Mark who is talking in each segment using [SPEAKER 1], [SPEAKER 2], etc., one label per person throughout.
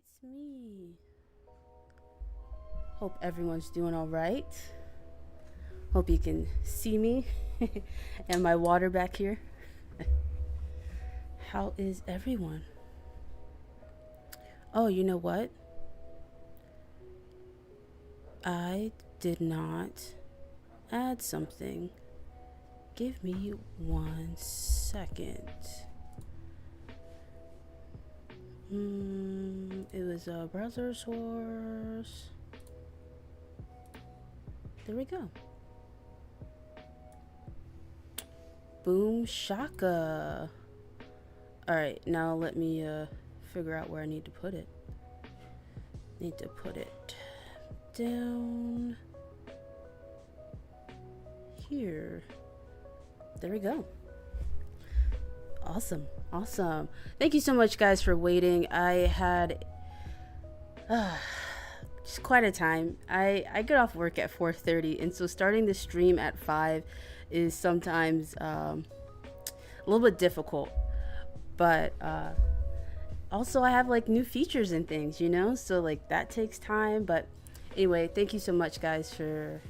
[SPEAKER 1] It's me. Hope everyone's doing all right. Hope you can see me and my water back here. How is everyone? Oh, you know what? I did not add something. Give me 1 second. It was a browser source. There we go. Boom shaka. Alright, now let me figure out where I need to put it. Need to put it down here. There we go. Awesome. Thank you so much, guys, for waiting. I had just quite a time. I get off work at 4:30, and so starting the stream at 5 is sometimes a little bit difficult. But also I have like new features and things, so like that takes time. But anyway, thank you so much, guys, for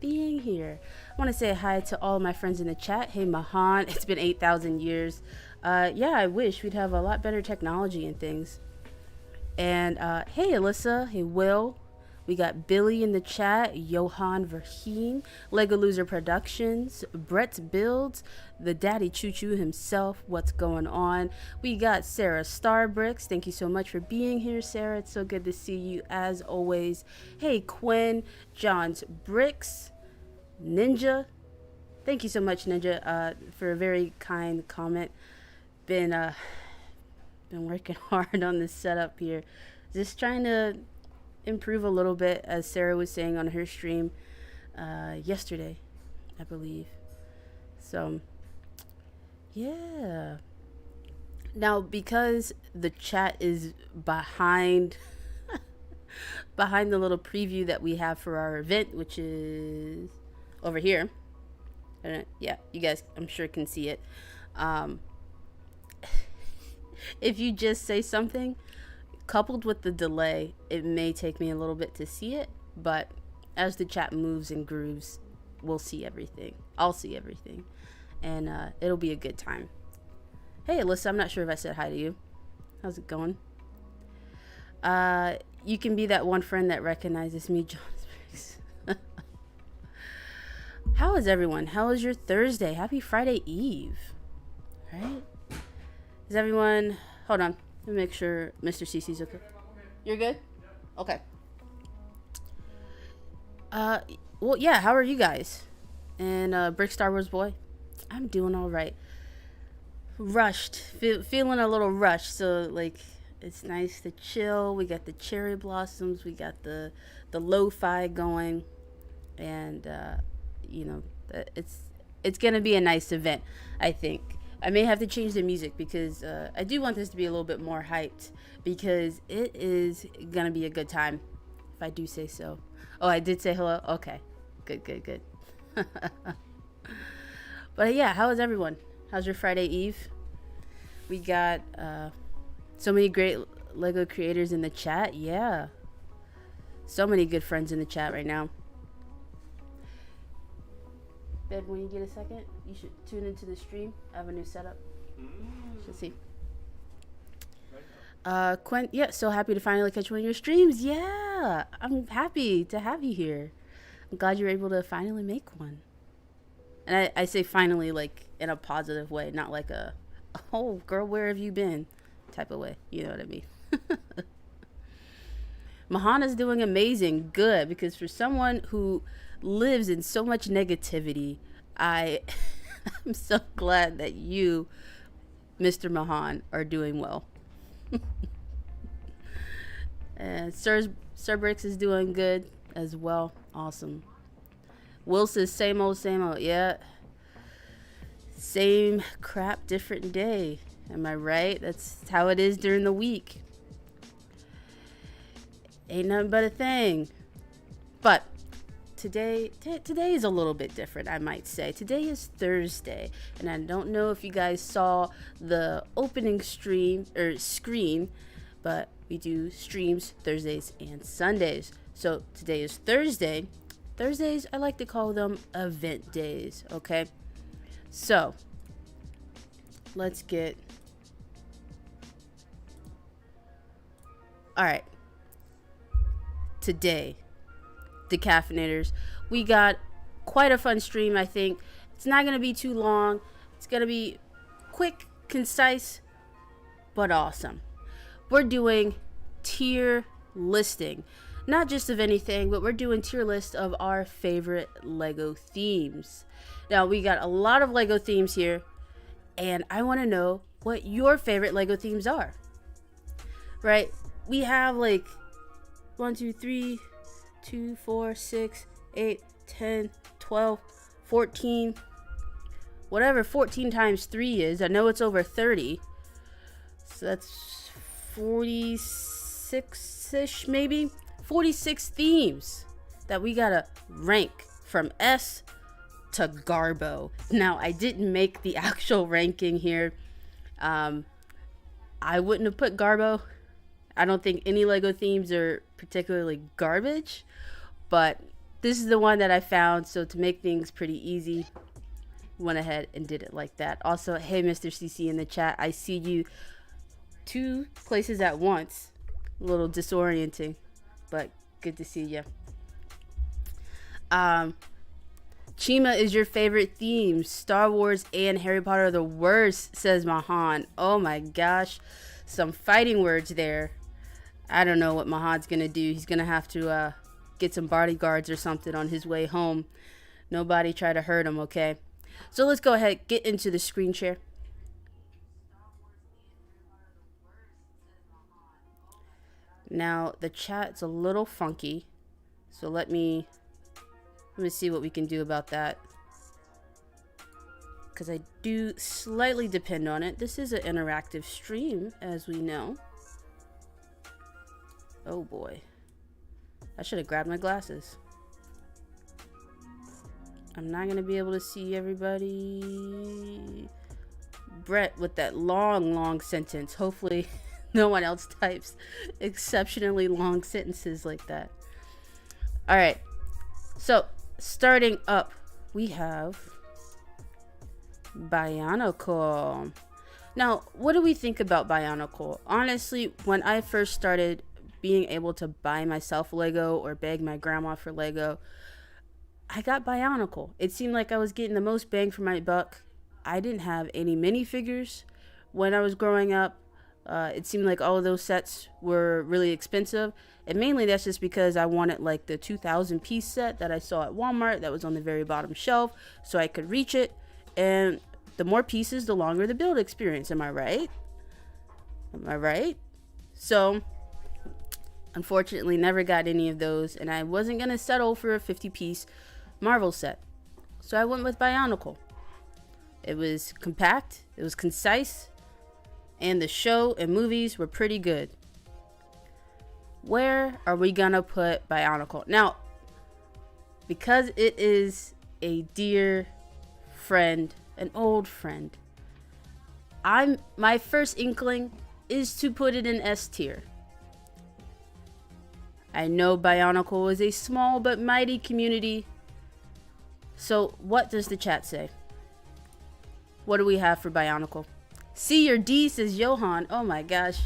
[SPEAKER 1] being here. I want to say hi to all my friends in the chat. Hey Mahan, it's been 8,000 years. Yeah, I wish we'd have a lot better technology and things. And hey Alyssa, hey Will, we got Billy in the chat, Johan Verheen, Lego Loser Productions, Brett's Builds, the Daddy Choo Choo himself, what's going on? We got Sarah Starbricks, thank you so much for being here, Sarah, it's so good to see you as always. Hey Quinn, John's Bricks, Ninja, thank you so much, Ninja, for a very kind comment. Been working hard on this setup here, just trying to improve a little bit, as Sarah was saying on her stream yesterday, I believe. So yeah, now because the chat is behind behind the little preview that we have for our event, which is over here, yeah, you guys I'm sure can see it. If you just say something coupled with the delay, it may take me a little bit to see it, but as the chat moves and grooves, we'll see everything. I'll see everything, and it'll be a good time. Hey Alyssa, I'm not sure if I said hi to you. How's it going? You can be that one friend that recognizes me, John Spriggs. How is everyone? How is your Thursday? Happy Friday Eve. Right? Is everyone... Hold on. Let me make sure Mr. CC's okay. You're good? Okay. Well, yeah, how are you guys? And Brick Star Wars Boy? I'm doing all right. Rushed. Feeling a little rushed. So, like, it's nice to chill. We got the cherry blossoms. We got the lo-fi going. And, it's going to be a nice event, I think. I may have to change the music because I do want this to be a little bit more hyped, because it is going to be a good time, if I do say so. Oh, I did say hello? Okay. Good. But yeah, how is everyone? How's your Friday Eve? We got so many great Lego creators in the chat. Yeah. So many good friends in the chat right now. Babe, when you get a second, you should tune into the stream. I have a new setup. Should see. Quinn, yeah, so happy to finally catch one of your streams. Yeah, I'm happy to have you here. I'm glad you're able to finally make one. And I say finally like in a positive way, not like a, oh, girl, where have you been type of way. You know what I mean? Mahana's doing amazing. Good, because for someone who lives in so much negativity, I'm so glad that you, Mr. Mahan, are doing well. And Sir Bricks is doing good as well. Awesome. Will says same old. Yeah, same crap, different day. Am I right? That's how it is during the week. Ain't nothing but a thing. But today is a little bit different, I might say. Today is Thursday, and I don't know if you guys saw the opening stream or screen, but we do streams Thursdays and Sundays. So today is Thursday. Thursdays, I like to call them event days, okay? So let's get... All right. Today, decaffeinators, we got quite a fun stream. I think it's not going to be too long. It's going to be quick, concise, but awesome. We're doing tier listing, not just of anything, but we're doing tier list of our favorite Lego themes. Now, we got a lot of Lego themes here, and I want to know what your favorite Lego themes are. Right? We have like 1, 2, 3, 2, 4, 6, 8, 10, 12, 14, whatever 14 times 3 is. I know it's over 30. So that's 46-ish, maybe. 46 themes that we gotta rank from S to Garbo. Now, I didn't make the actual ranking here. I wouldn't have put Garbo. I don't think any Lego themes are particularly garbage, but this is the one that I found, so to make things pretty easy, went ahead and did it like that. Also, hey, Mr. CC in the chat, I see you 2 places at once. A little disorienting, but good to see you. Chima is your favorite theme. Star Wars and Harry Potter are the worst, says Mahan. Oh my gosh, some fighting words there. I don't know what Mahan's gonna do. He's gonna have to get some bodyguards or something on his way home. Nobody try to hurt him, okay? So let's go ahead, get into the screen share. Now the chat's a little funky, so let me see what we can do about that, because I do slightly depend on it. This is an interactive stream, as we know. Oh boy, I should have grabbed my glasses. I'm not gonna be able to see everybody. Brett with that long sentence. Hopefully no one else types exceptionally long sentences like that. All right, so starting up, we have Bionicle. Now, what do we think about Bionicle? Honestly, when I first started being able to buy myself Lego or beg my grandma for Lego, I got Bionicle. It seemed like I was getting the most bang for my buck. I didn't have any minifigures when I was growing up. It seemed like all of those sets were really expensive, and mainly that's just because I wanted like the 2,000 piece set that I saw at Walmart that was on the very bottom shelf, so I could reach it. And the more pieces, the longer the build experience. Am I right? Am I right? So unfortunately, never got any of those, and I wasn't gonna settle for a 50-piece Marvel set, so I went with Bionicle. It was compact, it was concise, and the show and movies were pretty good. Where are we gonna put Bionicle? Now, because it is a dear friend, an old friend, my first inkling is to put it in S tier. I know Bionicle is a small but mighty community. So what does the chat say? What do we have for Bionicle? C or D, says Johan. Oh my gosh.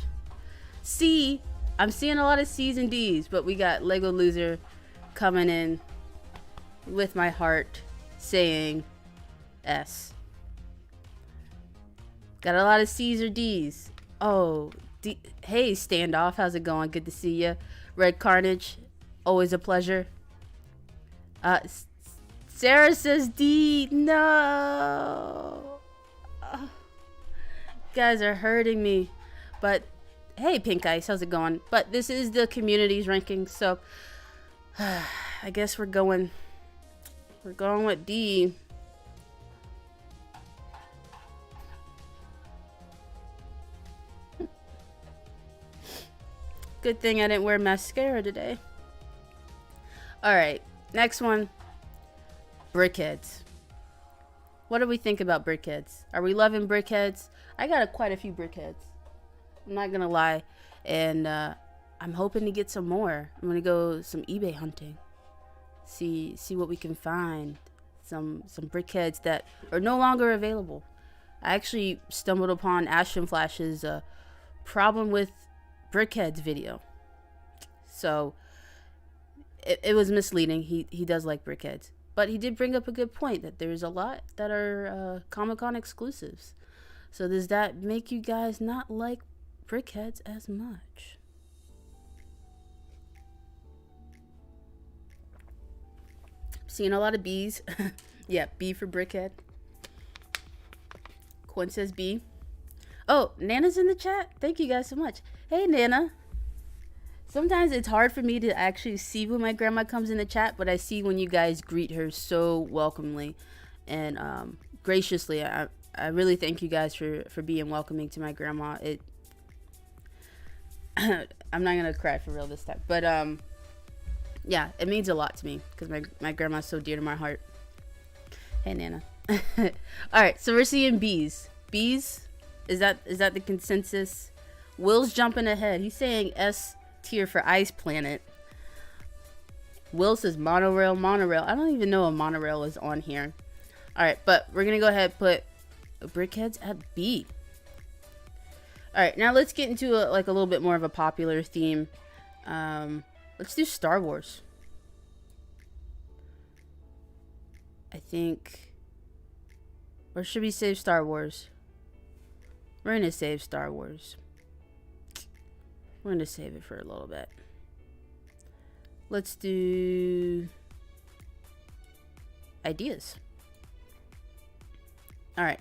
[SPEAKER 1] C. I'm seeing a lot of C's and D's, but we got Lego Loser coming in with my heart saying S. Got a lot of C's or D's. Oh, hey Standoff, how's it going? Good to see you. Red Carnage, always a pleasure. Sarah says D. No. Guys are hurting me. But hey, Pink Ice, how's it going? But this is the community's ranking, so I guess we're going with D. Good thing I didn't wear mascara today. Alright, next one. Brickheadz. What do we think about brickheadz? Are we loving brickheadz? I got quite a few brickheadz. I'm not gonna lie. And I'm hoping to get some more. I'm gonna go some eBay hunting. See what we can find. Some brickheads that are no longer available. I actually stumbled upon Ashton Flash's problem with brickheads video. So it was misleading. He does like brickheads. But he did bring up a good point that there's a lot that are Comic-Con exclusives. So does that make you guys not like brickheads as much? Seeing a lot of B's. Yeah, B for brickhead. Quinn says B. Oh, Nana's in the chat. Thank you guys so much. Hey, Nana. Sometimes it's hard for me to actually see when my grandma comes in the chat, but I see when you guys greet her so welcomely and graciously. I really thank you guys for being welcoming to my grandma. I'm not gonna cry for real this time, but yeah, it means a lot to me because my grandma's so dear to my heart. Hey, Nana. All right, so we're seeing B's. B's, is that the consensus? Will's jumping ahead. He's saying S tier for Ice Planet. Will says monorail. I don't even know a monorail is on here. All right, but we're gonna go ahead and put brickheads at B. All right, now let's get into a little bit more of a popular theme. Let's do Star Wars. I think, or should we save Star Wars? We're gonna save Star Wars. We're gonna save it for a little bit. Let's do ideas. All right.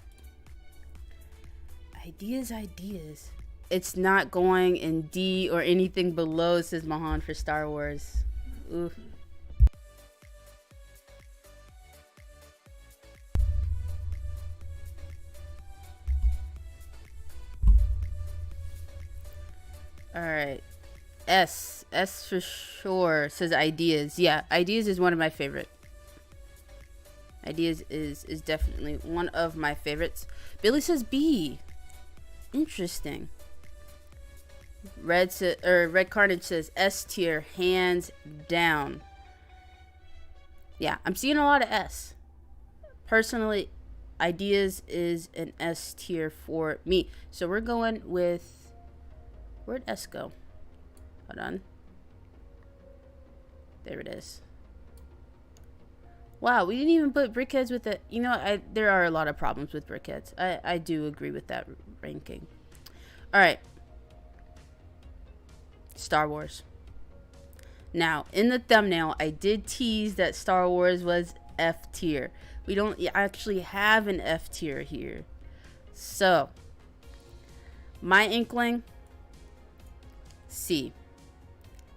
[SPEAKER 1] Ideas. It's not going in D or anything below, says Mahan, for Star Wars. Oof. All right. S for sure, says ideas. Yeah, ideas is one of my favorite. Ideas is definitely one of my favorites. Billy says B. Interesting. Red Carnage says S tier, hands down. Yeah, I'm seeing a lot of S. Personally, ideas is an S tier for me. So we're going with, where'd S go? Hold on. There it is. Wow, we didn't even put brickheads with it. You know, there are a lot of problems with brickheads. I do agree with that ranking. All right. Star Wars. Now, in the thumbnail, I did tease that Star Wars was F tier. We don't actually have an F tier here. So, my inkling, C.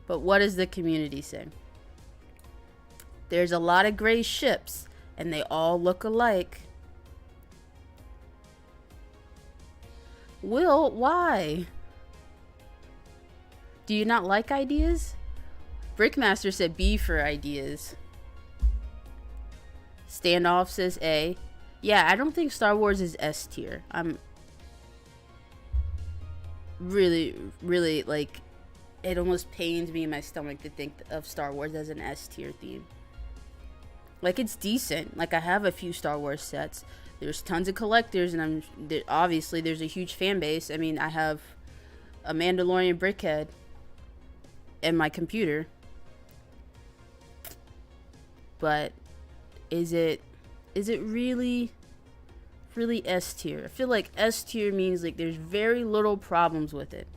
[SPEAKER 1] But what does the community say? There's a lot of gray ships, and they all look alike. Will, why? Do you not like ideas? Brickmaster said B for ideas. Standoff says A. Yeah, I don't think Star Wars is S tier. I'm really, like, it almost pains me in my stomach to think of Star Wars as an S tier theme. Like, it's decent. Like, I have a few Star Wars sets. There's tons of collectors, and obviously there's a huge fan base. I mean, I have a Mandalorian brickhead in my computer. But is it really S tier? I feel like S tier means like there's very little problems with it.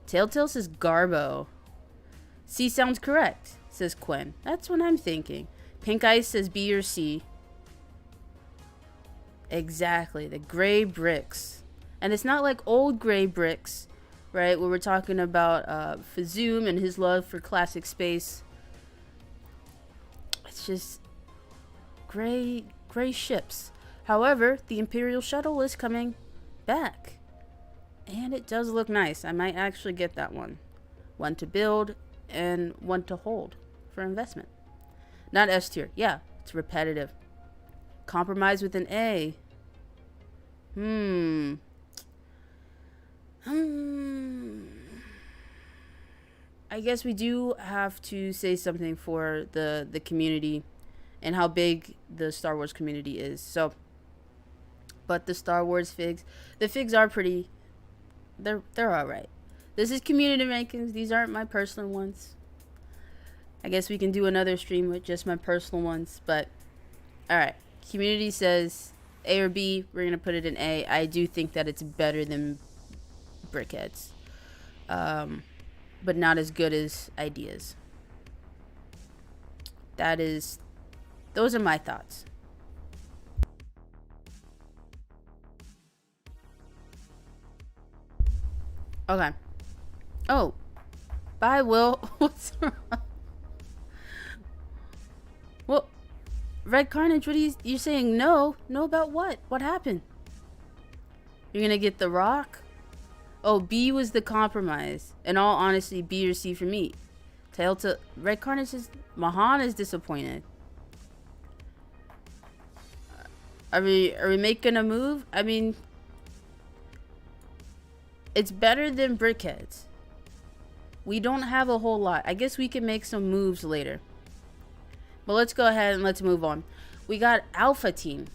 [SPEAKER 1] Telltale says Garbo. C sounds correct, says Quinn. That's what I'm thinking. Pink Ice says B or C. Exactly, the gray bricks. And it's not like old gray bricks, right? Where we're talking about Fazoom and his love for classic space. It's just gray ships. However, the Imperial shuttle is coming back. And it does look nice. I might actually get that one. One to build and one to hold for investment. Not S tier. Yeah, it's repetitive. Compromise with an A. I guess we do have to say something for the community and how big the Star Wars community is. So, but the Star Wars figs, the figs are pretty. They're all right. This is community rankings. These aren't my personal ones. I guess we can do another stream with just my personal ones. But all right, community says A or B. We're gonna put it in A. I do think that it's better than brickheadz, but not as good as ideas. Those are my thoughts. Okay. Oh, bye, Will. What's wrong? Well, Red Carnage, what are you saying? No about what? What happened? You're gonna get the Rock? Oh, B was the compromise. In all honesty, B or C for me. Tail to Red Carnage is Mahan is disappointed. Are we making a move? I mean, it's better than brickheadz. We don't have a whole lot. I guess we can make some moves later. But let's go ahead and let's move on. We got Alpha Team.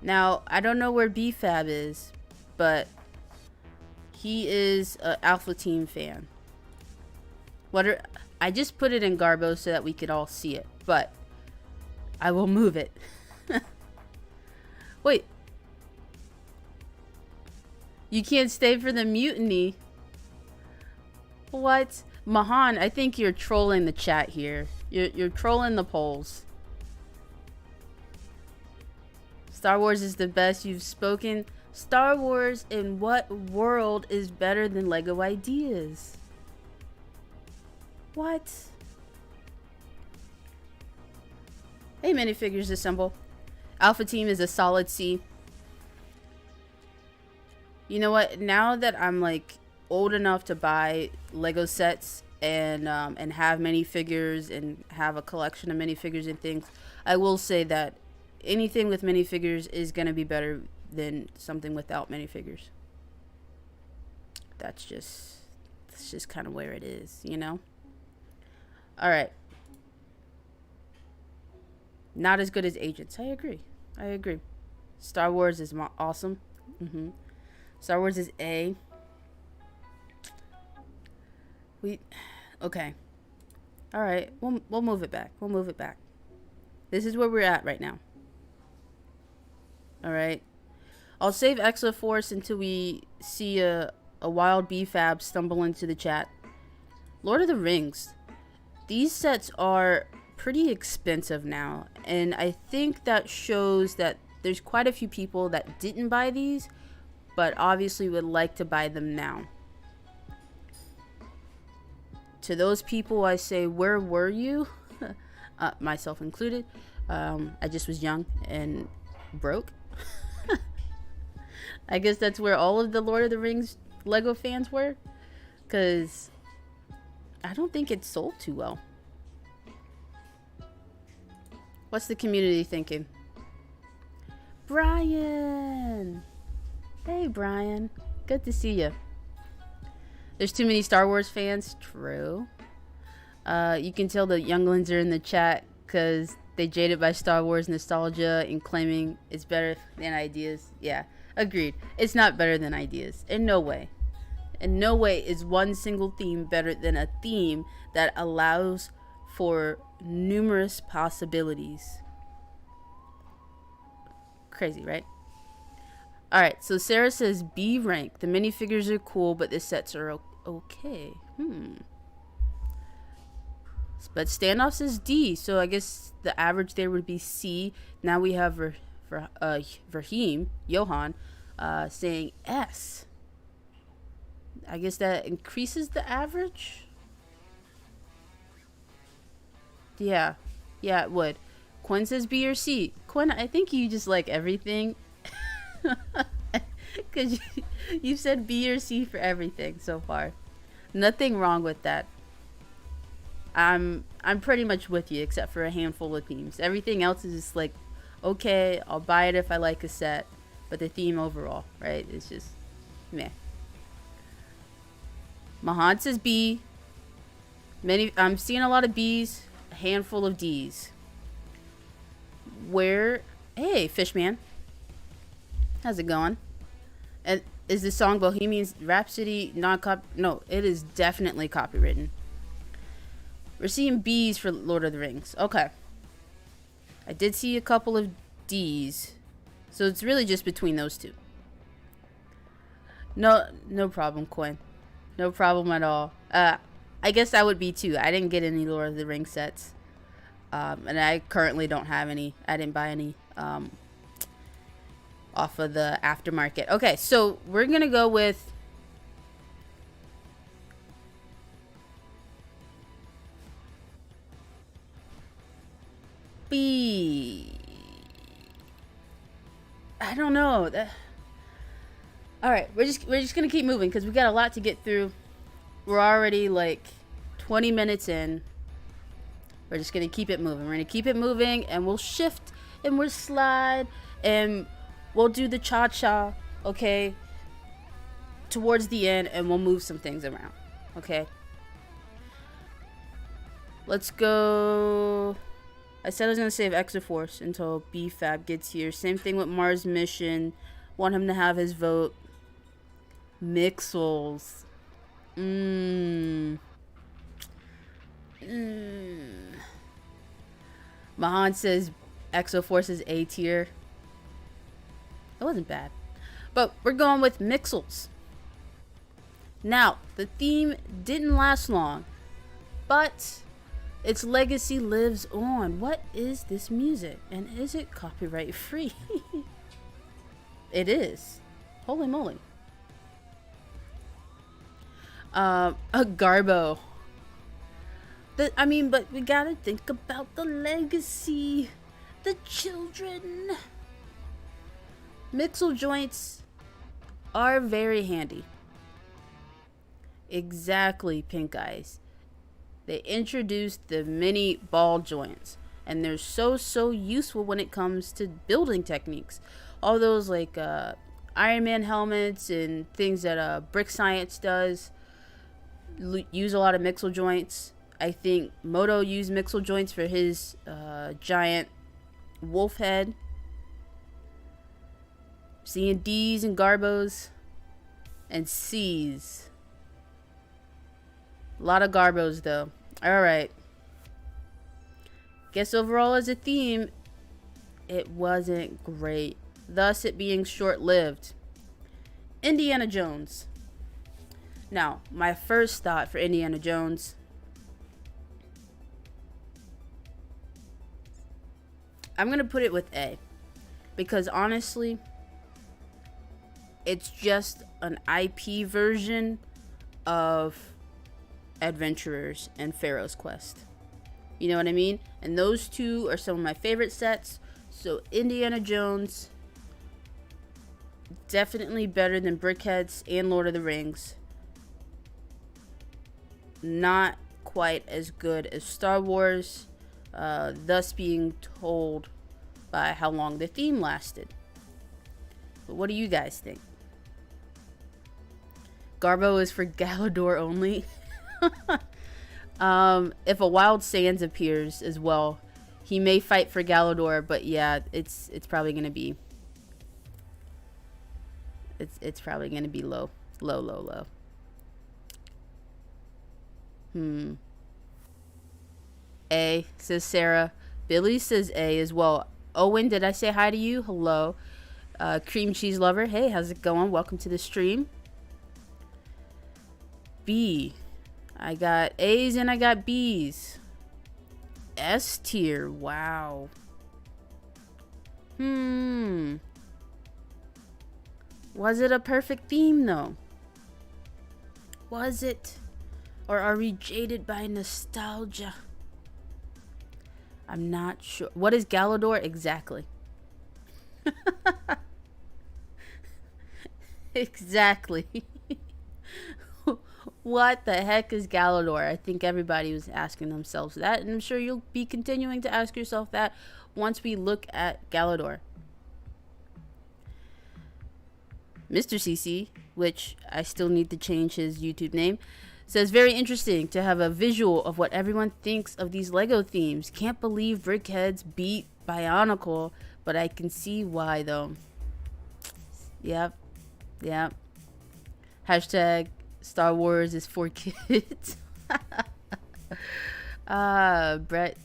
[SPEAKER 1] Now, I don't know where BFAB is, but he is an Alpha Team fan. I just put it in Garbo so that we could all see it, but I will move it. Wait. You can't stay for the mutiny. What? Mahan, I think you're trolling the chat here. You're trolling the polls. Star Wars is the best. You've spoken. Star Wars in what world is better than Lego Ideas? What? Hey, minifigures assemble. Alpha Team is a solid C. You know what? Now that I'm like old enough to buy Lego sets and have minifigures and have a collection of minifigures and things, I will say that anything with minifigures is gonna be better than something without minifigures. That's just kind of where it is, you know. All right. Not as good as Agents. I agree. Star Wars is awesome. Star Wars is A. Okay. All right. We'll move it back. This is where we're at right now. All right. I'll save Extra Force until we see a wild BFAB stumble into the chat. Lord of the Rings. These sets are pretty expensive now, and I think that shows that there's quite a few people that didn't buy these, but obviously would like to buy them now. To those people, I say, where were you? Myself included. I just was young and broke. I guess that's where all of the Lord of the Rings Lego fans were, because I don't think it sold too well. What's the community thinking? Brian! Hey, Brian. Good to see you. There's too many Star Wars fans. True. You can tell the younglings are in the chat because they jaded by Star Wars nostalgia and claiming it's better than Ideas. Yeah, agreed. It's not better than Ideas. In no way. In no way is one single theme better than a theme that allows for numerous possibilities. Crazy, right? Alright, so Sarah says B rank. The minifigures are cool, but the sets are okay. But Standoff says D, so I guess the average there would be C. Now we have Raheem, Johan, saying S. I guess that increases the average? Yeah, it would. Quinn says B or C. Quinn, I think you just like everything. Because you said B or C for everything so far. Nothing wrong with that. I'm pretty much with you, except for a handful of themes. Everything else is just like, okay, I'll buy it if I like a set. But the theme overall, right, is just meh. Mahan says B. I'm seeing a lot of B's, a handful of D's. Hey, Fishman. How's it going? And is the song Bohemian Rhapsody No, it is definitely copywritten. We're seeing B's for Lord of the Rings. Okay. I did see a couple of D's. So it's really just between those two. No problem, Coin. No problem at all. I guess I would be too. I didn't get any Lord of the Rings sets. And I currently don't have any. I didn't buy any off of the aftermarket. Okay, so we're going to go with B. I don't know. All right, we're just going to keep moving because we got a lot to get through. We're already like 20 minutes in. We're just going to keep it moving. We're going to keep it moving and we'll shift and we'll slide and we'll do the cha-cha, okay, towards the end and we'll move some things around, okay? Let's go. I said I was going to save Exoforce until BFAB gets here. Same thing with Mars Mission. Want him to have his vote. Mixels. Mahan says Exoforce is A tier. That wasn't bad. But we're going with Mixels. Now, the theme didn't last long, but its legacy lives on. What is this music? And is it copyright free? It is. Holy moly. A Garbo. But we gotta think about the legacy. The children. Mixel joints are very handy. Exactly, Pink Eyes. They introduced the mini ball joints. And they're so useful when it comes to building techniques. All those like Iron Man helmets and things that Brick Science does use a lot of mixel joints. I think Moto used mixel joints for his giant wolf head. Seeing D's and Garbos and C's. A lot of Garbos though. Alright. Guess overall as a theme, it wasn't great. Thus it being short-lived. Indiana Jones. Now, my first thought for Indiana Jones. I'm going to put it with A. Because honestly, it's just an IP version of Adventurers and Pharaoh's Quest. You know what I mean? And those two are some of my favorite sets. So Indiana Jones, definitely better than Brickheadz and Lord of the Rings. Not quite as good as Star Wars, thus being told by how long the theme lasted. But what do you guys think? Garbo is for Galador only. If a Wild Sands appears as well, he may fight for Galador, but yeah, it's probably gonna be it's probably gonna be low. A, says Sarah. Billy says A as well. Owen, did I say hi to you? Hello. Cream Cheese Lover. Hey, how's it going? Welcome to the stream. B. I got A's and I got B's. S tier. Wow. Was it a perfect theme though? Was it? Or are we jaded by nostalgia? I'm not sure. What is Galador exactly? Exactly. What the heck is Galador? I think everybody was asking themselves that, and I'm sure you'll be continuing to ask yourself that once we look at Galador. Mr. CC, which I still need to change his YouTube name, Says, very interesting to have a visual of what everyone thinks of these Lego themes. Can't believe Brickheadz beat Bionicle, but I can see why though. Yep. Yep. Hashtag Star Wars is for kids. Brett,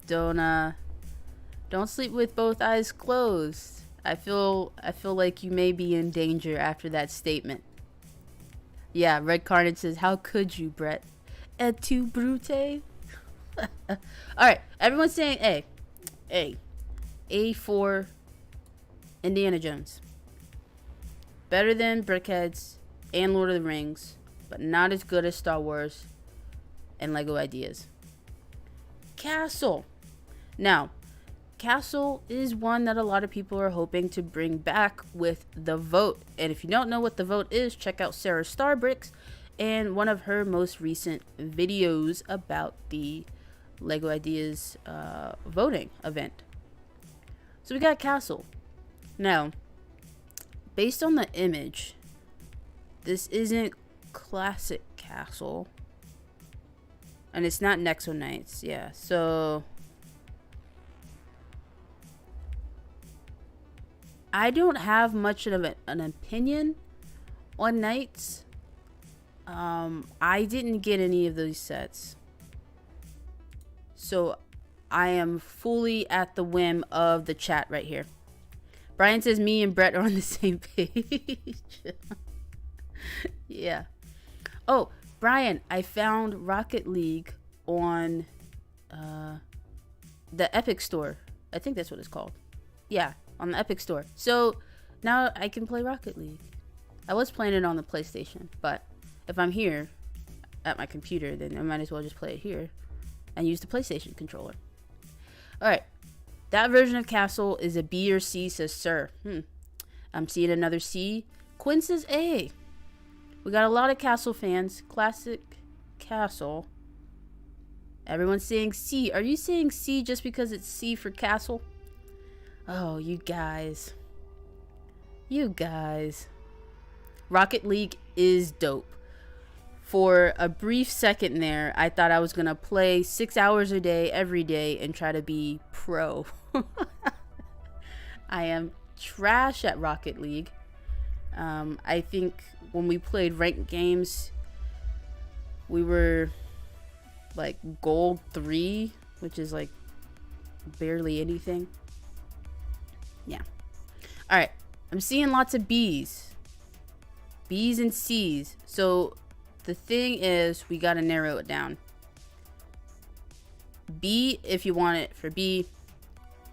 [SPEAKER 1] don't sleep with both eyes closed. I feel like you may be in danger after that statement. Yeah, Red Carnage says, how could you, Brett? Et tu, Brute? Alright, everyone's saying A. A. A for Indiana Jones. Better than Brickheadz and Lord of the Rings, but not as good as Star Wars and Lego Ideas. Castle. Now, Castle is one that a lot of people are hoping to bring back with the vote. And if you don't know what the vote is, check out Sarah Starbricks and one of her most recent videos about the Lego Ideas voting event. So we got Castle. Now, based on the image, this isn't classic Castle. And it's not Nexo Knights. Yeah, so I don't have much of an opinion on Knights. I didn't get any of those sets. So I am fully at the whim of the chat right here. Brian says me and Brett are on the same page. Yeah. Oh, Brian, I found Rocket League on the Epic Store. I think that's what it's called. Yeah, on the Epic Store. So now I can play Rocket League. I was playing it on the PlayStation, but if I'm here at my computer, then I might as well just play it here and use the PlayStation controller. Alright. That version of Castle is a B or C, says Sir. I'm seeing another C. Quinn says A. We got a lot of Castle fans. Classic Castle. Everyone's saying C. Are you saying C just because it's C for Castle? Oh, you guys. You guys. Rocket League is dope. For a brief second there, I thought I was going to play 6 hours a day, every day, and try to be pro. I am trash at Rocket League. I think when we played ranked games, we were like gold 3, which is like barely anything. Yeah. All right. I'm seeing lots of B's. B's and C's. So the thing is, we got to narrow it down. B if you want it for B.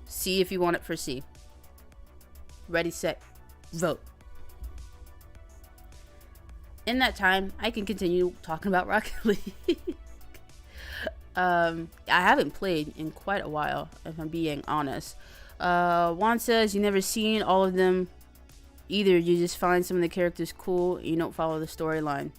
[SPEAKER 1] C if you want it for C. Ready, set, vote. In that time, I can continue talking about Rocket League. I haven't played in quite a while, if I'm being honest. Juan says, you never seen all of them either. You just find some of the characters cool. You don't follow the storyline.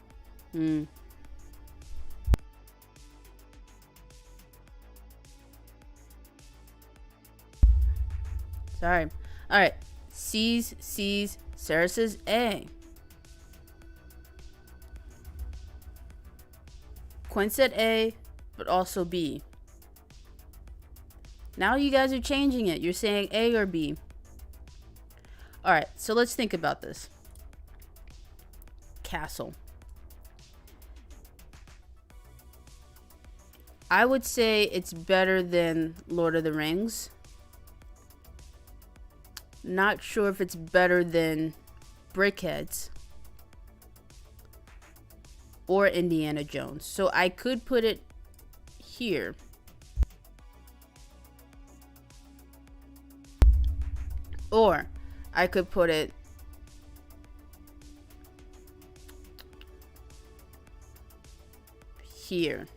[SPEAKER 1] Sorry. Alright. C's. Sarah says A. Quinn said A, but also B. Now you guys are changing it. You're saying A or B. Alright, so let's think about this. Castle. I would say it's better than Lord of the Rings. Not sure if it's better than Brickheadz or Indiana Jones. So I could put it here. Or I could put it here.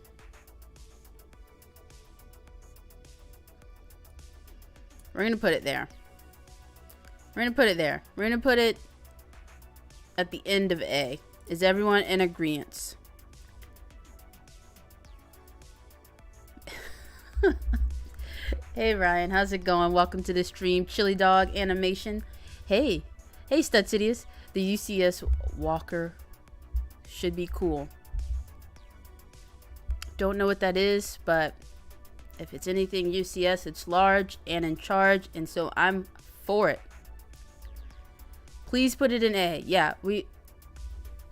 [SPEAKER 1] We're going to put it there. We're going to put it there. We're going to put it at the end of A. Is everyone in agreement? Hey Ryan, how's it going? Welcome to the stream. Chili Dog Animation. Hey Studsidious. The UCS Walker should be cool. Don't know what that is, but if it's anything UCS, it's large and in charge, and so I'm for it. Please put it in A. Yeah,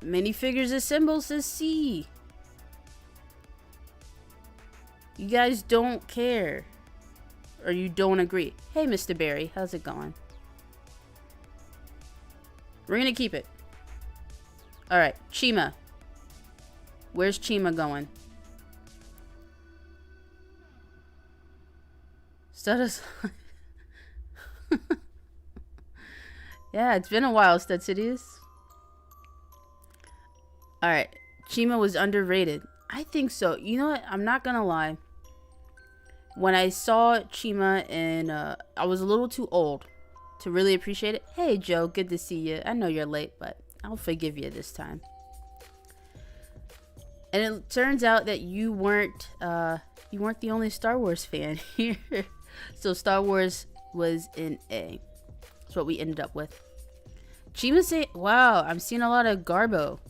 [SPEAKER 1] minifigures assemble says C. You guys don't care. Or you don't agree. Hey, Mr. Barry, how's it going? We're gonna keep it. Alright, Chima. Where's Chima going? Status. Yeah, it's been a while, Stud Cities. Alright, Chima was underrated. I think so. You know what? I'm not gonna lie. When I saw Chima in, I was a little too old to really appreciate it. Hey, Joe, good to see you. I know you're late, but I'll forgive you this time. And it turns out that you weren't the only Star Wars fan here. So Star Wars was in A. That's what we ended up with. Chima say, wow, I'm seeing a lot of Garbo.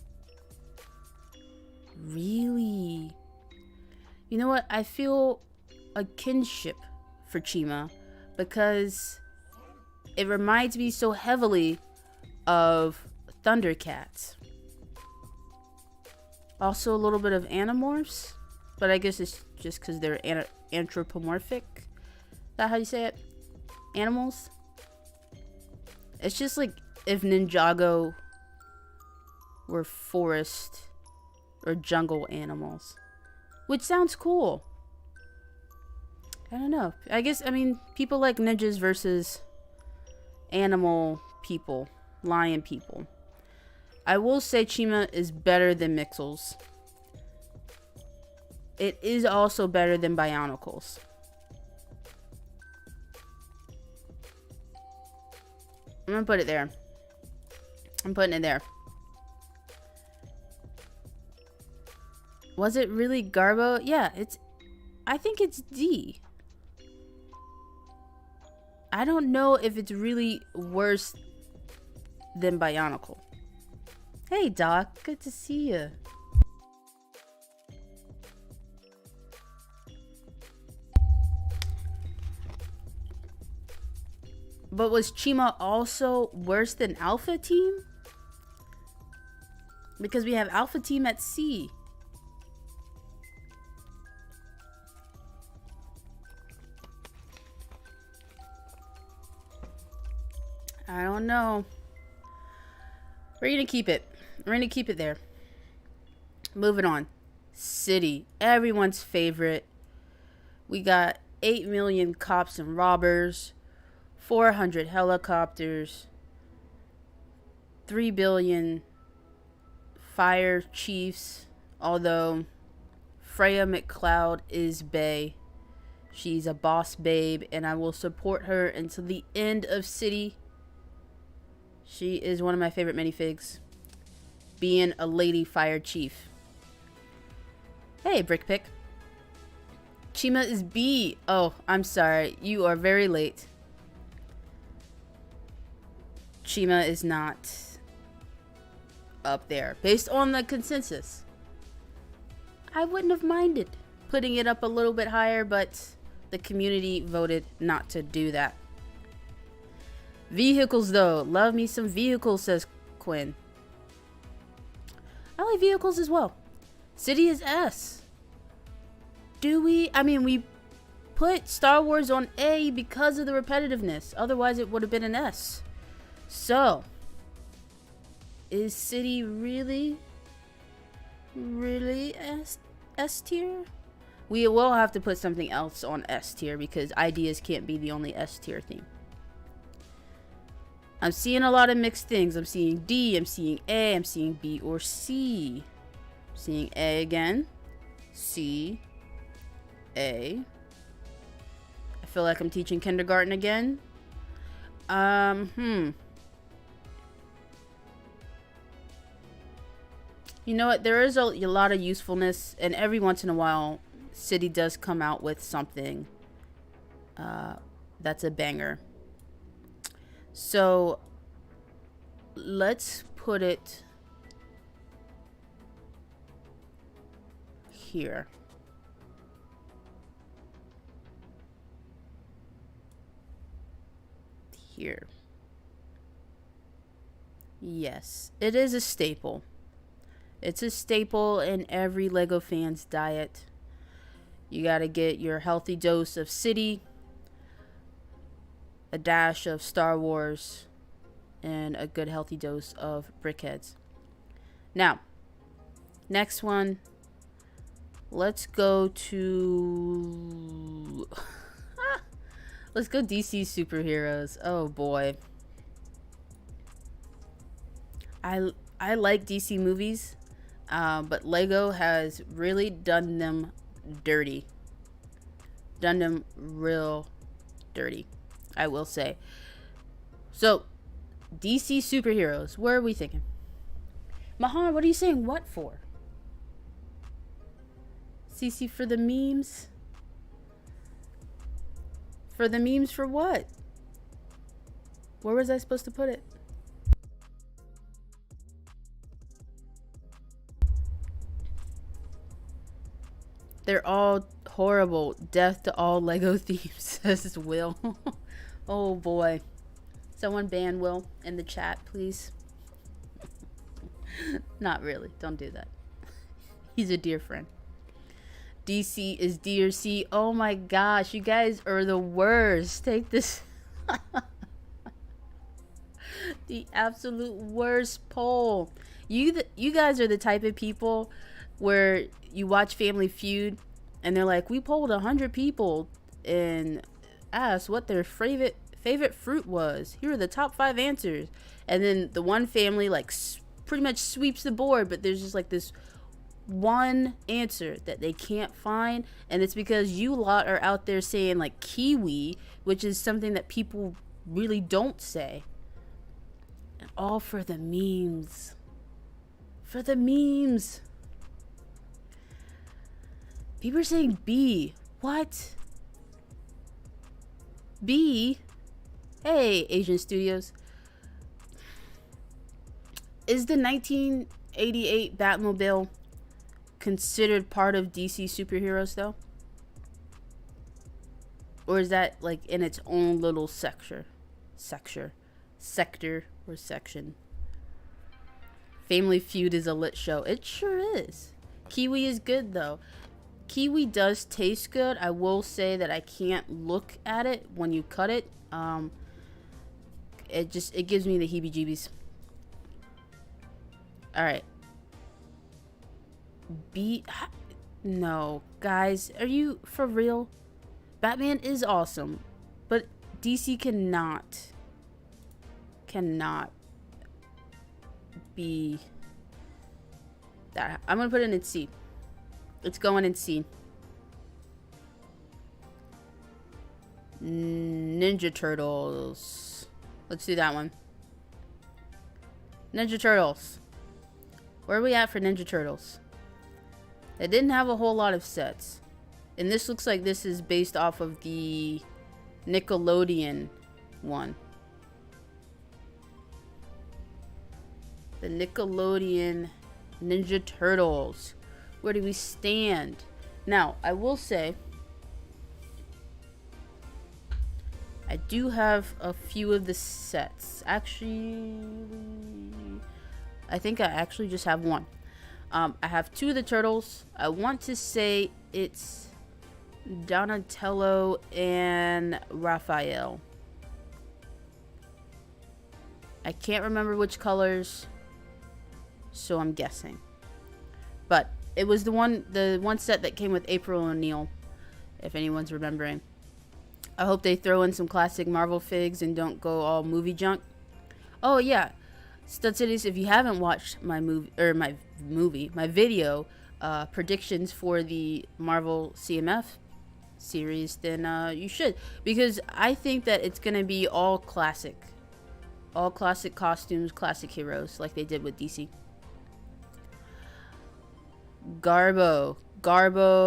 [SPEAKER 1] Really? You know what? I feel a kinship for Chima because it reminds me so heavily of Thundercats. Also a little bit of Animorphs, but I guess it's just because they're anthropomorphic. Is that how you say it? Animals? It's just like if Ninjago were forest or jungle animals, which sounds cool. I don't know. I guess, I mean, people like ninjas versus animal people, lion people. I will say Chima is better than Mixels. It is also better than Bionicles. I'm gonna put it there. I'm putting it there. Was it really Garbo? Yeah, I think it's D. I don't know if it's really worse than Bionicle. Hey, Doc. Good to see you. But was Chima also worse than Alpha Team? Because we have Alpha Team at C. I don't know. We're gonna keep it. We're gonna keep it there. Moving on. City. Everyone's favorite. We got 8 million cops and robbers. 400 helicopters. 3 billion fire chiefs. Although Freya McCloud is bae. She's a boss babe, and I will support her until the end of City. She is one of my favorite minifigs. Being a lady fire chief. Hey, Brickpick. Chima is B. Oh, I'm sorry. You are very late. Chima is not up there. Based on the consensus. I wouldn't have minded putting it up a little bit higher, but the community voted not to do that. Vehicles, though. Love me some vehicles, says Quinn. I like vehicles as well. City is S. Do we? I mean, we put Star Wars on A because of the repetitiveness. Otherwise, it would have been an S. So, is City really S tier? We will have to put something else on S tier because ideas can't be the only S tier theme. I'm seeing a lot of mixed things. I'm seeing D, I'm seeing A, I'm seeing B or C. I'm seeing A again. C. A. I feel like I'm teaching kindergarten again. You know what? There is a lot of usefulness, and every once in a while, City does come out with something that's a banger. So let's put it here. here. Yes, it is a staple. It's a staple in every Lego fan's diet. You gotta get your healthy dose of City, a dash of Star Wars, and a good healthy dose of brickheadz. Now, next one. Let's go to... Let's go DC superheroes. Oh boy. I like DC movies, but Lego has really done them dirty. Done them real dirty, I will say. So, DC superheroes. What are we thinking? Mahan, what are you saying what for? CC for the memes? For the memes for what? Where was I supposed to put it? They're all horrible. Death to all Lego thieves, says Will. Oh boy. Someone ban Will in the chat, please. Not really. Don't do that. He's a dear friend. DC is DRC. Oh my gosh, you guys are the worst. Take this. The absolute worst poll. You guys are the type of people where you watch Family Feud and they're like, we polled 100 people and asked what their favorite fruit was. Here are the top 5 answers. And then the one family like pretty much sweeps the board, but there's just like this one answer that they can't find, and it's because you lot are out there saying like kiwi, which is something that people really don't say. And all for the memes. For the memes. People are saying B. What? B? Hey, Asian Studios. Is the 1988 Batmobile considered part of DC superheroes though? Or is that like in its own little sector or section? Family Feud is a lit show. It sure is. Kiwi is good though. Kiwi does taste good. I will say that I can't look at it when you cut it. It gives me the heebie-jeebies. All right. No, guys, are you for real? Batman is awesome, but DC cannot be that. I'm gonna put it in C. It's going in C. Ninja Turtles. Let's do that one. Ninja Turtles. Where are we at for Ninja Turtles? They didn't have a whole lot of sets. And this looks like this is based off of the Nickelodeon one. The Nickelodeon Ninja Turtles. Where do we stand? Now, I will say, I do have a few of the sets. Actually, I think I actually just have one. I have 2 of the turtles. I want to say it's Donatello and Raphael. I can't remember which colors, so I'm guessing. But it was the one set that came with April O'Neil, if anyone's remembering. I hope they throw in some classic Marvel figs and don't go all movie junk. Oh yeah, Stud Cities, if you haven't watched my video predictions for the Marvel CMF series, then you should, because I think that it's gonna be all classic costumes, classic heroes, like they did with DC. Garbo,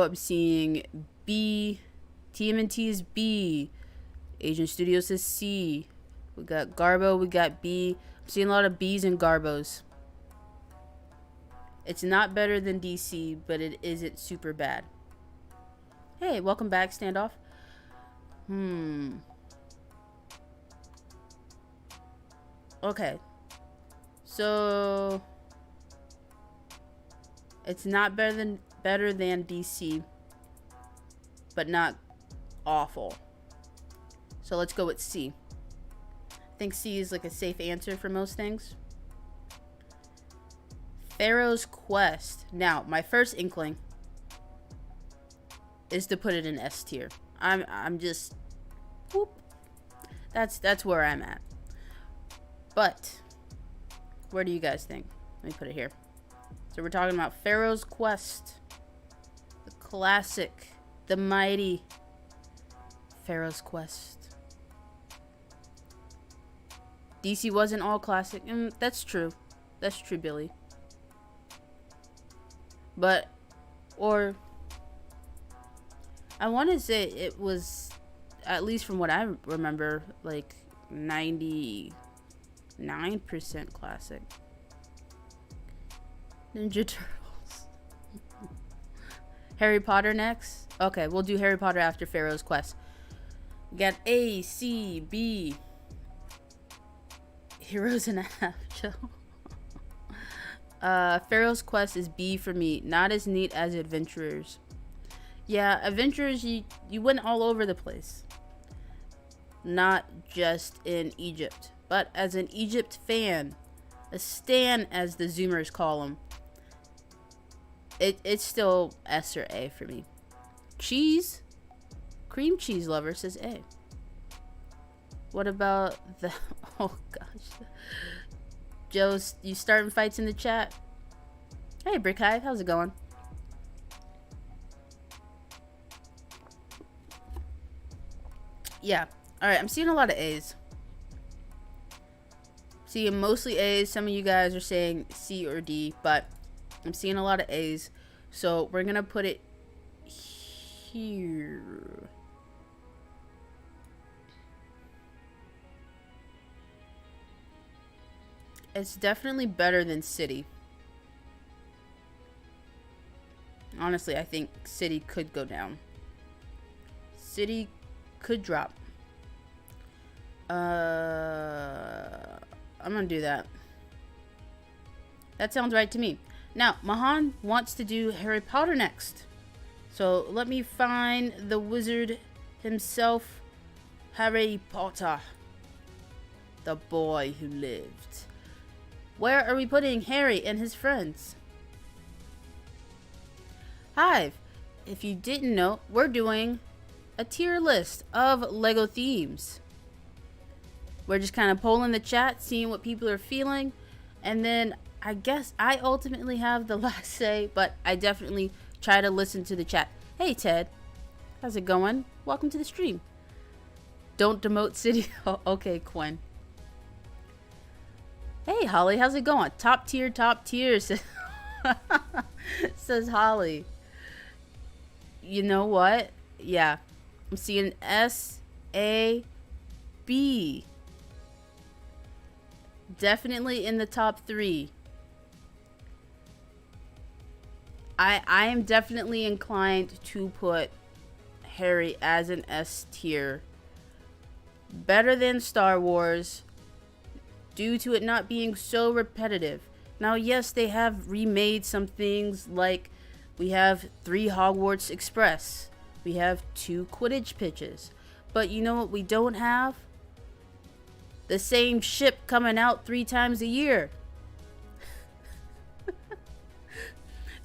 [SPEAKER 1] I'm seeing B. TMNT is B. Asian Studios is C. We got Garbo, we got B. I'm seeing a lot of B's and Garbos. It's not better than DC, but it isn't super bad. Hey, welcome back, Standoff. Okay. So it's not better than DC, but not awful. So let's go with C. I think C is like a safe answer for most things. Pharaoh's Quest. Now, my first inkling is to put it in S tier. I'm just whoop. That's where I'm at. But where do you guys think? Let me put it here. So we're talking about Pharaoh's Quest, the classic, the mighty Pharaoh's Quest. DC wasn't all classic. That's true. That's true, Billy. But, or, I want to say it was, at least from what I remember, like 99% classic. Ninja Turtles. Harry Potter next? Okay, we'll do Harry Potter after Pharaoh's Quest. We got A, C, B. Heroes and a Half, Joe. Pharaoh's Quest is B for me. Not as neat as Adventurers. Yeah, Adventurers, you went all over the place. Not just in Egypt, but as an Egypt fan, a stan as the Zoomers call them, it's still S or A for me. Cheese, cream cheese lover says A. What about the, oh gosh. Joe, you starting fights in the chat? Hey, Brickheadz, how's it going? Yeah. Alright, I'm seeing a lot of A's. Seeing mostly A's. Some of you guys are saying C or D, but I'm seeing a lot of A's. So we're going to put it here. It's definitely better than City. Honestly, I think City could go down. City could drop. I'm gonna do that. That sounds right to me. Now, Mahan wants to do Harry Potter next. So let me find the wizard himself, Harry Potter. The boy who lived. Where are we putting Harry and his friends? Hive, if you didn't know, we're doing a tier list of Lego themes. We're just kind of polling the chat, seeing what people are feeling, and then I guess I ultimately have the last say, but I definitely try to listen to the chat. Hey Ted, how's it going? Welcome to the stream. Don't demote City. Oh, okay, Quinn. Hey Holly, how's it going? Top tier, says Holly. You know what? Yeah. I'm seeing S, A, B. Definitely in the top 3. I am definitely inclined to put Harry as an S tier. Better than Star Wars, due to it not being so repetitive. Now, yes, they have remade some things, like we have 3 Hogwarts Express. We have 2 Quidditch pitches. But you know what we don't have? The same ship coming out 3 times a year.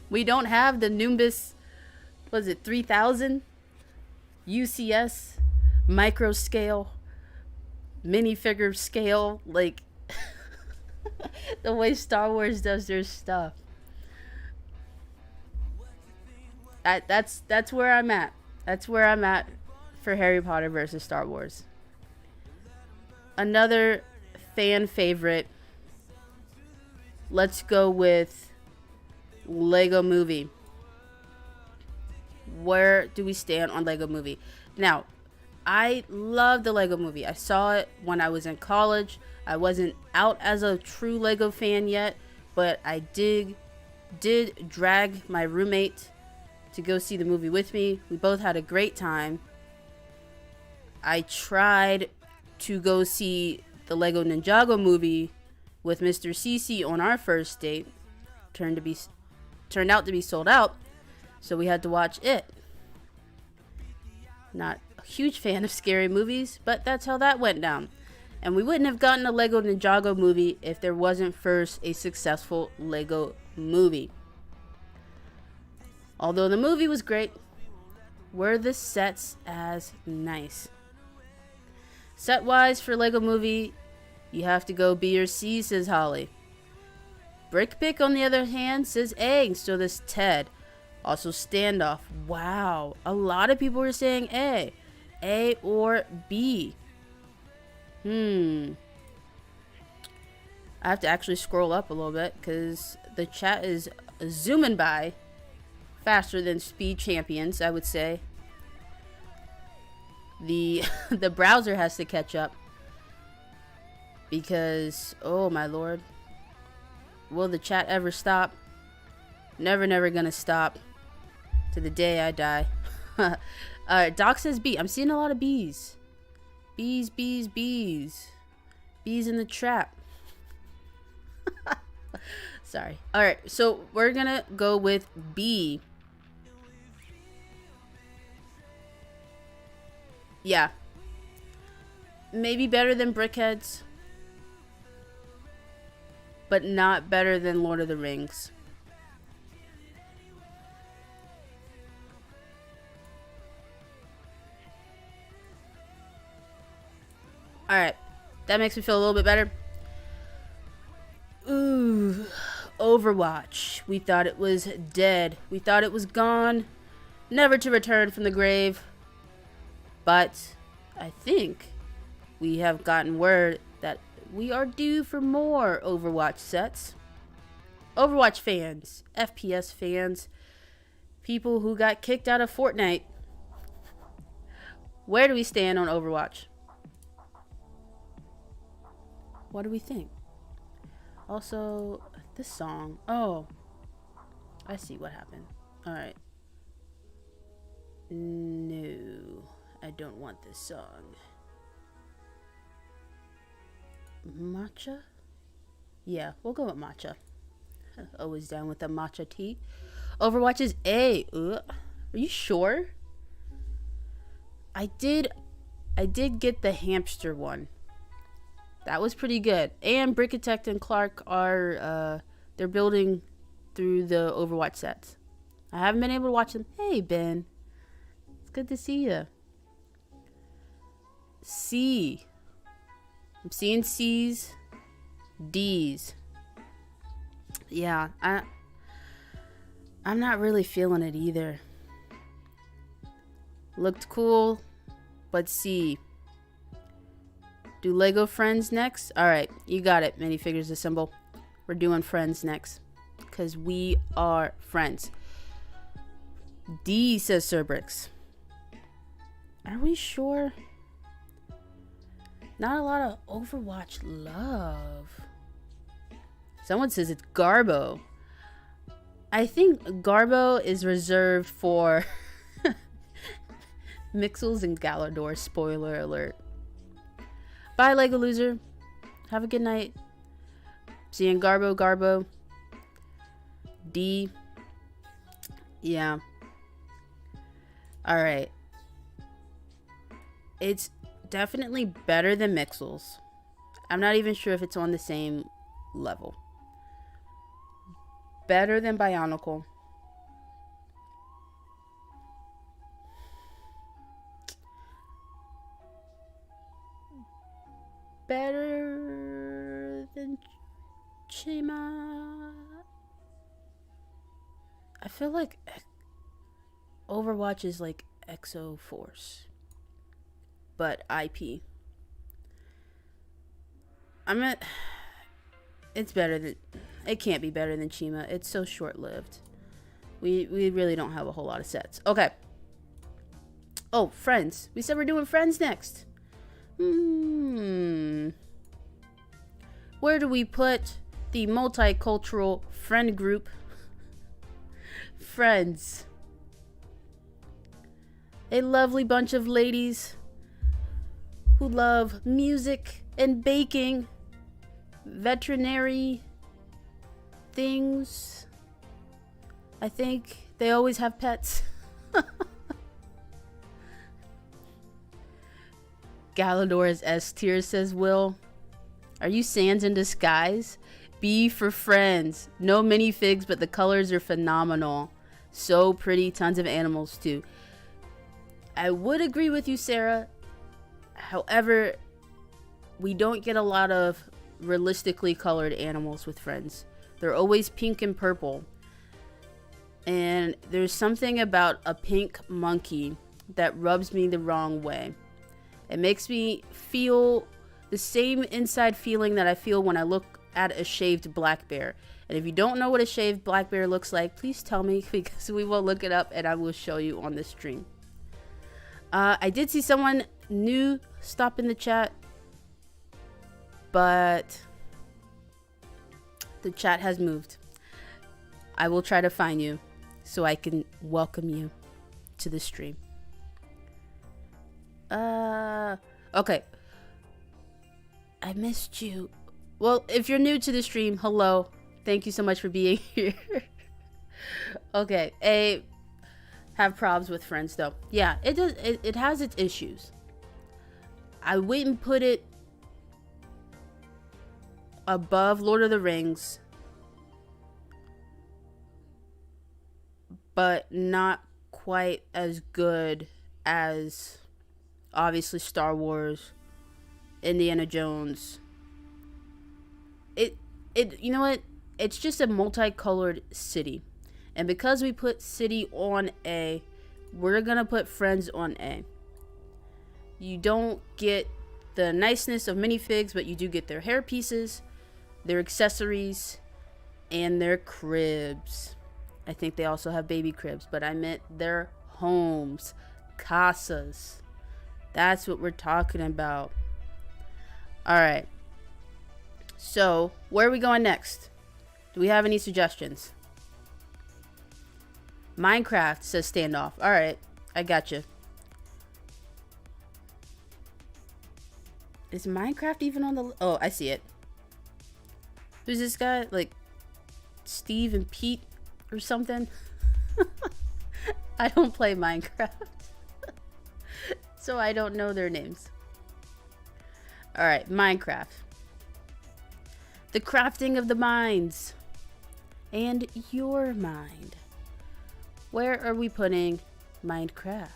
[SPEAKER 1] We don't have the Nimbus, was it 3000? UCS, micro scale, minifigure scale, like the way Star Wars does their stuff. That's where I'm at. That's where I'm at for Harry Potter versus Star Wars. Another fan favorite. Let's go with Lego Movie. Where do we stand on Lego Movie? Now, I love the Lego Movie. I saw it when I was in college. I wasn't out as a true Lego fan yet, but I did drag my roommate to go see the movie with me. We both had a great time. I tried to go see the Lego Ninjago movie with Mr. CC on our first date turned out to be sold out, so we had to watch it. Not a huge fan of scary movies, but that's how that went down. And we wouldn't have gotten a Lego Ninjago movie if there wasn't first a successful Lego movie. Although the movie was great, were the sets as nice? Set-wise for Lego movie, you have to go B or C, says Holly. Brick Pick, on the other hand, says A, and so does Ted. Also Standoff. Wow, a lot of people were saying A. A or B. I have to actually scroll up a little bit because the chat is zooming by faster than Speed Champions, I would say. The browser has to catch up because, oh my lord, will the chat ever stop? Never gonna stop to the day I die. Doc says B. I'm seeing a lot of B's. Bees in the trap. Sorry. Alright, so we're gonna go with B. Yeah. Maybe better than Brickheadz, but not better than Lord of the Rings. Alright, that makes me feel a little bit better. Ooh, Overwatch. We thought it was dead. We thought it was gone, never to return from the grave. But I think we have gotten word that we are due for more Overwatch sets. Overwatch fans, FPS fans, people who got kicked out of Fortnite. Where do we stand on Overwatch? What do we think? Also, this song. Oh, I see what happened. Alright. No, I don't want this song. Matcha? Yeah, we'll go with matcha. Always down with the matcha tea. Overwatch is A. Ugh. Are you sure? I did get the hamster one. That was pretty good. And Brickheadz and Clark are they're building through the Overwatch sets. I haven't been able to watch them. Hey Ben, it's good to see you. C. I'm seeing C's, D's. Yeah, I'm not really feeling it either. Looked cool, but C. Do Lego Friends next? Alright, you got it, Minifigures Assemble. We're doing Friends next. Because we are friends. D, says Cerbrix. Are we sure? Not a lot of Overwatch love. Someone says it's Garbo. I think Garbo is reserved for Mixels and Galador. Spoiler alert. Bye, Lego Loser. Have a good night. Seeing Garbo. D. Yeah. Alright. It's definitely better than Mixels. I'm not even sure if it's on the same level. Better than Bionicle. Better than Chima. I feel like Overwatch is like Exo Force, but IP. It's better than. It can't be better than Chima. It's so short-lived. We really don't have a whole lot of sets. Okay. Oh, Friends. We said we're doing Friends next. Where do we put the multicultural friend group? Friends. A lovely bunch of ladies who love music, and baking, veterinary things. I think they always have pets. Galador is S tier, says Will. Are you Sans in disguise? B for friends. No minifigs, but the colors are phenomenal. So pretty. Tons of animals too. I would agree with you, Sarah. However, we don't get a lot of realistically colored animals with friends. They're always pink and purple. And there's something about a pink monkey that rubs me the wrong way. It makes me feel the same inside feeling that I feel when I look at a shaved black bear. And if you don't know what a shaved black bear looks like, please tell me, because we will look it up and I will show you on the stream. I did see someone new stop in the chat, but the chat has moved. I will try to find you so I can welcome you to the stream. Okay. I missed you. Well, if you're new to the stream, hello. Thank you so much for being here. Okay. Have problems with friends though. Yeah, it does. It has its issues. I wouldn't put it above Lord of the Rings, but not quite as good as obviously Star Wars, Indiana Jones. You know what? It's just a multicolored city. And because we put city on A, we're gonna put friends on A. You don't get the niceness of minifigs, but you do get their hair pieces, their accessories, and their cribs. I think they also have baby cribs, but I meant their homes, casas. That's what we're talking about. All right. So, where are we going next? Do we have any suggestions? Minecraft, says Standoff. All right. I got you. Is Minecraft even on the... Oh, I see it. Who's this guy? Like, Steve and Pete or something? I don't play Minecraft. So I don't know their names. Alright, Minecraft. The crafting of the minds. And your mind. Where are we putting Minecraft?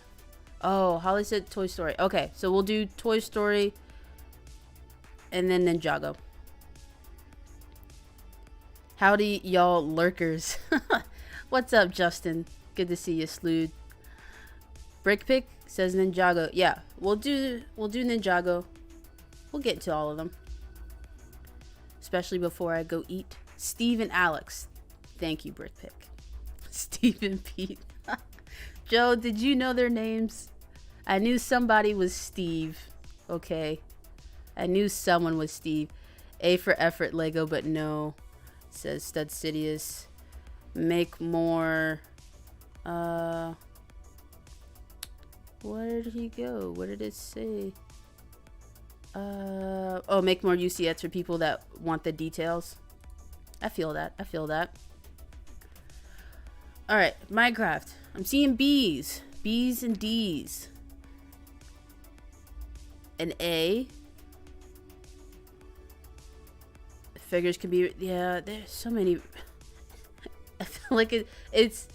[SPEAKER 1] Oh, Holly said Toy Story. Okay, so we'll do Toy Story and then Ninjago. Howdy, y'all lurkers. What's up, Justin? Good to see you, Slood. Brickpick says Ninjago. Yeah, we'll do Ninjago. We'll get to all of them. Especially before I go eat. Steve and Alex. Thank you, Brickpick. Steve and Pete. Joe, did you know their names? I knew somebody was Steve. Okay. I knew someone was Steve. A for effort, Lego, but no. Says Stud Sidious. Make more. Where did he go? What did it say? Oh, make more UCS for people that want the details. I feel that. I feel that. Alright, Minecraft. I'm seeing B's. B's and D's. An A. Figures can be... Yeah, there's so many... I feel like it's...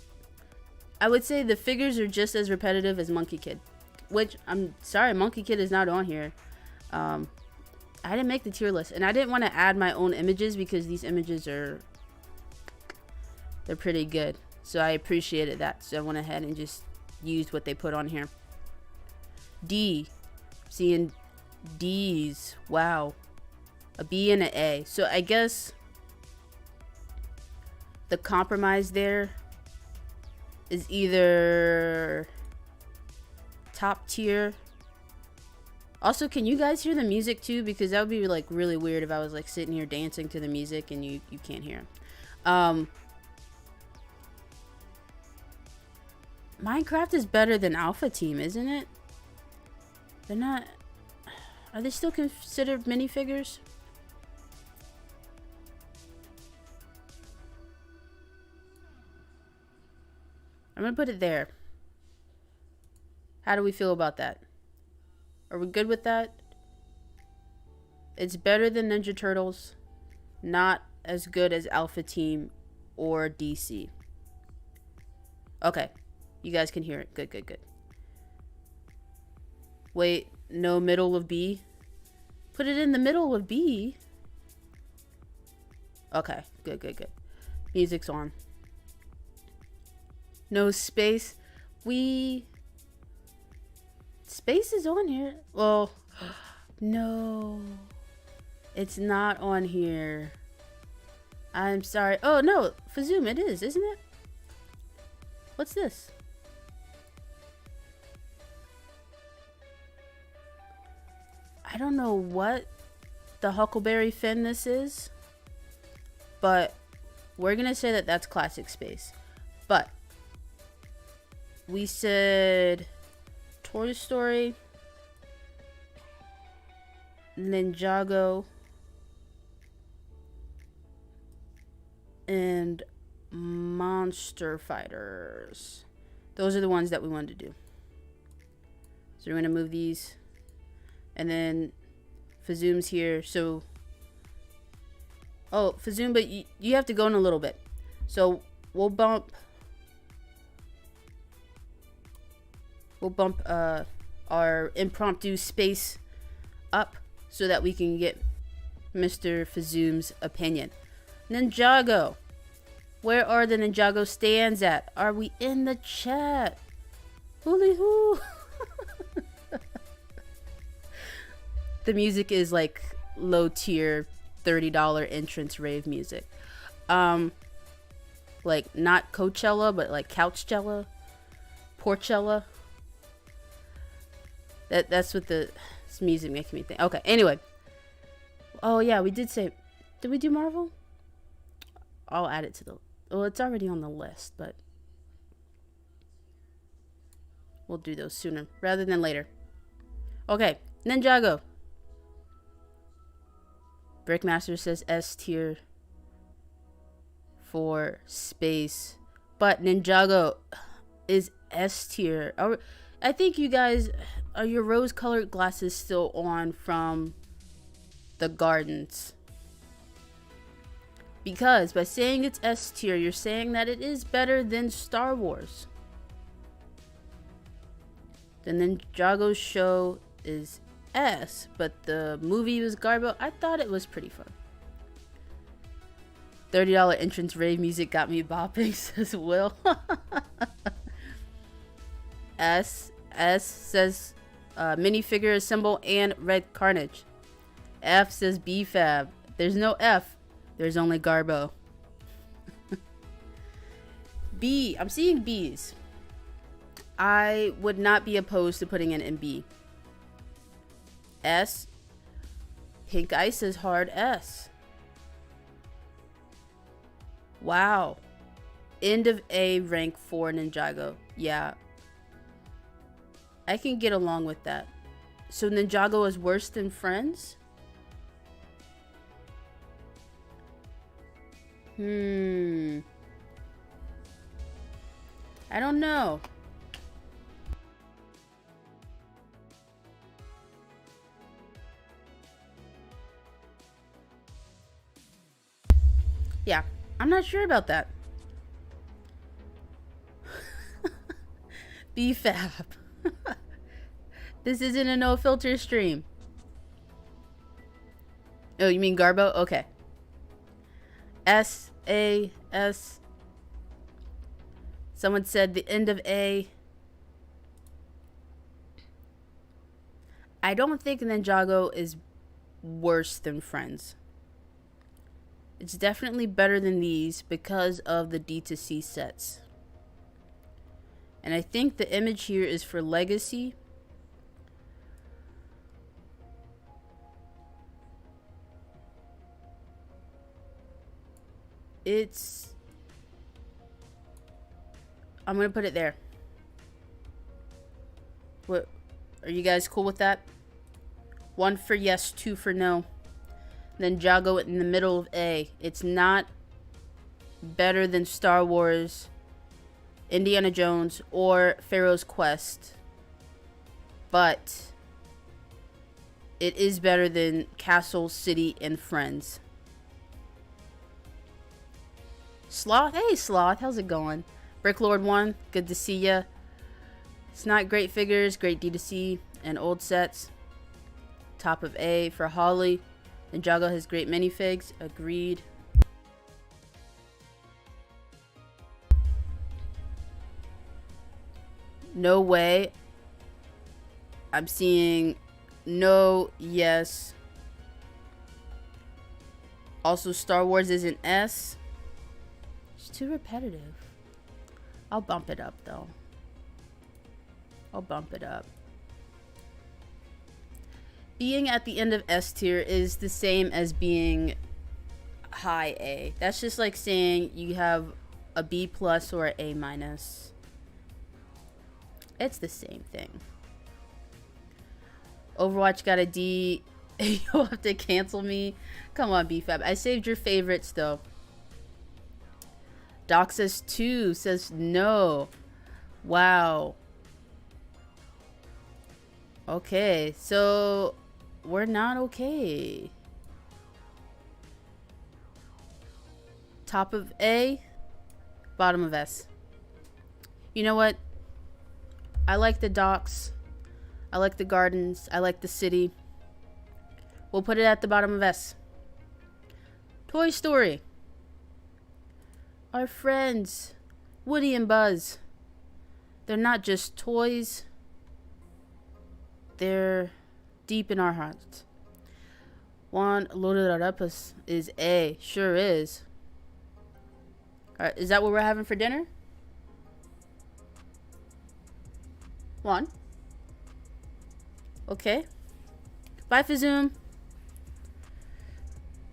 [SPEAKER 1] I would say the figures are just as repetitive as Monkey Kid. Which, I'm sorry, Monkey Kid is not on here. I didn't make the tier list. And I didn't want to add my own images because these images are... They're pretty good. So I appreciated that. So I went ahead and just used what they put on here. D. Seeing D's. Wow. A B and an A. So I guess the compromise there is either top tier. Also, can you guys hear the music too? Because that would be like really weird if I was like sitting here dancing to the music and you can't hear. Minecraft is better than Alpha Team, isn't it? They're not... Are they still considered minifigures? I'm gonna put it there. How do we feel about that? Are we good with that? It's better than Ninja Turtles. Not as good as Alpha Team or DC. Okay. You guys can hear it. Good, good, good. Wait, no middle of B? Put it in the middle of B. Okay, good, good, good. Music's on. No space. Space is on here. Well, no. It's not on here. I'm sorry. Oh, no. For Zoom, it is, isn't it? What's this? I don't know what the Huckleberry Finn this is, but we're gonna say that that's classic space. But we said Toy Story, Ninjago, and Monster Fighters. Those are the ones that we wanted to do. So we're gonna move these. And then Fazoom's here, so... Oh, Fazoom, but you have to go in a little bit. So we'll bump our impromptu space up so that we can get Mr. Fazoom's opinion. Ninjago. Where are the Ninjago stands at? Are we in the chat? Hooly hoo. The music is like low tier $30 entrance rave music. Like not Coachella, but like Couchella, Porchella. That's what this music making me think. Okay, anyway. Oh yeah, we did say, did we do Marvel? I'll add it to the, well, it's already on the list, but we'll do those sooner rather than later. Okay, Ninjago. Brickmaster says S tier for space, but Ninjago is S tier. I think you guys, are your rose-colored glasses still on from the gardens? Because by saying it's S tier, you're saying that it is better than Star Wars. The Ninjago show is S, but the movie was garbage. I thought it was pretty fun. $30 entrance rave music got me bopping, says Will. S says minifigure symbol and red carnage. F says B-Fab. There's no F. There's only Garbo. B. I'm seeing B's. I would not be opposed to putting it in B. S. Pink Ice is hard S. Wow. End of A rank for Ninjago. Yeah. I can get along with that. So Ninjago is worse than Friends? I don't know. Yeah, I'm not sure about that. B-Fab. This isn't a no filter stream. Oh, you mean Garbo? Okay. S-A-S. Someone said the end of A. I don't think Ninjago is worse than Friends. It's definitely better than these because of the D2C sets. And I think the image here is for Legacy. I'm gonna put it there. What, are you guys cool with that? 1 for yes, 2 for no. Ninjago in the middle of A. It's not better than Star Wars, Indiana Jones, or Pharaoh's Quest, but it is better than Castle, City, and Friends. Sloth? Hey, Sloth. How's it going? Bricklord 1. Good to see ya. It's not great figures. Great D2C and old sets. Top of A for Holly. Ninjago has great minifigs. Agreed. No way. I'm seeing no, yes. Also, Star Wars is an S. It's too repetitive. I'll bump it up, though. I'll bump it up. Being at the end of S tier is the same as being high A. That's just like saying you have a B plus or an A minus. It's the same thing. Overwatch got a D. You'll have to cancel me. Come on, BFAB. I saved your favorites, though. Doc says 2. Says no. Wow. Okay, so we're not okay. Top of A, bottom of S. You know what? I like the docks. I like the gardens. I like the city. We'll put it at the bottom of S. Toy Story. Our friends, Woody and Buzz. They're not just toys. They're deep in our hearts. Juan Lodorapas is A. Sure is. Alright, is that what we're having for dinner? Juan? Okay. Bye, Fizoom.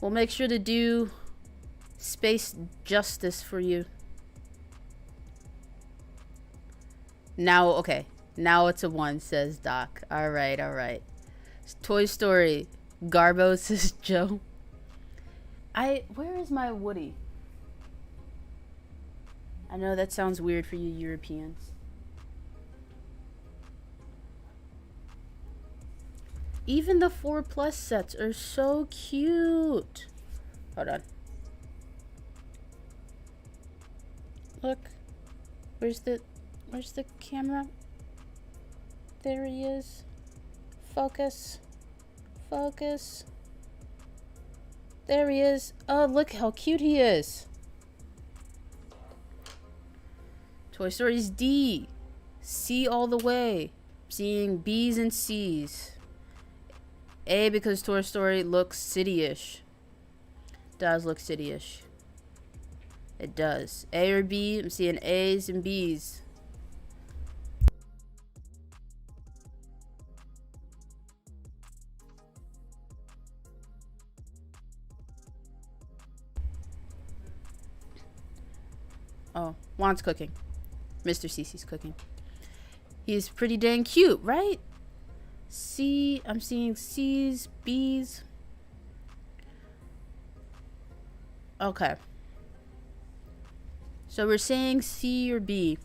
[SPEAKER 1] We'll make sure to do space justice for you. Now, okay. Now it's a 1, says Doc. Alright, alright. Toy Story. Garbo, says Joe. Where is my Woody? I know that sounds weird for you Europeans. Even the 4+ sets are so cute. Hold on. Look. Where's the camera? There he is. Focus. Focus. There he is. Oh, look how cute he is. Toy Story's D. C all the way. Seeing B's and C's. A because Toy Story looks city-ish. Does look city-ish. It does. A or B? I'm seeing A's and B's. Oh, Juan's cooking. Mr. Cece's cooking. He's pretty dang cute, right? C, I'm seeing C's, B's. Okay. So we're saying C or B.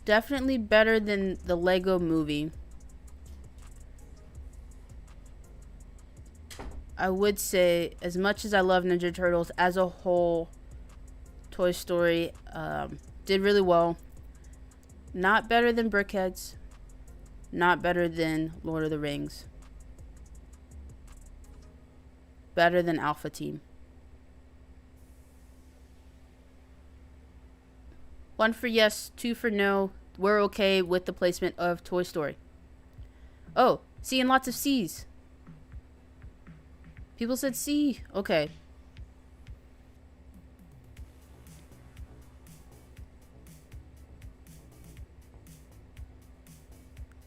[SPEAKER 1] Definitely better than the Lego movie. I would say, as much as I love Ninja Turtles as a whole, Toy Story did really well. Not better than Brickheadz. Not better than Lord of the Rings. Better than Alpha Team. 1 for yes, 2 for no. We're okay with the placement of Toy Story. Oh, seeing lots of C's. People said C. Okay.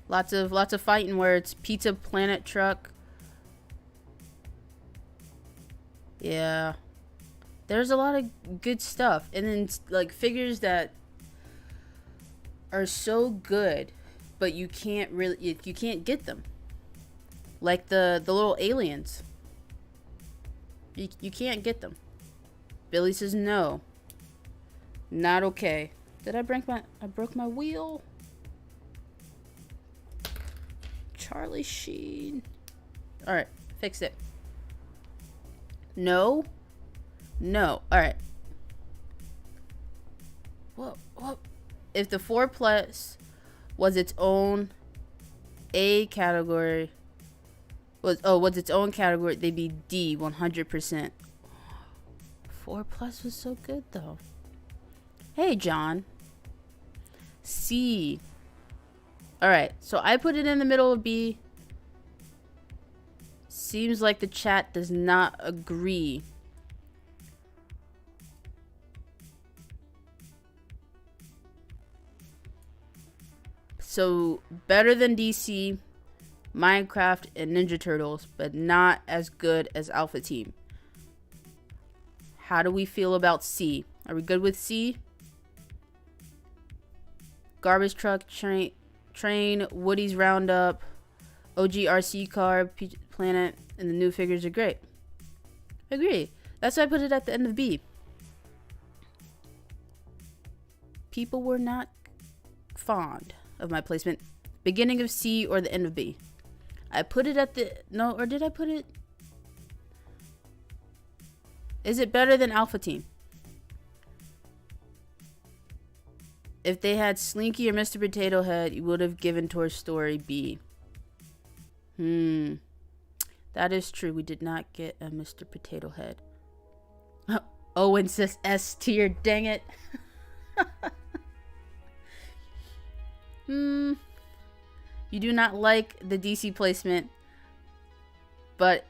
[SPEAKER 1] Lots of fighting where it's Pizza Planet truck. Yeah. There's a lot of good stuff. And then like figures that are so good, but you can't really you can't get them. Like the little aliens. You can't get them. Billy says no. Not okay. Did I break my wheel? Charlie Sheen. Alright, fix it. No. No. Alright. Whoa. If the 4 plus was its own A category, was its own category, they'd be D 100%. 4 plus was so good though. Hey John. C. Alright, so I put it in the middle of B. Seems like the chat does not agree. So, better than DC, Minecraft, and Ninja Turtles, but not as good as Alpha Team. How do we feel about C? Are we good with C? Garbage Truck, Train, Woody's Roundup, OG RC Car, Planet, and the new figures are great. Agree. That's why I put it at the end of B. People were not fond of my placement. Beginning of C or the end of B. I put it at the... No, or did I put it... Is it better than Alpha Team? If they had Slinky or Mr. Potato Head, you would have given Toy Story B. That is true. We did not get a Mr. Potato Head. Owen says S tier. Dang it. You do not like the DC placement, but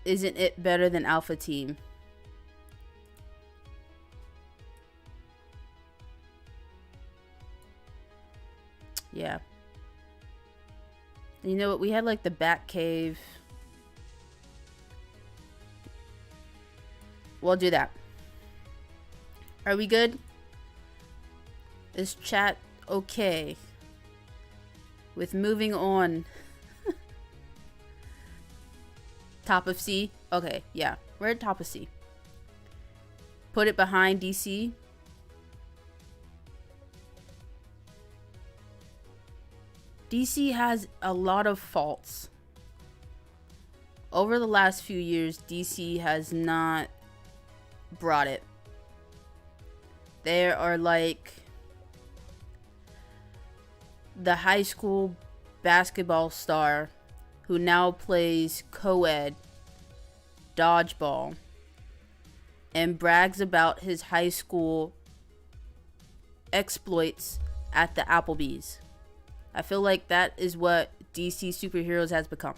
[SPEAKER 1] isn't it better than Alpha Team? Yeah. And you know what? We had like the Bat Cave. We'll do that. Are we good? Is chat okay with moving on? Top of C? Okay, yeah. We're at top of C. Put it behind DC. DC has a lot of faults. Over the last few years, DC has not brought it. There are like the high school basketball star who now plays co-ed dodgeball and brags about his high school exploits at the Applebee's. I feel like that is what DC Superheroes has become.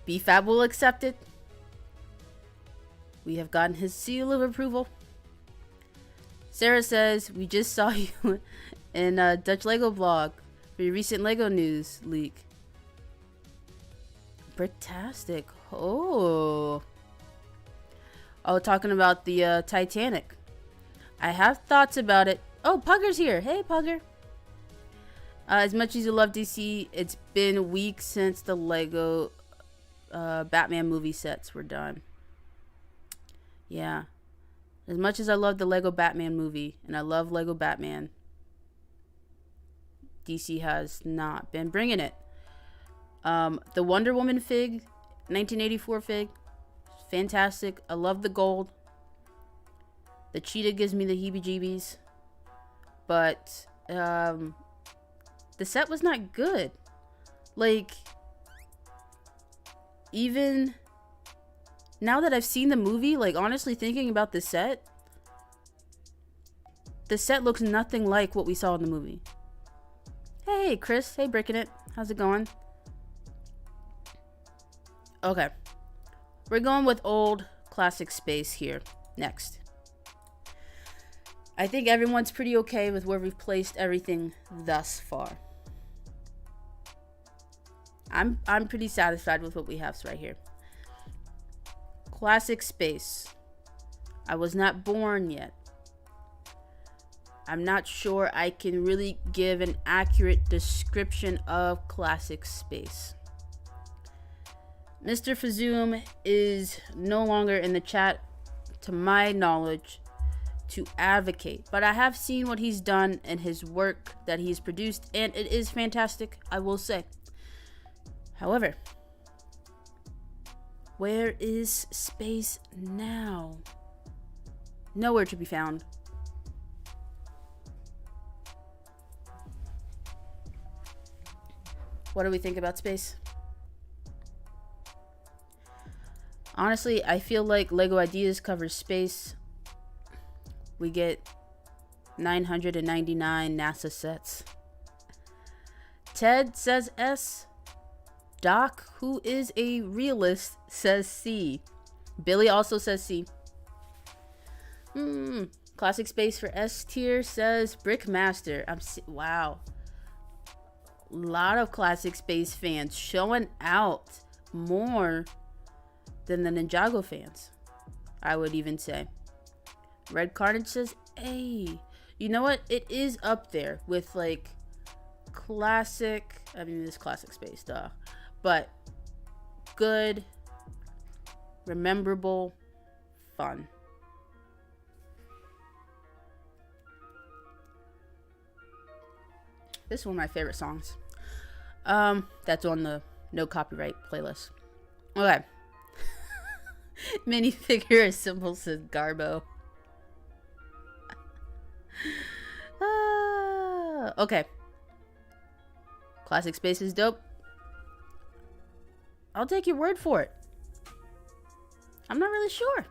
[SPEAKER 1] BFAB will accept it. We have gotten his seal of approval. Sarah says, we just saw you in Dutch Lego blog for your recent Lego news leak. Bricktastic. Oh, talking about the Titanic. I have thoughts about it. Oh, Pugger's here. Hey, Pugger. As much as you love DC, it's been weeks since the Lego Batman movie sets were done. Yeah. As much as I love the Lego Batman movie, and I love Lego Batman, DC has not been bringing it. The Wonder Woman fig, 1984 fig, fantastic. I love the gold. The cheetah gives me the heebie-jeebies. But the set was not good. Like, even now that I've seen the movie, like, honestly thinking about the set looks nothing like what we saw in the movie. Hey, Chris. Hey, Brickin' It. How's it going? Okay. We're going with old classic space here next. I think everyone's pretty okay with where we've placed everything thus far. I'm pretty satisfied with what we have right here. Classic space. I was not born yet. I'm not sure I can really give an accurate description of classic space. Mr. Fazoom is no longer in the chat, to my knowledge, to advocate, but I have seen what he's done and his work that he's produced, and it is fantastic, I will say. However, where is space now? Nowhere to be found. What do we think about space? Honestly, I feel like Lego Ideas covers space. We get 999 NASA sets. Ted says S. Doc, who is a realist, says C. Billy also says C. Classic space for S tier says Brickmaster. Wow. A lot of classic space fans showing out more than the Ninjago fans, I would even say. Red Carnage says A. You know what? It is up there with like classic. I mean, this classic space, duh. But good, rememberable, fun. This is one of my favorite songs. That's on the no copyright playlist. Okay. Minifigure symbol says Garbo. Okay. Classic space is dope. I'll take your word for it. I'm not really sure.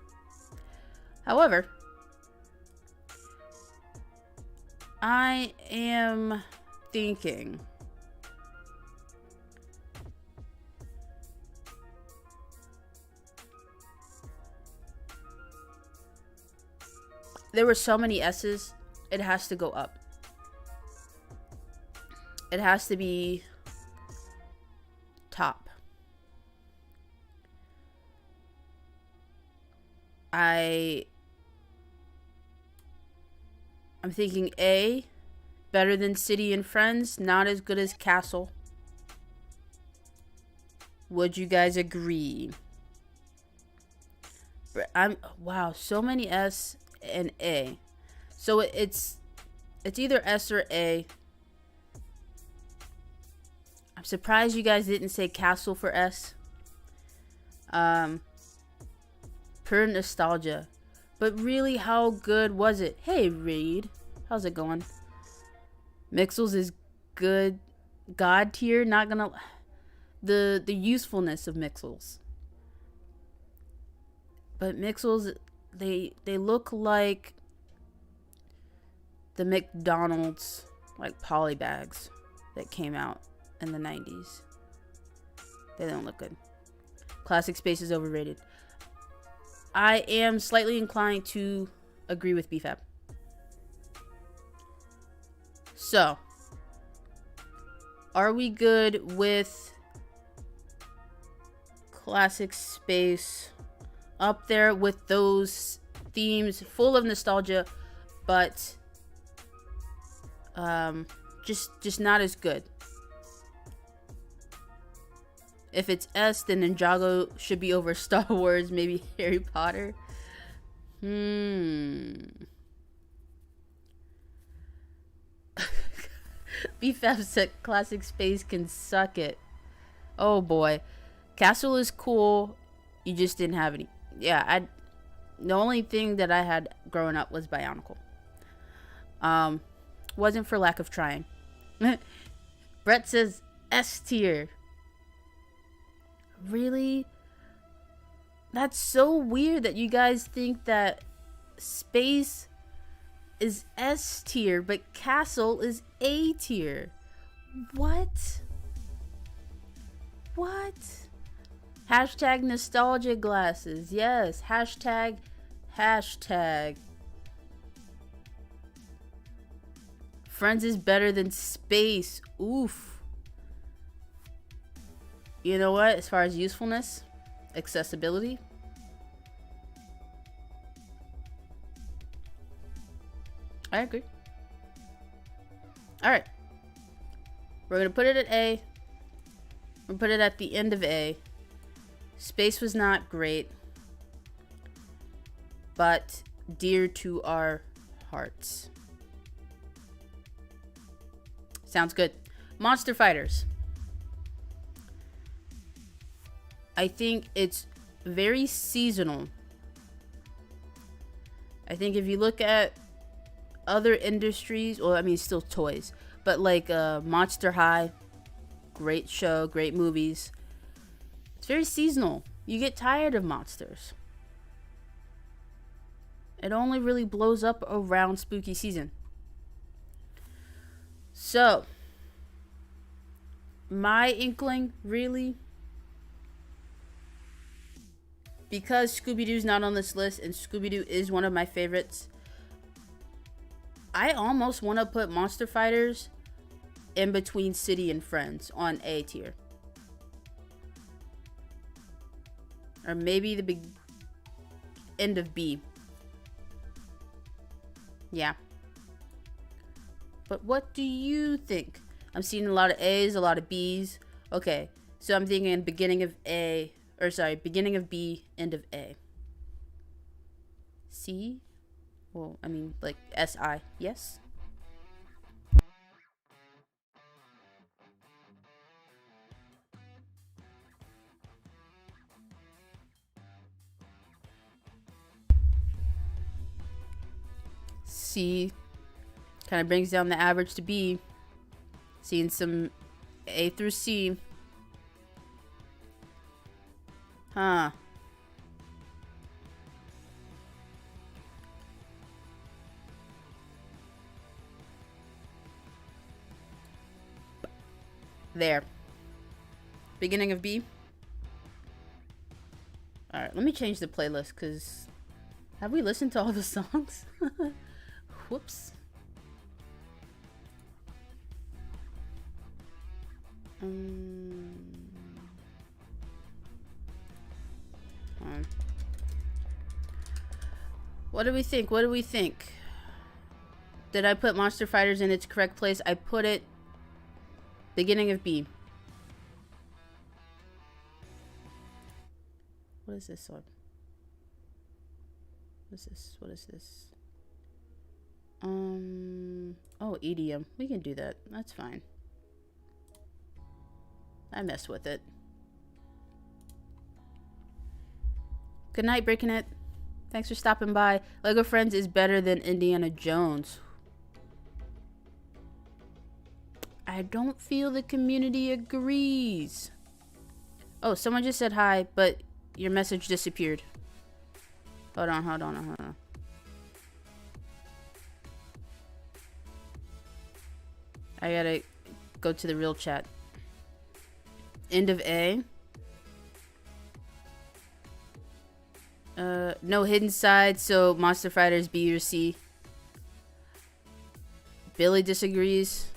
[SPEAKER 1] However, I am thinking there were so many S's, it has to go up. It has to be top. I'm thinking A, better than City and Friends, not as good as Castle. Would you guys agree? Wow, so many S and A. So it's either S or A. I'm surprised you guys didn't say Castle for S. Per nostalgia. But really, how good was it? Hey, Reed. How's it going? Mixels is good. God tier, not gonna... The usefulness of Mixels. But Mixels, they look like the McDonald's, like, poly bags that came out in the 90s. They don't look good. Classic space is overrated. I am slightly inclined to agree with BFAB. So, are we good with classic space up there with those themes full of nostalgia, but just not as good? If it's S, then Ninjago should be over Star Wars, maybe Harry Potter. BFAB said classic space can suck it. Oh boy. Castle is cool. You just didn't have any. Yeah, the only thing that I had growing up was Bionicle. Wasn't for lack of trying. Brett says S tier. Really? That's so weird that you guys think that space is S tier, but Castle is A tier. What? Hashtag nostalgia glasses. Yes. Hashtag. Friends is better than space. Oof. You know what? As far as usefulness, accessibility, I agree. All right. We're going to put it at A. We'll put it at the end of A. Space was not great, but dear to our hearts. Sounds good. Monster Fighters. I think it's very seasonal. I think if you look at other industries, well, I mean, still toys, but like Monster High, great show, great movies. It's very seasonal. You get tired of monsters. It only really blows up around spooky season. So, my inkling, really, because Scooby-Doo's not on this list and Scooby-Doo is one of my favorites, I almost want to put Monster Fighters in between City and Friends on A tier. Or maybe the big end of B. Yeah. But what do you think? I'm seeing a lot of A's, a lot of B's. Okay, so I'm thinking beginning of A, or sorry, beginning of B, end of A. C? Well, I mean, like S-I. Yes? C kind of brings down the average to B. Seeing some A through C. Huh. There. Beginning of B. Alright, let me change the playlist, because have we listened to all the songs? Whoops. What do we think? What do we think? Did I put Monster Fighters in its correct place? I put it beginning of B. What is this one? What is this? What is this? Oh, EDM. We can do that. That's fine. I mess with it. Good night, Brickheadz. Thanks for stopping by. Lego Friends is better than Indiana Jones. I don't feel the community agrees. Oh, someone just said hi, but your message disappeared. Hold on. I gotta go to the real chat. End of A. No hidden side, so Monster Fighters B or C. Billy disagrees.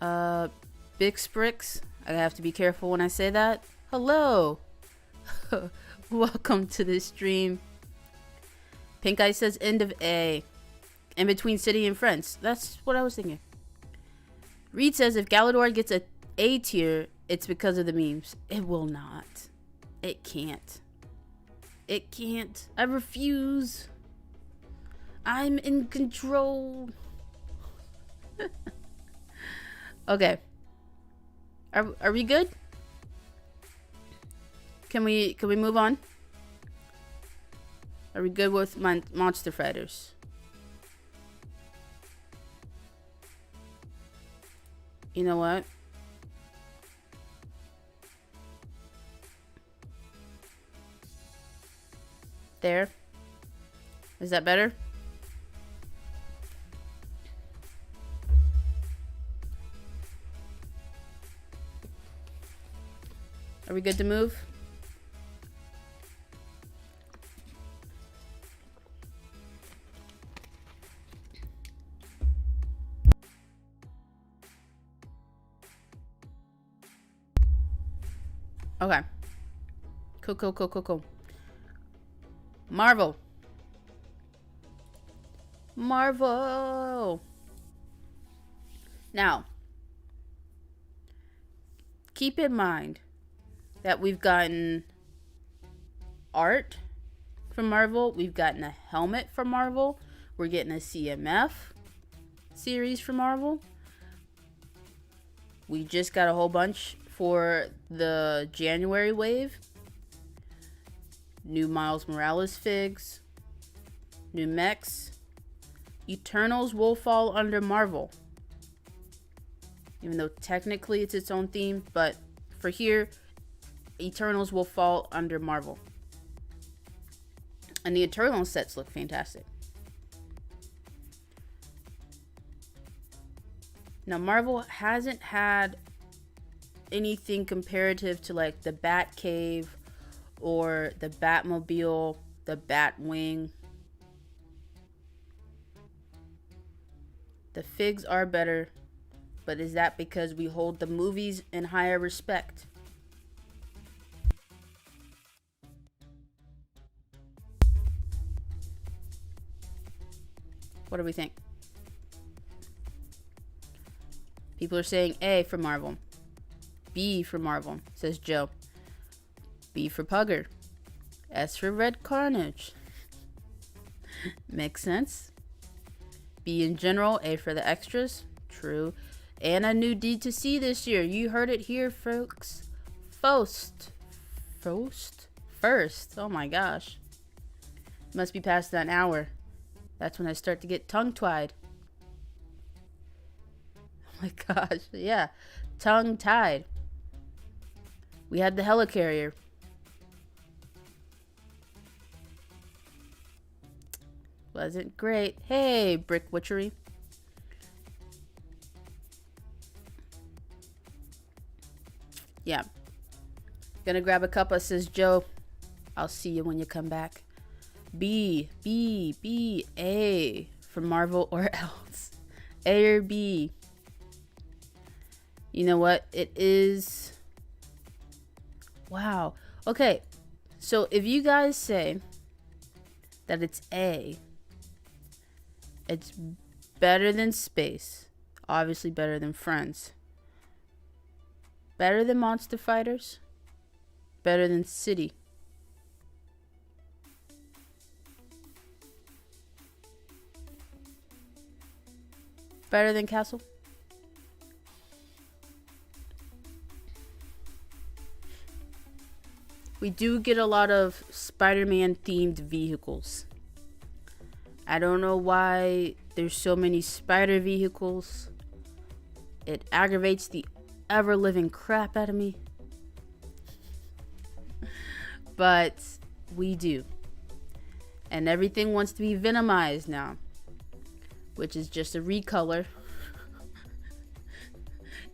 [SPEAKER 1] Bix Bricks. I have to be careful when I say that. Hello. Welcome to the stream. Pink Eye says end of A. In between City and Friends. That's what I was thinking. Reed says if Galador gets a A tier, it's because of the memes. It will not. It can't. It can't. I refuse. I'm in control. Okay. Are we good? Can we move on? Are we good with my Monster Fighters? You know what? There. Is that better? Are we good to move? Okay. Cool. Marvel. Now, keep in mind that we've gotten art from Marvel. We've gotten a helmet from Marvel. We're getting a CMF series from Marvel. We just got a whole bunch for the January wave. New Miles Morales figs. New mechs. Eternals will fall under Marvel. Even though technically it's its own theme, but for here, Eternals will fall under Marvel. And the Eternals sets look fantastic. Now, Marvel hasn't had anything comparative to like the Batcave or the Batmobile, the Batwing. The figs are better, but is that because we hold the movies in higher respect? What do we think? People are saying A for Marvel. B for Marvel, says Joe. B for Pugger. S for Red Carnage. Makes sense. B in general, A for the extras. True. And a new D2C this year. You heard it here, folks. First. Oh my gosh. Must be past that hour. That's when I start to get tongue-tied. Oh my gosh. Yeah. Tongue-tied. We had the helicarrier. Wasn't great. Hey, Brick Witchery. Yeah. Gonna grab a cuppa, says Joe. I'll see you when you come back. B, A for Marvel or else. A or B. You know what? It is. Wow. Okay. So if you guys say that it's A, it's better than Space. Obviously better than Friends. Better than Monster Fighters. Better than City. Better than Castle. We do get a lot of Spider-Man themed vehicles. I don't know why there's so many spider vehicles. It aggravates the ever-living crap out of me. But we do. And everything wants to be Venomized now, which is just a recolor.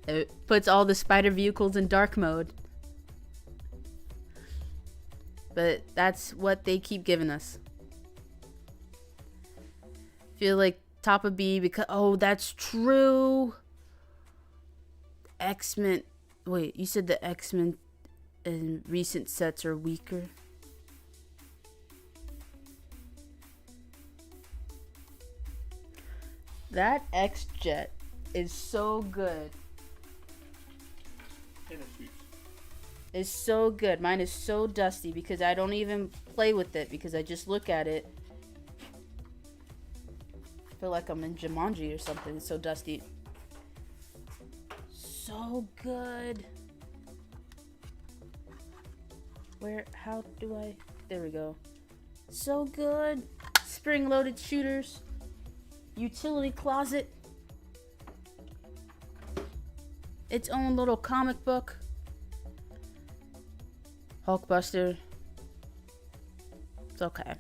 [SPEAKER 1] It puts all the spider vehicles in dark mode. But that's what they keep giving us. Feel like top of B because, oh, that's true. X-Men. Wait, you said the X-Men in recent sets are weaker. That X-Jet is so good. It's so good. Mine is so dusty because I don't even play with it because I just look at it. I feel like I'm in Jumanji or something. It's so dusty. So good. How do I, there we go. So good. Spring-loaded shooters. Utility closet. Its own little comic book. Hulkbuster. It's okay.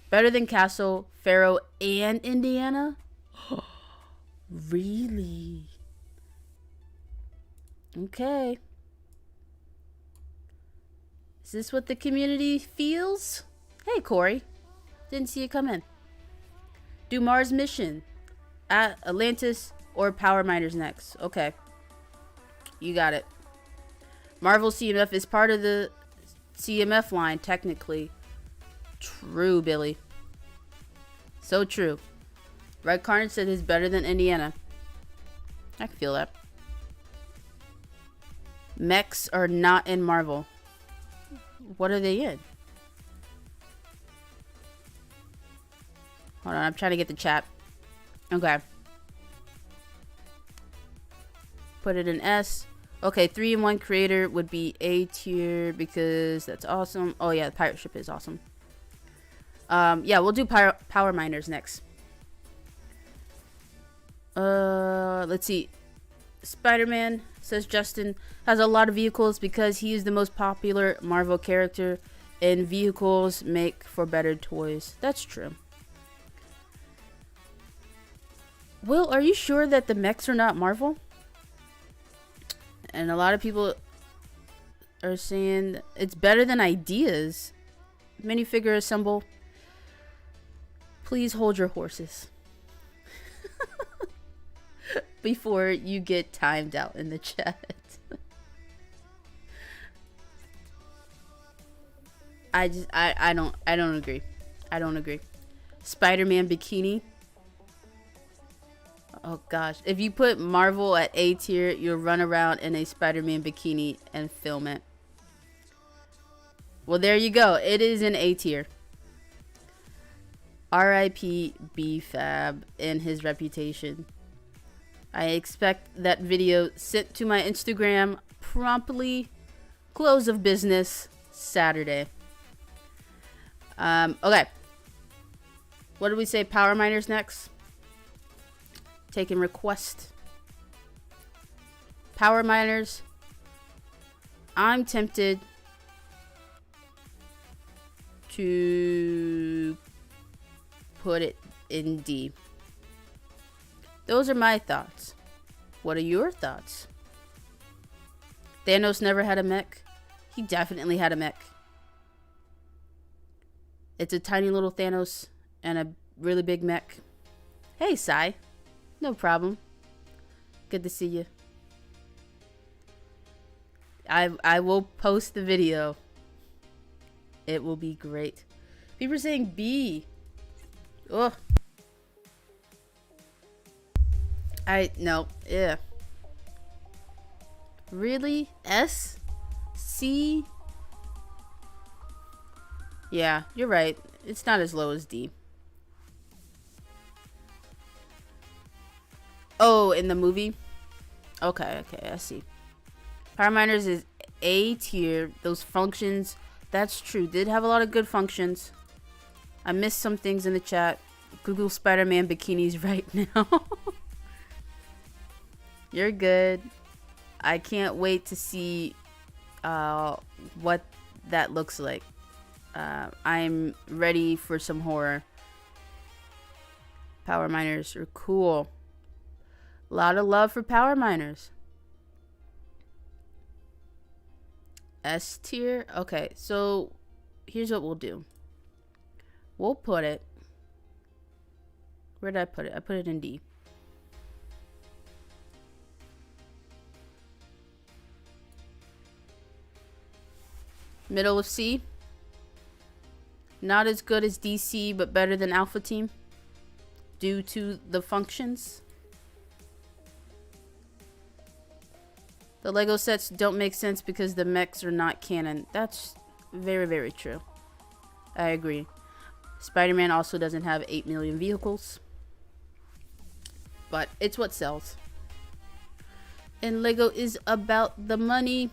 [SPEAKER 1] Better than Castle, Pharaoh, and Indiana? Really? Okay. Is this what the community feels? Hey, Corey. Didn't see you come in. Do Mars mission. At Atlantis or Power Miners next. Okay. You got it. Marvel CMF is part of the CMF line, technically. True, Billy. So true. Red Carnage said it's better than Indiana. I can feel that. Mechs are not in Marvel. What are they in? Hold on, I'm trying to get the chat. Okay. Put it in S. Okay, 3-in-1 creator would be A tier because that's awesome. Oh yeah, the pirate ship is awesome. Yeah, we'll do power miners next. Let's see. Spider-Man, says Justin, has a lot of vehicles because he is the most popular Marvel character, and vehicles make for better toys. That's true. Will, are you sure that the mechs are not Marvel? And a lot of people are saying it's better than Ideas. Minifigure assemble. Please hold your horses. Before you get timed out in the chat. I don't agree. I don't agree. Spider-Man bikini. Oh gosh, if you put Marvel at A tier, you'll run around in a Spider-Man bikini and film it. Well, there you go. It is in A tier. R.I.P. B-Fab and his reputation. I expect that video sent to my Instagram promptly. Close of business Saturday. Okay. What did we say? Power miners next. Taking request. Power miners. I'm tempted to put it in D. Those are my thoughts. What are your thoughts? Thanos never had a mech. He definitely had a mech. It's a tiny little Thanos and a really big mech. Hey, Sai. No problem. Good to see you. I will post the video. It will be great. People are saying B. Ugh. No. Yeah. Really? S? C? Yeah, you're right. It's not as low as D. Oh, in the movie? Okay, I see. Power Miners is A tier. Those functions, that's true. Did have a lot of good functions. I missed some things in the chat. Google Spider-Man bikinis right now. You're good. I can't wait to see what that looks like. I'm ready for some horror. Power miners are cool. A lot of love for power miners. S tier. Okay, so here's what we'll do. We'll put it. Where did I put it? I put it in D. Middle of C. Not as good as DC, but better than Alpha Team. Due to the functions. The Lego sets don't make sense because the mechs are not canon. That's very, very true. I agree. Spider-Man also doesn't have 8 million vehicles. But it's what sells. And Lego is about the money.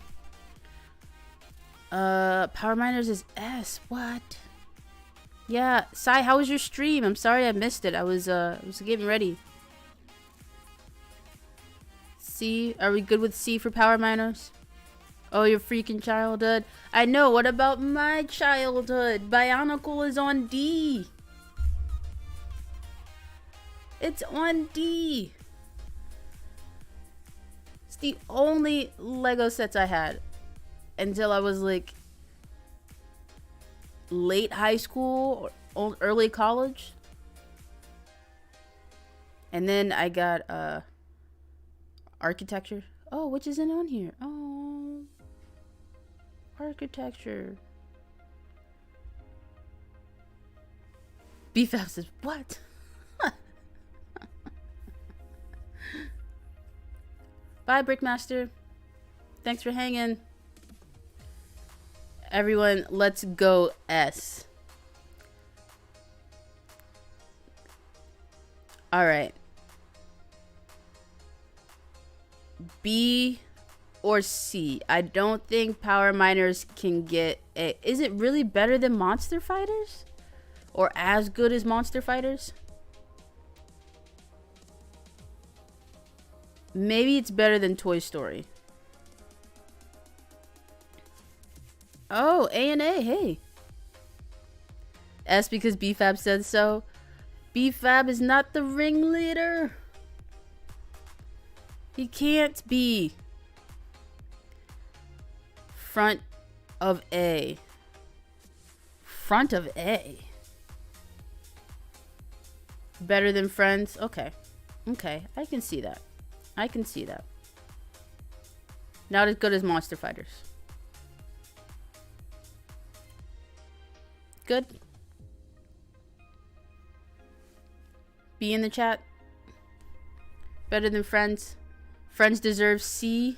[SPEAKER 1] Power Miners is S. What? Yeah, Sai, how was your stream? I'm sorry I missed it. I was getting ready. C, are we good with C for Power Miners? Oh, your freaking childhood. I know, what about my childhood? Bionicle is on D. It's on D. It's the only Lego sets I had. Until I was like late high school or early college. And then I got architecture. Oh, which isn't on here. Oh, architecture. BFAB says, what? Bye, Brickmaster. Thanks for hanging. Everyone, let's go S. Alright. B or C. I don't think Power Miners can get A. Is it really better than Monster Fighters? Or as good as Monster Fighters? Maybe it's better than Toy Story. Oh, A and A, hey. S because BFAB said so. BFAB is not the ringleader. He can't be. Front of A. Front of A. Better than Friends? Okay. Okay, I can see that. I can see that. Not as good as Monster Fighters. Good. B in the chat. Better than Friends. Friends deserves C.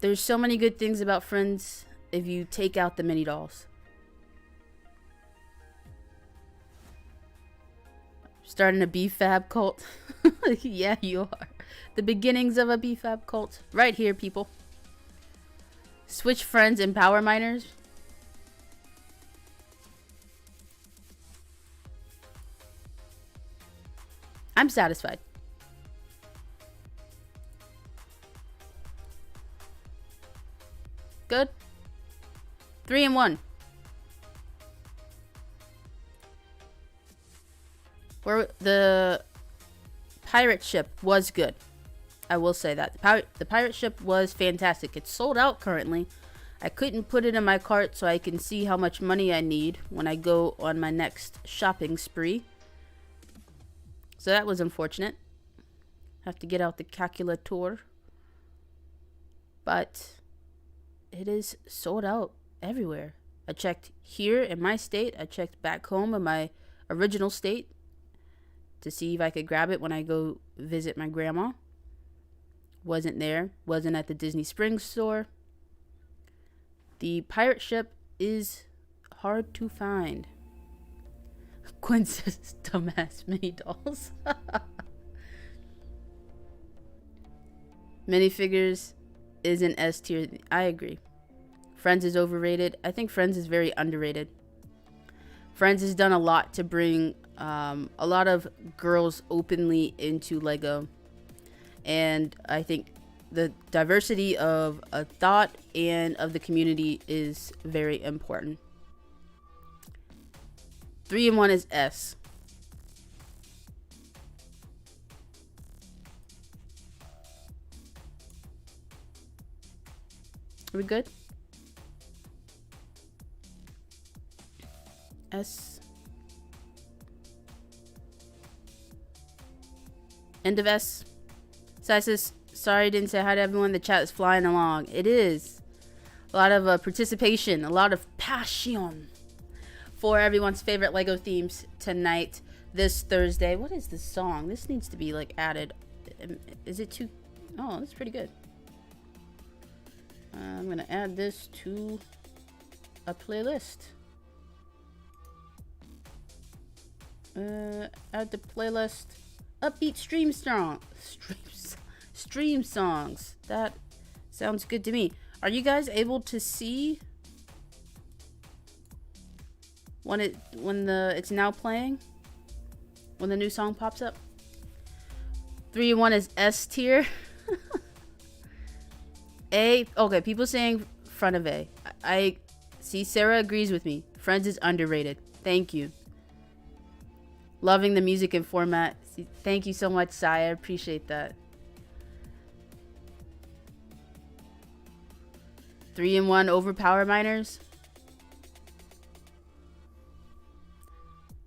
[SPEAKER 1] There's so many good things about Friends if you take out the mini dolls. Starting a BFAB cult. Yeah, you are. The beginnings of a BFAB cult. Right here, people. Switch Friends and Power Miners. I'm satisfied. Good. 3 and 1. Where the pirate ship was good. I will say that. The pirate ship was fantastic. It's sold out currently. I couldn't put it in my cart so I can see how much money I need when I go on my next shopping spree. So that was unfortunate. Have to get out the calculator. But it is sold out everywhere. I checked here in my state. I checked back home in my original state to see if I could grab it when I go visit my grandma. Wasn't there. Wasn't at the Disney Springs store. The pirate ship is hard to find. Quinn says dumbass mini dolls. Minifigures is an S tier. I agree. Friends is overrated. I think Friends is very underrated. Friends has done a lot to bring a lot of girls openly into Lego. And I think the diversity of a thought and of the community is very important. 3 and 1 is S. Are we good? S. End of S. Says, sorry, didn't say hi to everyone. The chat is flying along. It is. A lot of participation, a lot of passion for everyone's favorite Lego themes tonight, this Thursday. What is this song? This needs to be like added. Is it too? Oh, that's pretty good. I'm gonna add this to a playlist. Add the playlist. Upbeat stream songs. That sounds good to me. Are you guys able to see when it's now playing? When the new song pops up? 3 and 1 is S tier. A. Okay, people saying front of A. I see. Sarah agrees with me. Friends is underrated. Thank you. Loving the music and format. See, thank you so much, Sai. I appreciate that. 3 and 1 over Power Miners.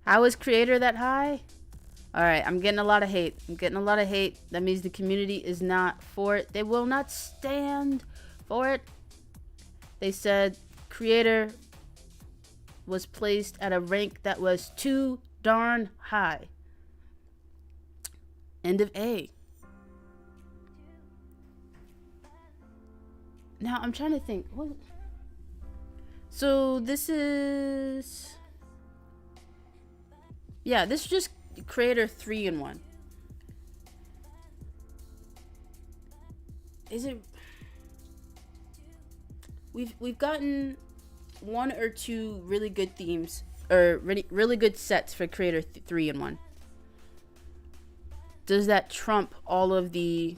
[SPEAKER 1] How is Creator that high? Alright, I'm getting a lot of hate. That means the community is not for it. They will not stand for it. They said Creator was placed at a rank that was too darn high. End of A. Now I'm trying to think. What? So this is, yeah, this is just creator 3-in-1. Is it? We've gotten one or two really good themes, or really good sets for creator 3-in-1. Does that trump all of the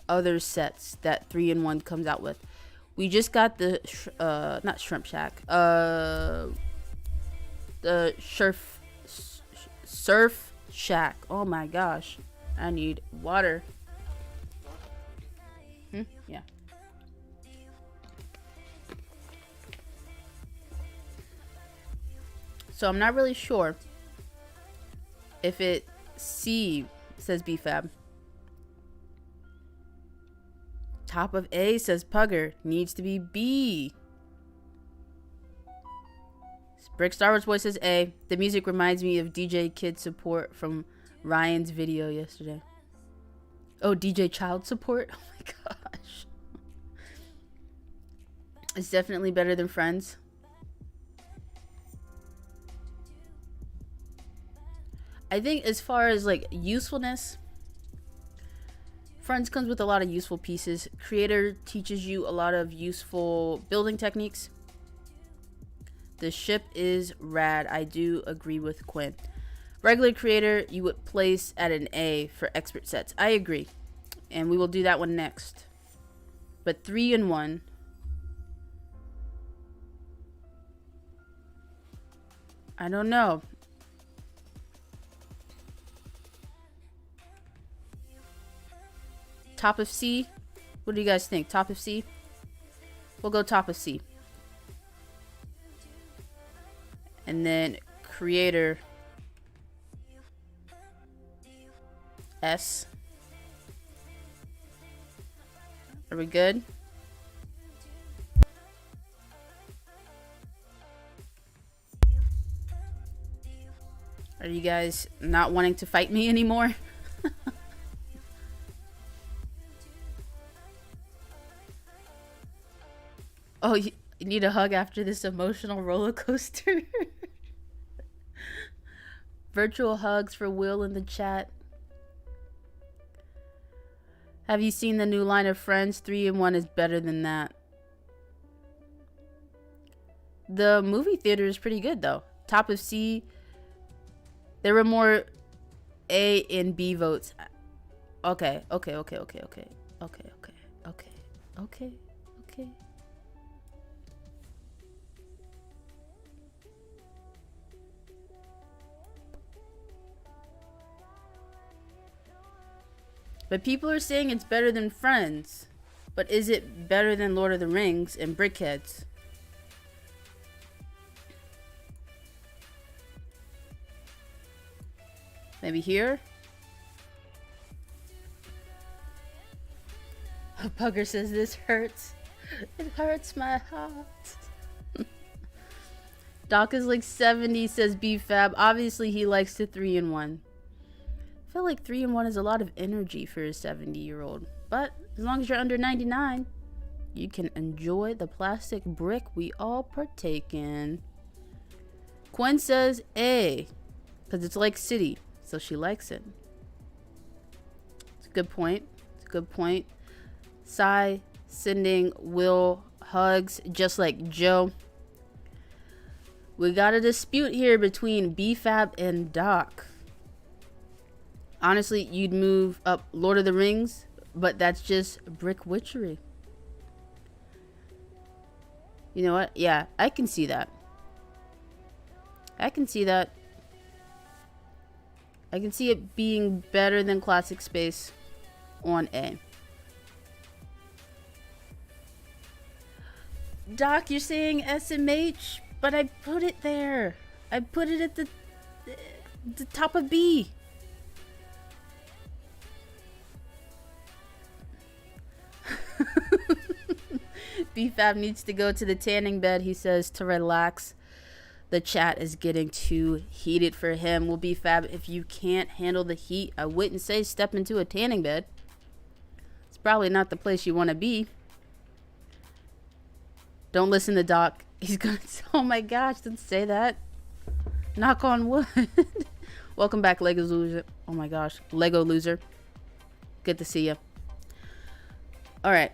[SPEAKER 1] other sets that 3-in-1 comes out with? We just got the not Shrimp Shack, the Surf Shack. Oh my gosh, I need water. Yeah. So I'm not really sure if it C says BFAB. Top of A says Pugger. Needs to be B. Brick Star Wars Boy says A. The music reminds me of DJ Kid Support from Ryan's video yesterday. Oh, DJ Child Support? Oh my gosh. It's definitely better than Friends. I think as far as like usefulness, Friends comes with a lot of useful pieces. Creator teaches you a lot of useful building techniques. The ship is rad. I do agree with Quinn. Regular Creator, you would place at an A for expert sets. I agree. And we will do that one next. But 3-in-1. I don't know. Top of C? What do you guys think? Top of C? We'll go top of C. And then Creator S. Are we good? Are you guys not wanting to fight me anymore? Oh, you need a hug after this emotional roller coaster? Virtual hugs for Will in the chat. Have you seen the new line of Friends? 3-in-1 is better than that. The movie theater is pretty good though. Top of C. There were more A and B votes. Okay. But people are saying it's better than Friends. But is it better than Lord of the Rings and Brickheadz? Maybe here? Pugger says this hurts. It hurts my heart. Doc is like 70, says BFAB. Obviously he likes the 3-in-1. I feel like 3-in-1 is a lot of energy for a 70-year-old. But as long as you're under 99, you can enjoy the plastic brick we all partake in. Quinn says A, because it's like City, so she likes it. It's a good point. Sai sending Will hugs just like Joe. We got a dispute here between BFAB and Doc. Honestly, you'd move up Lord of the Rings, but that's just brick witchery. You know what? Yeah, I can see that. I can see it being better than Classic Space on A. Doc, you're saying SMH, but I put it there. I put it at the top of B. BFAB needs to go to the tanning bed, he says, to relax. The chat is getting too heated for him. Well, BFAB, if you can't handle the heat, I wouldn't say step into a tanning bed. It's probably not the place you want to be. Don't listen to Doc. He's gonna. Oh my gosh! Don't say that. Knock on wood. Welcome back, Lego loser. Oh my gosh, Lego loser. Good to see you. All right.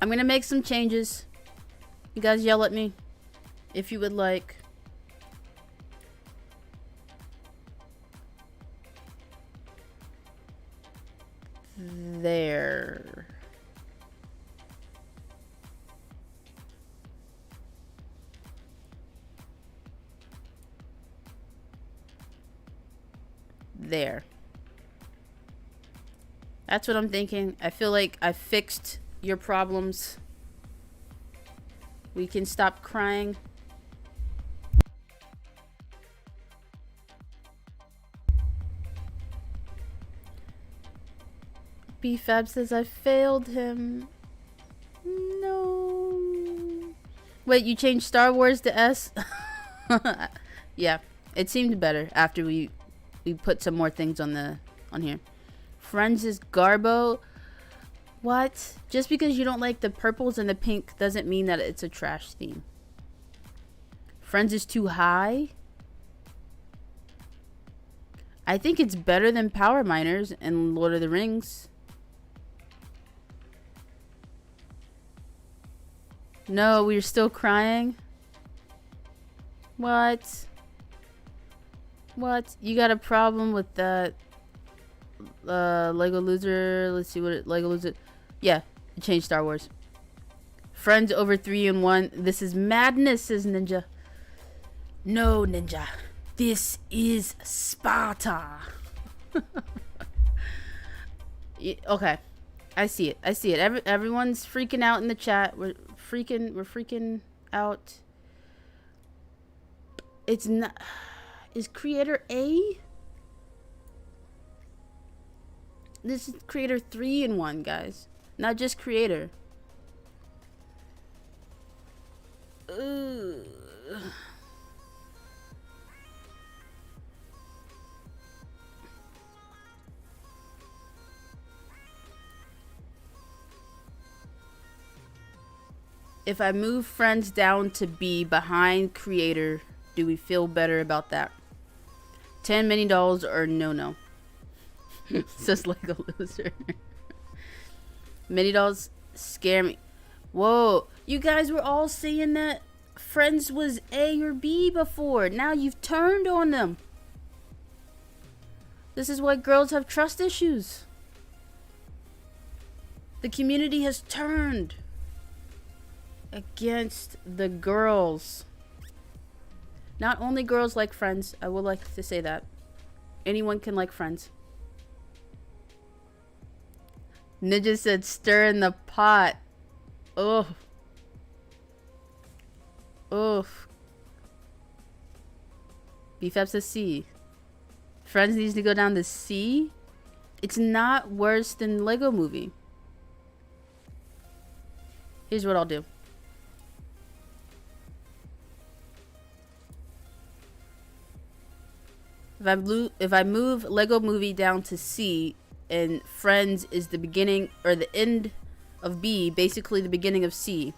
[SPEAKER 1] I'm gonna make some changes. You guys yell at me if you would like. There. There. That's what I'm thinking. I feel like I fixed your problems. We can stop crying. BFab says I failed him. No. Wait, you changed Star Wars to S? Yeah, it seemed better after we put some more things on here. Friends is Garbo. What? Just because you don't like the purples and the pink doesn't mean that it's a trash theme. Friends is too high. I think it's better than Power Miners and Lord of the Rings. No, we're still crying. What? What? You got a problem with that? Lego loser. Let's see what Lego loser. Yeah, change Star Wars. Friends over 3 and 1. This is madness, says Ninja. No, Ninja. This is Sparta. Okay, I see it. I see it. Everyone's freaking out in the chat. We're freaking out. It's not. Is creator A? This is creator 3 in 1, guys. Not just creator. Ugh. If I move friends down to B behind creator, do we feel better about that? $10 million or no? Says like a loser. Many dolls scare me. Whoa, you guys were all saying that friends was A or B before. Now you've turned on them. This is why girls have trust issues. The community has turned against the girls. Not only girls like friends. I would like to say that. Anyone can like friends. Ninja said stir in the pot. Oh. Oof. BFAP says C. Friends needs to go down to C. It's not worse than Lego Movie. Here's what I'll do. If I move Lego Movie down to C and Friends is the beginning or the end of B, basically the beginning of C,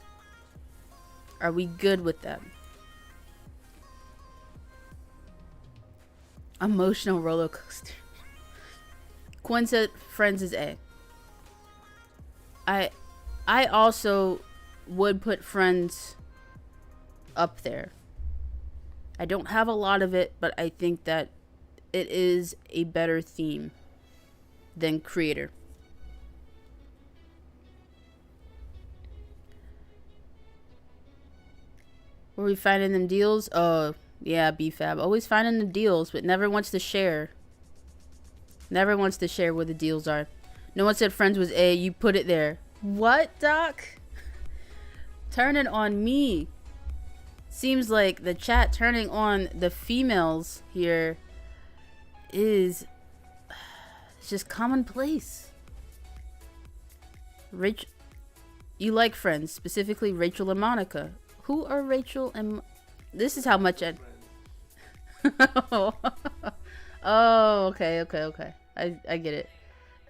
[SPEAKER 1] are we good with that? Emotional roller coaster. Quinn said Friends is A. I also would put Friends up there. I don't have a lot of it, but I think that it is a better theme than Creator. Were we finding them deals? Oh, yeah, BFAB. Always finding the deals, but never wants to share. Never wants to share where the deals are. No one said Friends was A. You put it there. What, Doc? Turn it on me. Seems like the chat turning on the females here is it's just commonplace. Rachel, you like Friends, specifically Rachel and Monica. Who are Rachel and this is how much I Oh, okay. I get it.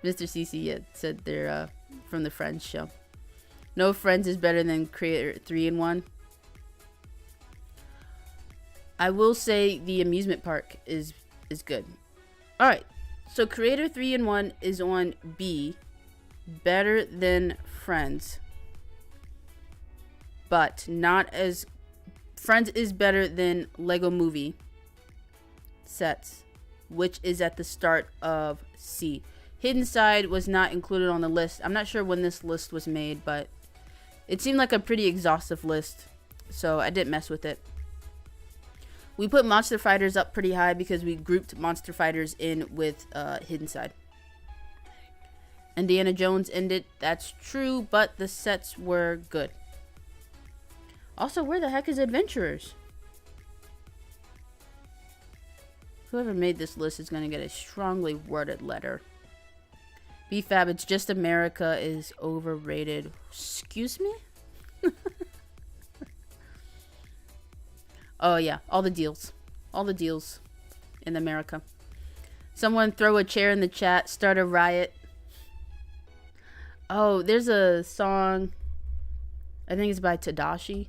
[SPEAKER 1] Mr. CC said they're from the Friends show. No Friends is better than Creator 3-in-1. I will say the amusement park is good. Alright, so Creator 3-in-1 is on B. Better than Friends. But not as... Friends is better than Lego Movie sets, which is at the start of C. Hidden Side was not included on the list. I'm not sure when this list was made, but it seemed like a pretty exhaustive list, so I didn't mess with it. We put Monster Fighters up pretty high because we grouped Monster Fighters in with Hidden Side. Indiana Jones ended. That's true, but the sets were good. Also, where the heck is Adventurers? Whoever made this list is going to get a strongly worded letter. BFAB, It's Just America is overrated. Excuse me? Oh, yeah. All the deals. All the deals in America. Someone throw a chair in the chat. Start a riot. Oh, there's a song. I think it's by Tadashi.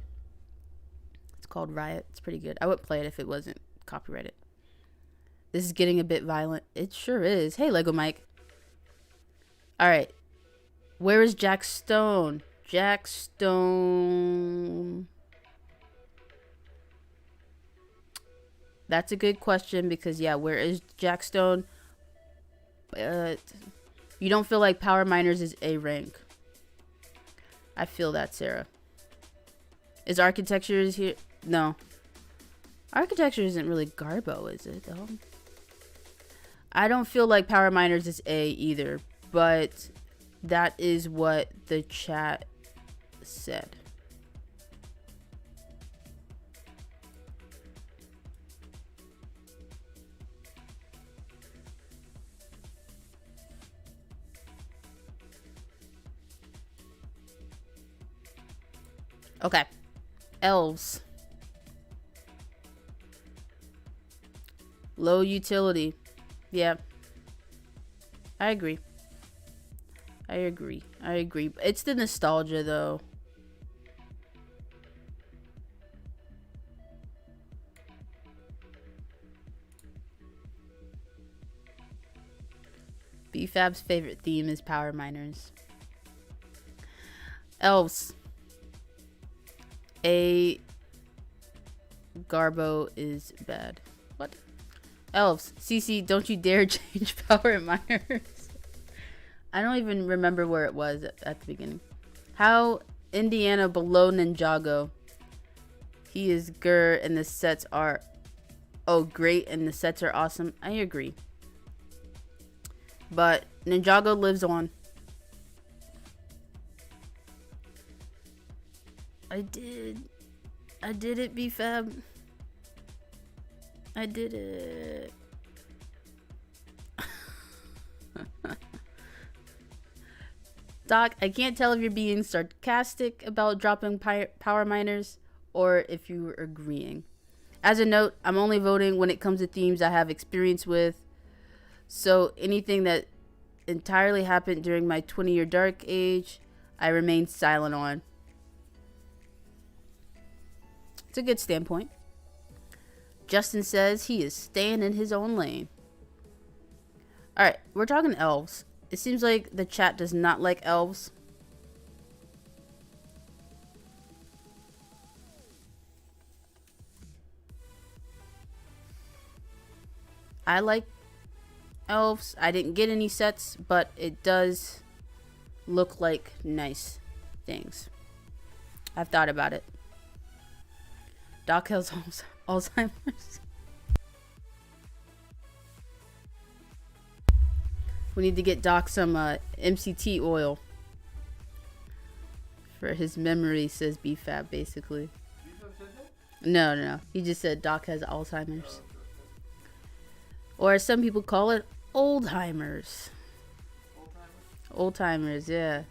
[SPEAKER 1] It's called Riot. It's pretty good. I would play it if it wasn't copyrighted. This is getting a bit violent. It sure is. Hey, Lego Mike. Alright. Where is Jack Stone? Jack Stone. That's a good question because, yeah, where is Jack Stone? But you don't feel like Power Miners is A rank. I feel that, Sarah. Is Architecture here? No. Architecture isn't really Garbo, is it, though? I don't feel like Power Miners is A either, but that is what the chat said. Okay. Elves. Low utility. Yeah. I agree. I agree. It's the nostalgia, though. BFAB's favorite theme is Power Miners. Elves. A Garbo is bad. What? Elves. CC, don't you dare change Power Miners. I don't even remember where it was at the beginning. How Indiana below Ninjago? He is Gur and the sets are... Oh, great, and the sets are awesome. I agree. But Ninjago lives on. I did it, BFAB. I did it. Doc, I can't tell if you're being sarcastic about dropping Power Miners or if you were agreeing. As a note, I'm only voting when it comes to themes I have experience with. So anything that entirely happened during my 20-year dark age, I remain silent on. It's a good standpoint. Justin says he is staying in his own lane. Alright, we're talking elves. It seems like the chat does not like elves. I like elves. I didn't get any sets, but it does look like nice things. I've thought about it. Doc has Alzheimer's. We need to get Doc some MCT oil for his memory, says BFAB, basically. No. He just said Doc has Alzheimer's. Or as some people call it, Oldheimer's. Oldtimers, yeah.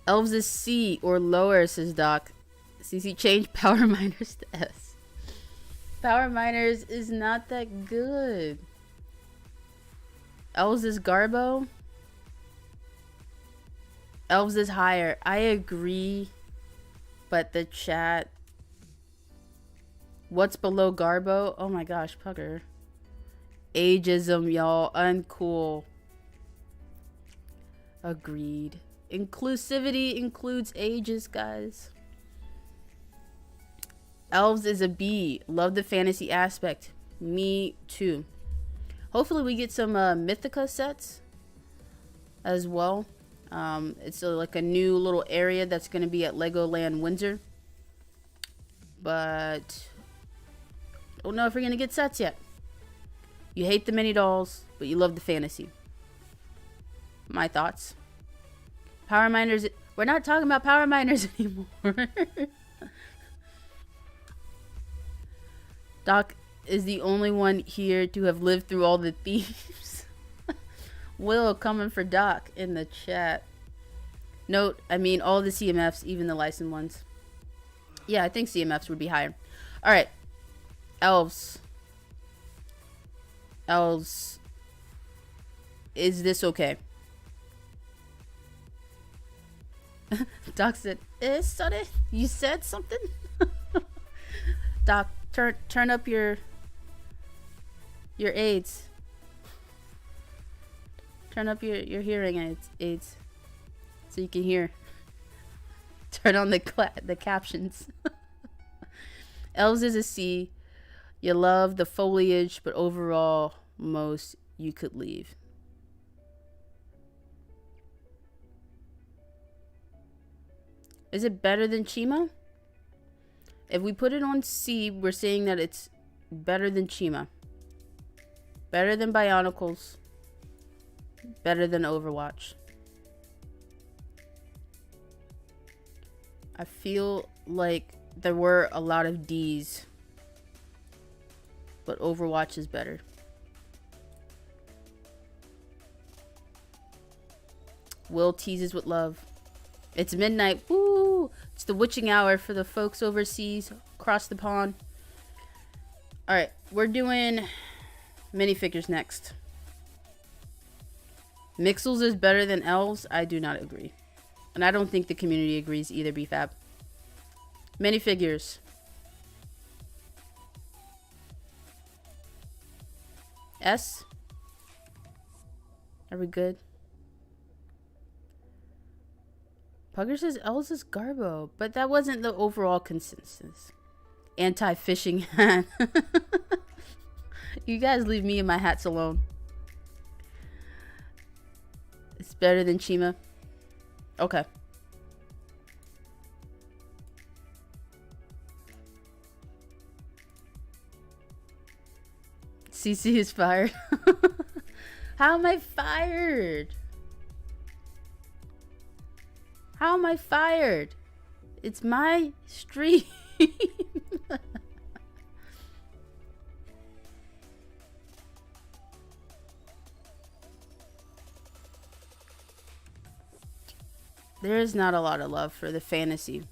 [SPEAKER 1] Elves is C or lower, says Doc. CC change Power Miners to S. Power Miners is not that good. Elves is Garbo. Elves is higher. I agree. But the chat... What's below Garbo? Oh my gosh, Pugger. Ageism, y'all. Uncool. Agreed. Inclusivity includes ages, guys. Elves is a B. Love the fantasy aspect. Me too. Hopefully we get some Mythica sets as well. It's like a new little area that's going to be at Legoland Windsor. But don't know if we're going to get sets yet. You hate the mini dolls, but you love the fantasy. My thoughts. Power miners. We're not talking about power miners anymore. Doc is the only one here to have lived through all the thieves. Will coming for Doc in the chat. Note, I mean all the CMFs, even the licensed ones. Yeah, I think CMFs would be higher. Alright. Elves. Elves. Is this okay? Doc said, sonny, you said something? Doc, turn up your aids. Turn up your hearing aids so you can hear. Turn on the captions. Elves is a C. You love the foliage, but overall, most you could leave. Is it better than Chima? If we put it on C, we're saying that it's better than Chima. Better than Bionicles. Better than Overwatch. I feel like there were a lot of D's. But Overwatch is better. Will teases with love. It's midnight. Woo! It's the witching hour for the folks overseas, across the pond. Alright, we're doing minifigures next. Mixels is better than Elves? I do not agree. And I don't think the community agrees either, BFAB. Minifigures. S? Are we good? Pugger says Elves is Garbo, but that wasn't the overall consensus. Anti-fishing hat. You guys leave me and my hats alone. It's better than Chima. Okay. CC is fired. How am I fired? How am I fired? It's my stream. There is not a lot of love for the fantasy.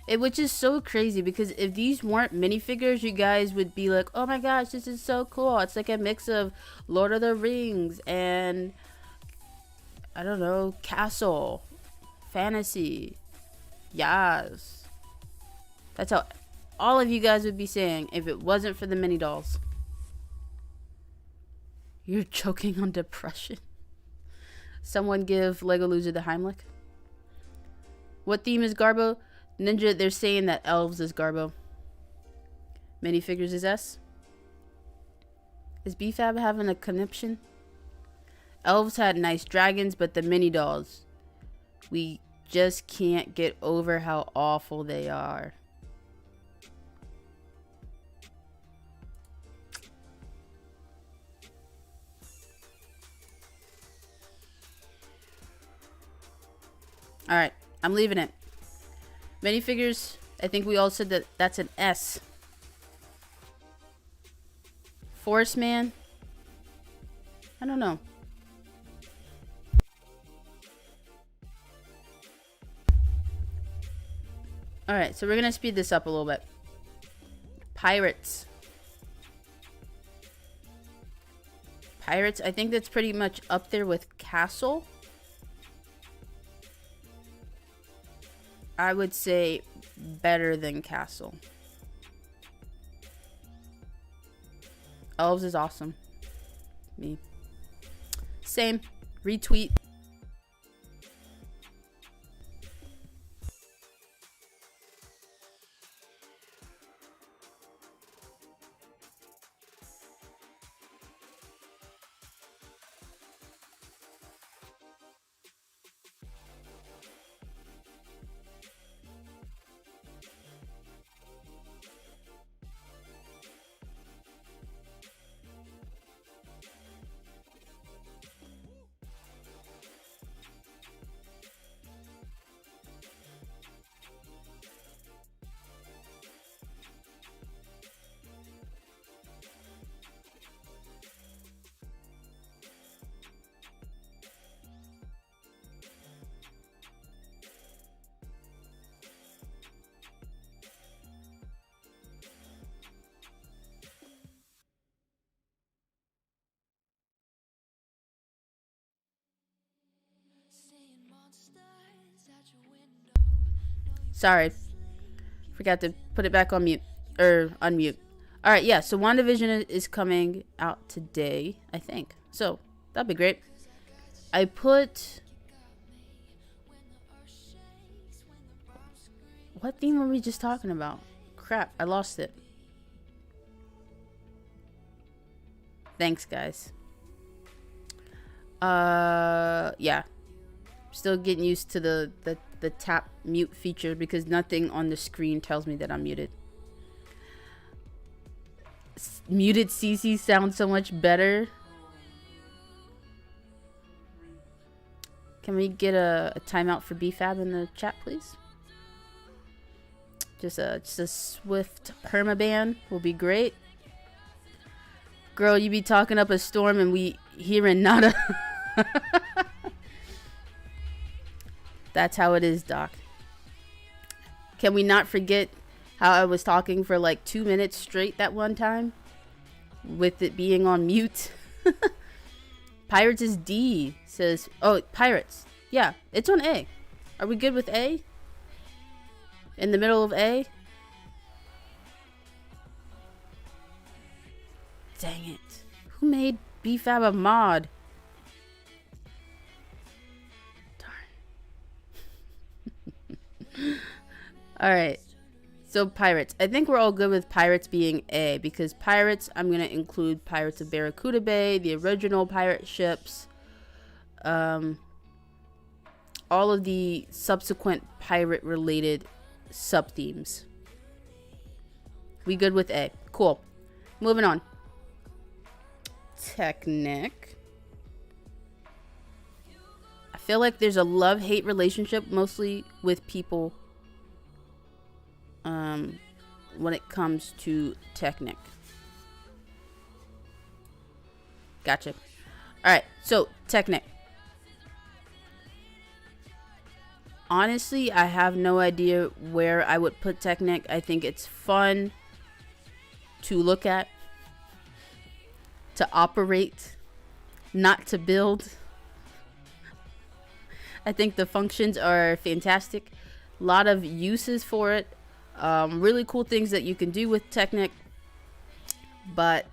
[SPEAKER 1] Which is so crazy because if these weren't minifigures, you guys would be like, oh my gosh, this is so cool. It's like a mix of Lord of the Rings and, I don't know, Castle. Fantasy. Yes. That's how all of you guys would be saying if it wasn't for the mini dolls. You're choking on depression. Someone give Lego Loser the Heimlich. What theme is Garbo? Ninja, they're saying that Elves is Garbo. Minifigures is S. Is BFAB having a conniption? Elves had nice dragons, but the mini dolls, we just can't get over how awful they are. Alright, I'm leaving it. Minifigures, I think we all said that that's an S. Forest Man? I don't know. Alright, so we're gonna speed this up a little bit. Pirates. Pirates, I think that's pretty much up there with Castle. I would say better than Castle. Elves is awesome. Me. Same. Retweet. Sorry. Forgot to put it back on mute. Or unmute. Alright, yeah, so WandaVision is coming out today, I think. So, that'd be great. I put... What theme were we just talking about? Crap, I lost it. Thanks, guys. Yeah. Still getting used to the tap mute feature because nothing on the screen tells me that I'm muted. Muted CC sounds so much better. Can we get a timeout for BFAB in the chat, please? Just a swift permaban will be great. Girl, you be talking up a storm and we hearing nada. That's how it is, Doc. Can we not forget how I was talking for like 2 minutes straight that one time? With it being on mute. Pirates is D, says... Oh, Pirates. Yeah, it's on A. Are we good with A? In the middle of A? Dang it. Who made BFAB a mod? Alright, so Pirates. I think we're all good with Pirates being A, because Pirates, I'm going to include Pirates of Barracuda Bay, the original pirate ships, all of the subsequent pirate-related sub-themes. We good with A. Cool. Moving on. Technic. I feel like there's a love-hate relationship mostly with people when it comes to Technic. Gotcha. Alright, so Technic. Honestly, I have no idea where I would put Technic. I think it's fun to look at, to operate, not to build. I think the functions are fantastic. A lot of uses for it. Really cool things that you can do with Technic. But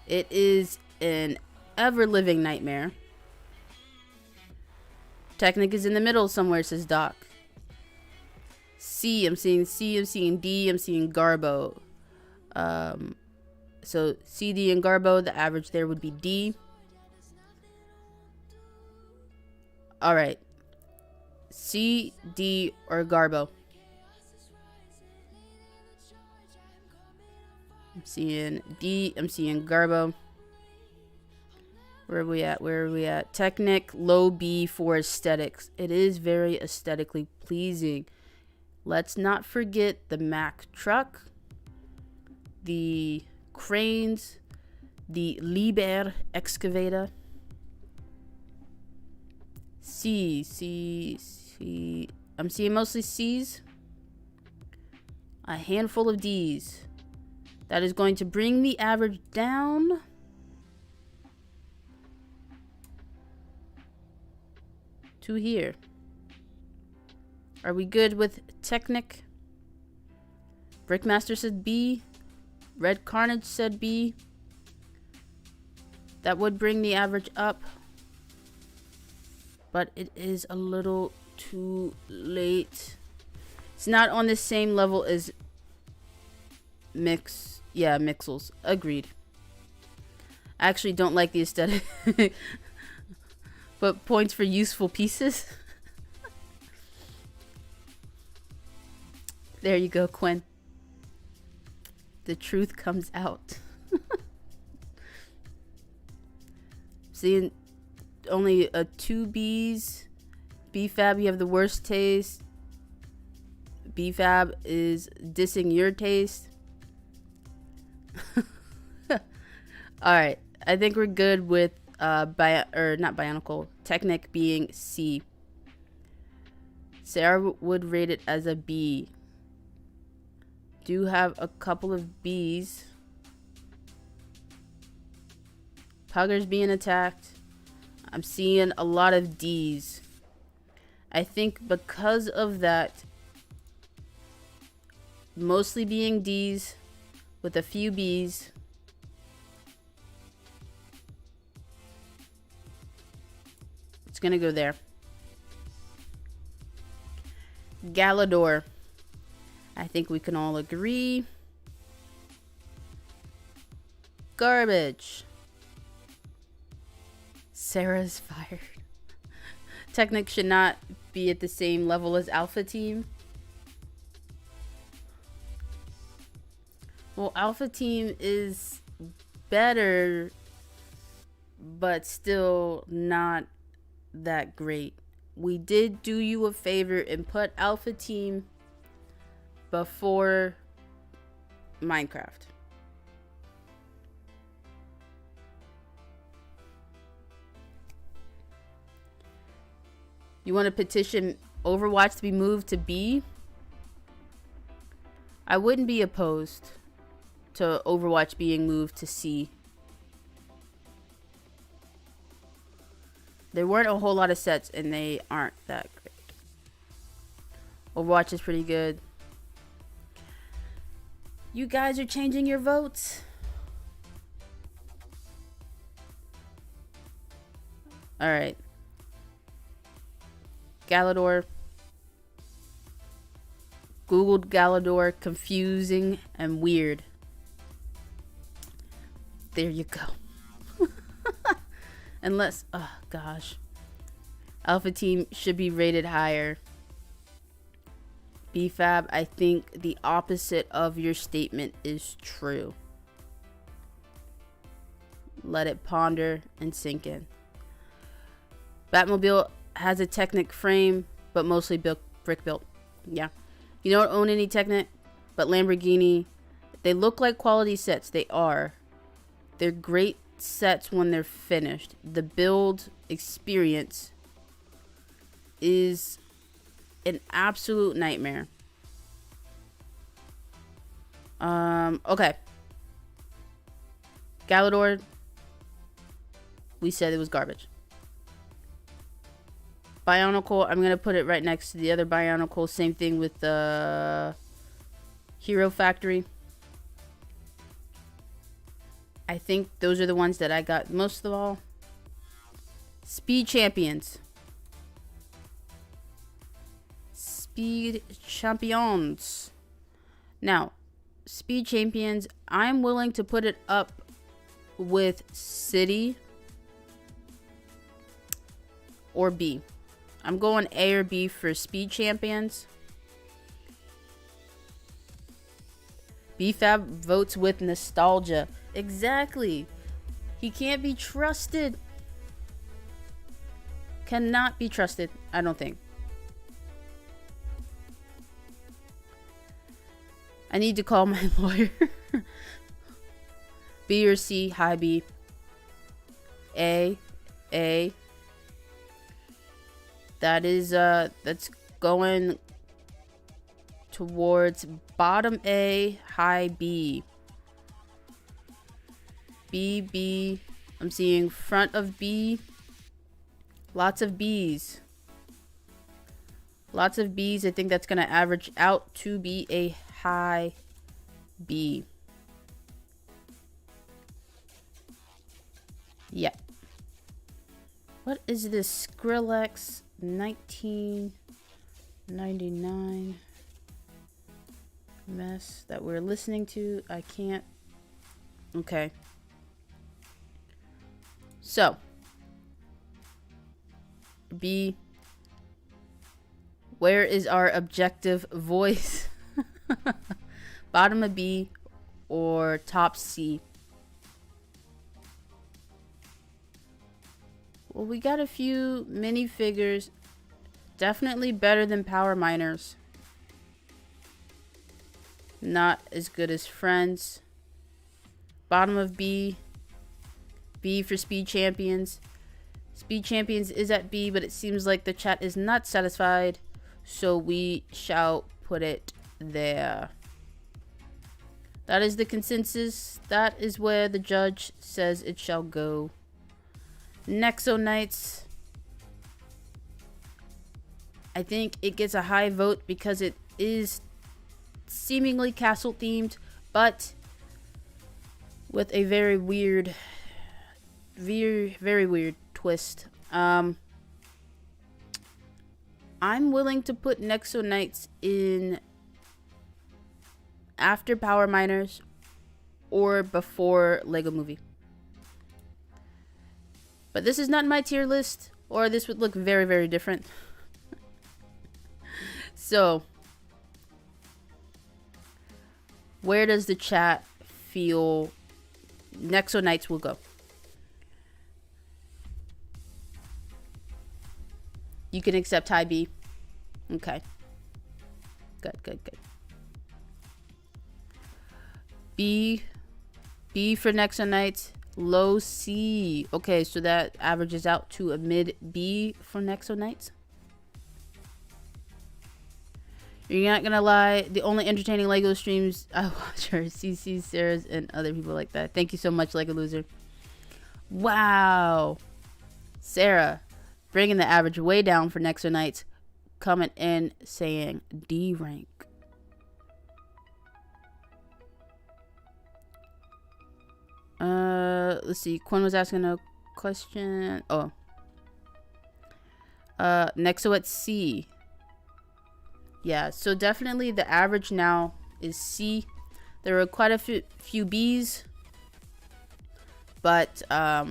[SPEAKER 1] it is an ever-living nightmare. Technic is in the middle somewhere, says Doc. C, I'm seeing C, I'm seeing D, I'm seeing Garbo. So C, D, and Garbo, the average there would be D. Alright. C, D, or Garbo. I'm seeing D, I'm seeing Garbo. Where are we at? Where are we at? Technic, low B for aesthetics. It is very aesthetically pleasing. Let's not forget the Mack truck, the cranes, the Liebherr excavator. C. I'm seeing mostly C's. A handful of D's. That is going to bring the average down to here. Are we good with Technic? Brickmaster said B. Red Carnage said B. That would bring the average up. But it is a little too late. It's not on the same level as Mixels. Agreed. I actually don't like the aesthetic. But points for useful pieces. There you go, Quinn. The truth comes out. Seeing only a 2 Bs. BFAB, you have the worst taste. BFAB is dissing your taste. Alright, I think we're good with not Bionicle, Technic being C. Sarah would rate it as a B. Do have a couple of Bs. Pugger's being attacked. I'm seeing a lot of Ds. I think because of that, mostly being Ds with a few Bs. It's gonna go there. Galador. I think we can all agree. Garbage. Sarah's fired. Technic should not be at the same level as Alpha Team. Well, Alpha Team is better, but still not that great. We did do you a favor and put Alpha Team before Minecraft. You want to petition Overwatch to be moved to B? I wouldn't be opposed to Overwatch being moved to C. There weren't a whole lot of sets and they aren't that great. Overwatch is pretty good. You guys are changing your votes. Alright. Galador. Googled Galador, confusing and weird. There you go. Unless, oh gosh. Alpha Team should be rated higher. BFAB, I think the opposite of your statement is true. Let it ponder and sink in. Batmobile has a Technic frame, but mostly brick built. Yeah. You don't own any Technic, but Lamborghini, they look like quality sets. They are. They're great sets when they're finished. The build experience is an absolute nightmare. Okay. Galador, we said it was garbage. Bionicle, I'm gonna put it right next to the other Bionicle. Same thing with the Hero Factory. I think those are the ones that I got most of all. Speed Champions. Speed Champions. Now, Speed Champions, I'm willing to put it up with City or B. I'm going A or B for Speed Champions. BFAB votes with nostalgia. Exactly. He can't be trusted. Cannot be trusted, I don't think. I need to call my lawyer. B or C, high B. A. That is, that's going towards bottom A, high B. B. I'm seeing front of B. Lots of B's. Lots of B's. I think that's going to average out to be a high B. Yep. What is this? Skrillex 1999 mess that we're listening to. I can't. Okay. So, B. Where is our objective voice? Bottom of B or top C? Well, we got a few minifigures. Definitely better than Power Miners. Not as good as Friends. Bottom of B. B for Speed Champions. Speed Champions is at B, but it seems like the chat is not satisfied. So we shall put it there. That is the consensus. That is where the judge says it shall go. Nexo Knights. I think it gets a high vote because it is seemingly castle themed, but with a very weird, very weird twist. I'm willing to put Nexo Knights in after Power Miners or before Lego Movie. But this is not my tier list, or this would look very, very different. So, where does the chat feel Nexo Knights will go? You can accept high B. Okay. Good, good, good. B for Nexo Knights. Low C. Okay, so that averages out to a mid B for Nexo Knights. You're not gonna lie, the only entertaining Lego streams I watch are CC, Sarah's, and other people like that. Thank you so much, Lego Loser. Wow. Sarah, bringing the average way down for Nexo Knights, coming in saying D rank. Let's see. Quinn was asking a question. Oh. Nexo at C. Yeah, so definitely the average now is C. There are quite a few B's, but got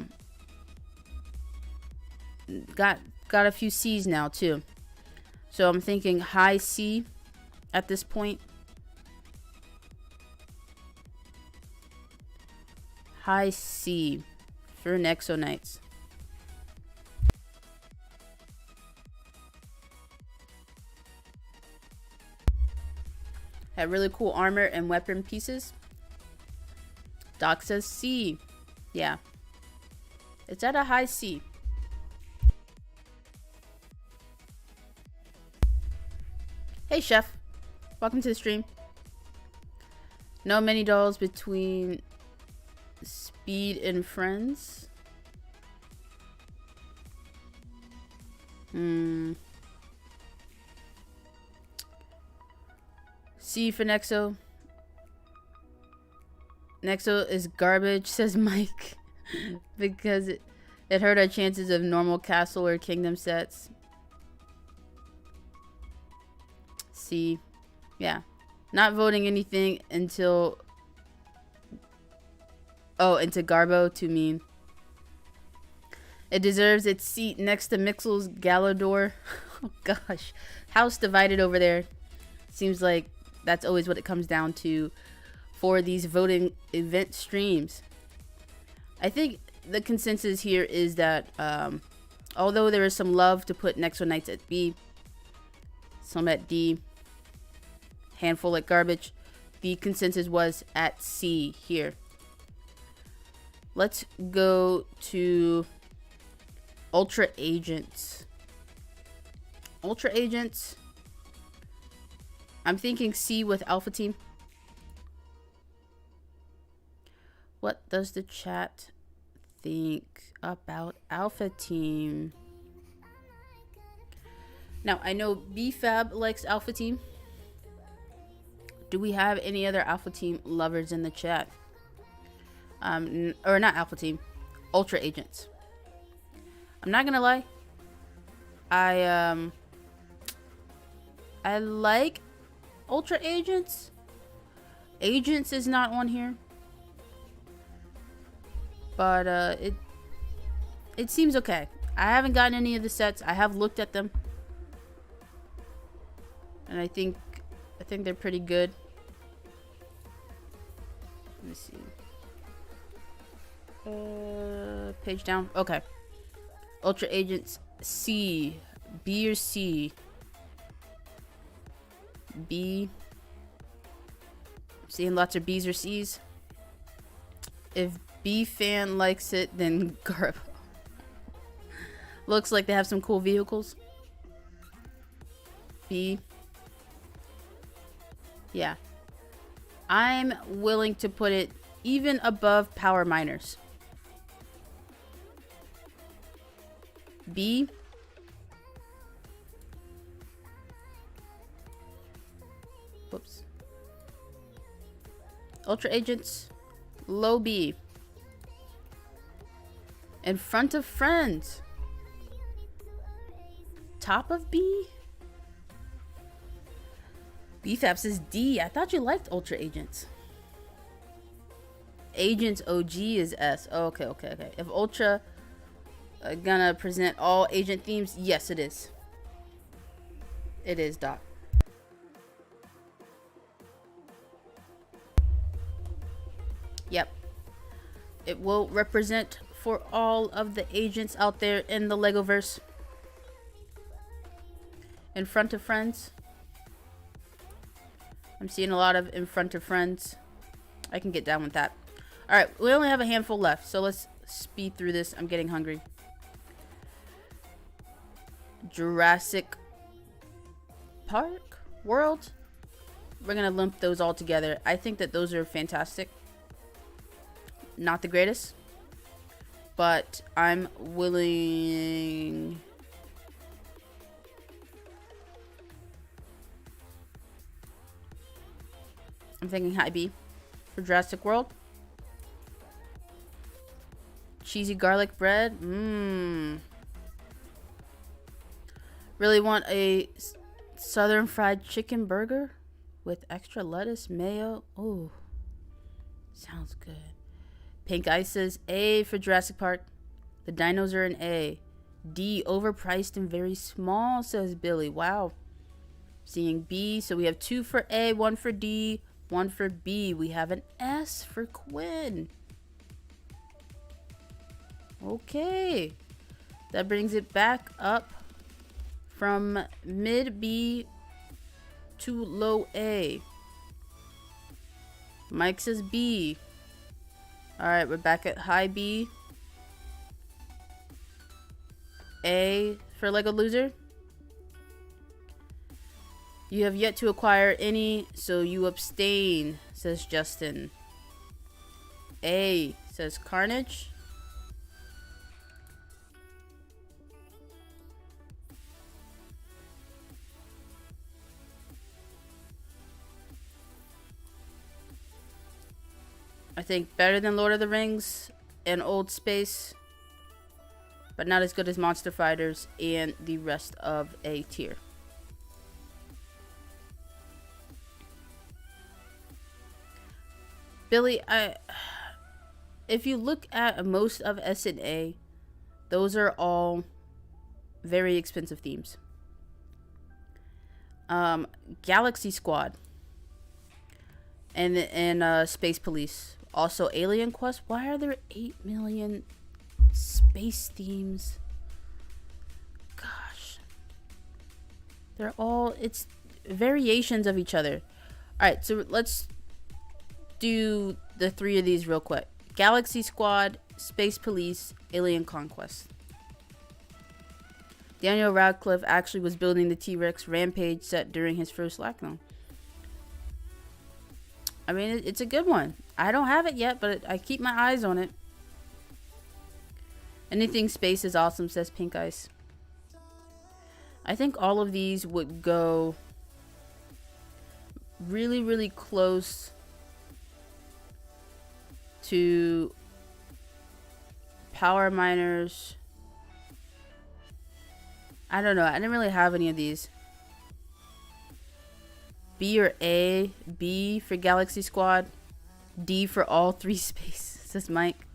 [SPEAKER 1] a few C's now too. So I'm thinking high C at this point. High C for Nexo Knights. Had really cool armor and weapon pieces. Doc says C. Yeah. It's at a high C. Hey, Chef. Welcome to the stream. No mini dolls between Speed and Friends. C for Nexo. Nexo is garbage, says Mike. Because it hurt our chances of normal castle or kingdom sets. C. Yeah. Not voting anything until... Oh, into Garbo to mean. It deserves its seat next to Mixel's Galador. Oh gosh. House divided over there. Seems like that's always what it comes down to for these voting event streams. I think the consensus here is that although there is some love to put Nexo Knights at B, some at D, handful at garbage, the consensus was at C here. Let's go to Ultra Agents. Ultra Agents. I'm thinking C with Alpha Team. What does the chat think about Alpha Team? Now, I know BFAB likes Alpha Team. Do we have any other Alpha Team lovers in the chat? Or not Alpha Team, Ultra Agents. I'm not gonna lie. I like Ultra Agents. Agents is not on here. But it seems okay. I haven't gotten any of the sets. I have looked at them. And I think they're pretty good. Let me see. Page down. Okay. Ultra Agents C. B or C? B. Seeing lots of B's or C's. If B fan likes it, then Garb. Looks like they have some cool vehicles. B. Yeah. I'm willing to put it even above Power Miners. B. Whoops. Ultra Agents, low B. In front of Friends. Top of B? BFAP says D. I thought you liked Ultra Agents. Agents OG is S. Oh, okay. If Ultra gonna present all agent themes, yes, it is. It is, Doc. Yep. It will represent for all of the agents out there in the Legoverse. In front of Friends. I'm seeing a lot of in front of Friends. I can get down with that. Alright, we only have a handful left, so let's speed through this. I'm getting hungry. Jurassic Park? World? We're going to lump those all together. I think that those are fantastic. Not the greatest. But I'm willing... I'm thinking high B for Jurassic World. Cheesy garlic bread. Really want a southern fried chicken burger with extra lettuce, mayo. Oh, sounds good. Pink Ice says A for Jurassic Park. The dinos are an A. D, overpriced and very small, says Billy. Wow. Seeing B. So we have 2 for A, 1 for D, 1 for B. We have an S for Quinn. Okay. That brings it back up from mid B to low A. Mike says B. Alright, we're back at high B. A for Lego Loser. You have yet to acquire any, so you abstain, says Justin. A, says Carnage. I think better than Lord of the Rings and Old Space, but not as good as Monster Fighters and the rest of A tier. Billy, if you look at most of S and A, those are all very expensive themes. Galaxy Squad and Space Police. Also Alien Quest. Why are there 8 million space themes? Gosh. They're all, it's variations of each other. Alright, so let's do the 3 of these real quick. Galaxy Squad, Space Police, Alien Conquest. Daniel Radcliffe actually was building the T-Rex Rampage set during his first lockdown. I mean, it's a good one. I don't have it yet, but I keep my eyes on it. Anything space is awesome, says Pink Ice. I think all of these would go really, really close to power miners. I don't know. I didn't really have any of these. B or A. B for Galaxy Squad. D for all 3 space, says Mike.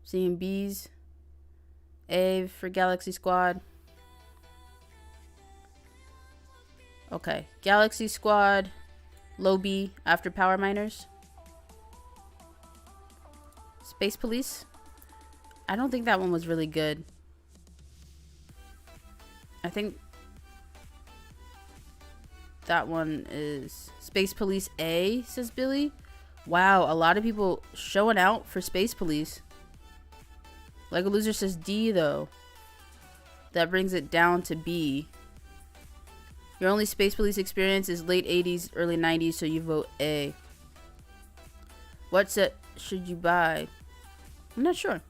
[SPEAKER 1] Seeing B's. A for Galaxy Squad. Okay. Galaxy Squad. Low B after Power Miners. Space Police. I don't think that one was really good. I think that one is Space Police A, says Billy. Wow, a lot of people showing out for Space Police. Lego Loser says D, though. That brings it down to B. Your only Space Police experience is late 80s, early 90s, so you vote A. What set should you buy? I'm not sure.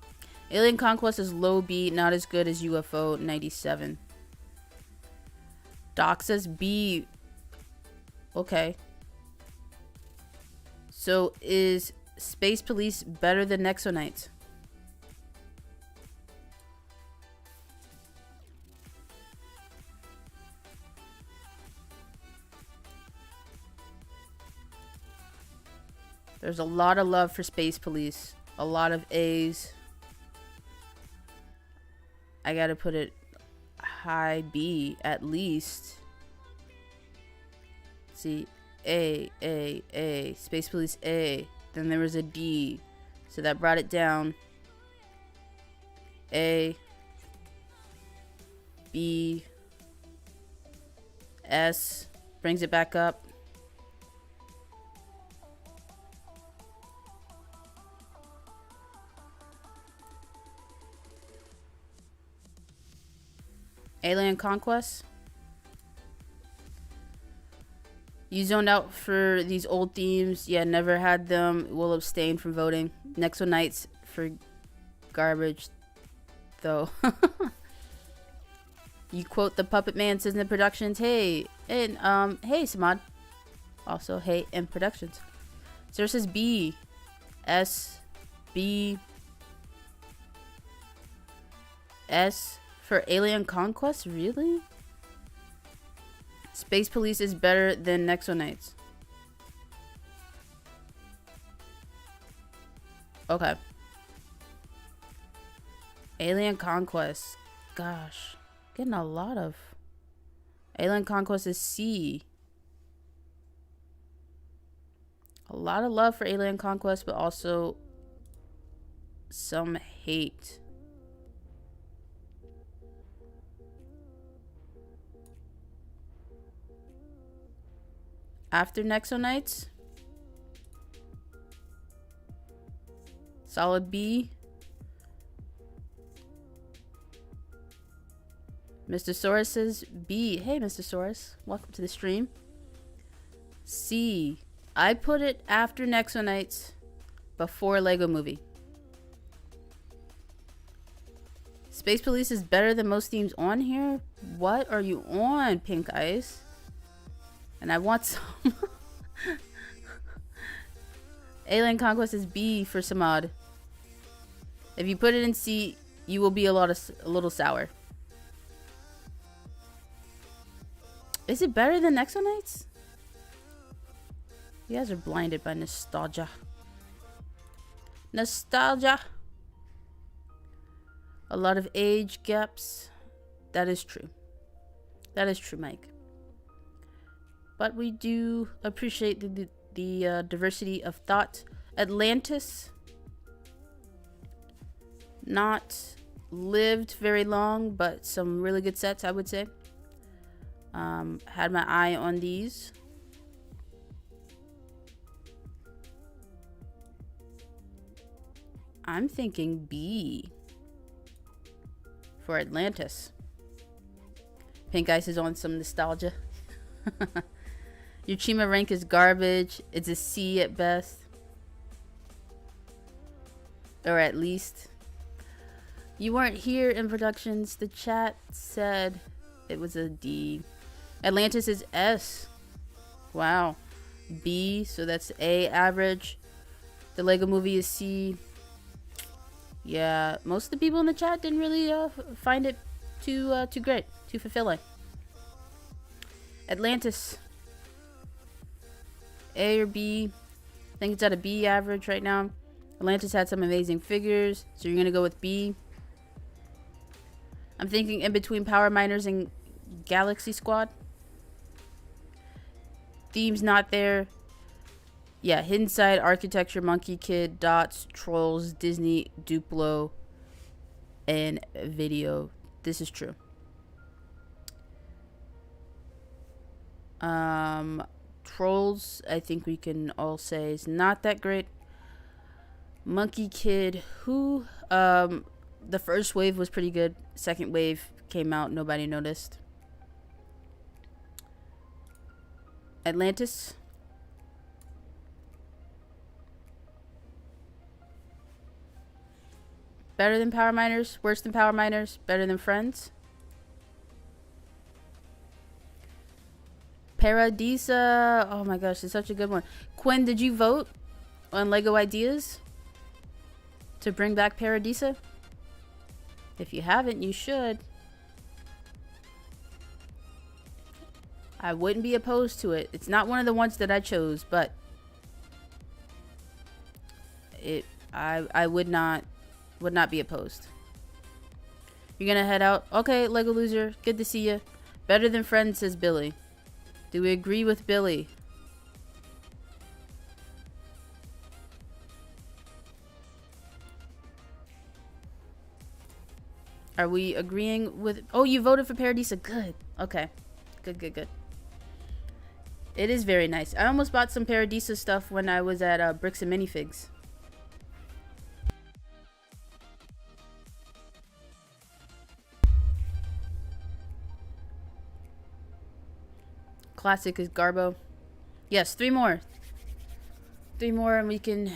[SPEAKER 1] Alien Conquest is low B, not as good as UFO 97. Doc says B. Okay. So is Space Police better than Nexonites? There's a lot of love for Space Police. A lot of A's. I gotta put it high B at least. Let's see. A. Space Police A. Then there was a D. So that brought it down. A. B. S. Brings it back up. Alien Conquest. You zoned out for these old themes. Yeah, never had them. Will abstain from voting. Nexonites for garbage, though. You quote the Puppet Man says in Productions. Hey, and hey Samad. Also, hey in Productions. So it says B, S, B, S. For Alien Conquest? Really? Space Police is better than Nexonites. Okay. Alien Conquest. Gosh. Getting a lot of... Alien Conquest is C. A lot of love for Alien Conquest, but also some hate. After Nexonites, solid B. Mr. Soros says B. Hey, Mr. Soros, welcome to the stream. C. I put it after Nexonites, before Lego Movie. Space Police is better than most themes on here. What are you on, Pink Ice? And I want some. Alien Conquest is B for Samad. If you put it in C, you will be a little sour. Is it better than Nexonites? You guys are blinded by nostalgia. Nostalgia. A lot of age gaps. That is true. That is true, Mike. But we do appreciate the diversity of thought. Atlantis. Not lived very long, but some really good sets, I would say. Had my eye on these. I'm thinking B for Atlantis. Pink Ice is on some nostalgia. Your Chima rank is garbage. It's a C at best. Or at least. You weren't here in productions. The chat said it was a D. Atlantis is S. Wow. B, so that's A average. The Lego Movie is C. Yeah, most of the people in the chat didn't really find it too great, too fulfilling. Atlantis. A or B. I think it's at a B average right now. Atlantis had some amazing figures, so you're going to go with B. I'm thinking in between Power Miners and Galaxy Squad. Theme's not there. Yeah, Hidden Side, Architecture, Monkey Kid, Dots, Trolls, Disney, Duplo, and Video. This is true. Trolls, I think we can all say is not that great. Monkey Kid, who the first wave was pretty good. Second wave came out, nobody noticed. Atlantis. Better than Power Miners, worse than Power Miners, better than Friends. Paradisa, oh my gosh, it's such a good one. Quinn, did you vote on Lego Ideas to bring back Paradisa? If you haven't, you should. I wouldn't be opposed to it. It's not one of the ones that I chose, but I would not be opposed. You're gonna head out? Okay, Lego Loser, good to see you. Better than Friends, says Billy. Do we agree with Billy? Are we agreeing with... Oh, you voted for Paradisa. Good. Okay. Good. It is very nice. I almost bought some Paradisa stuff when I was at Bricks and Minifigs. Classic is Garbo. Yes, 3 more. 3 more and we can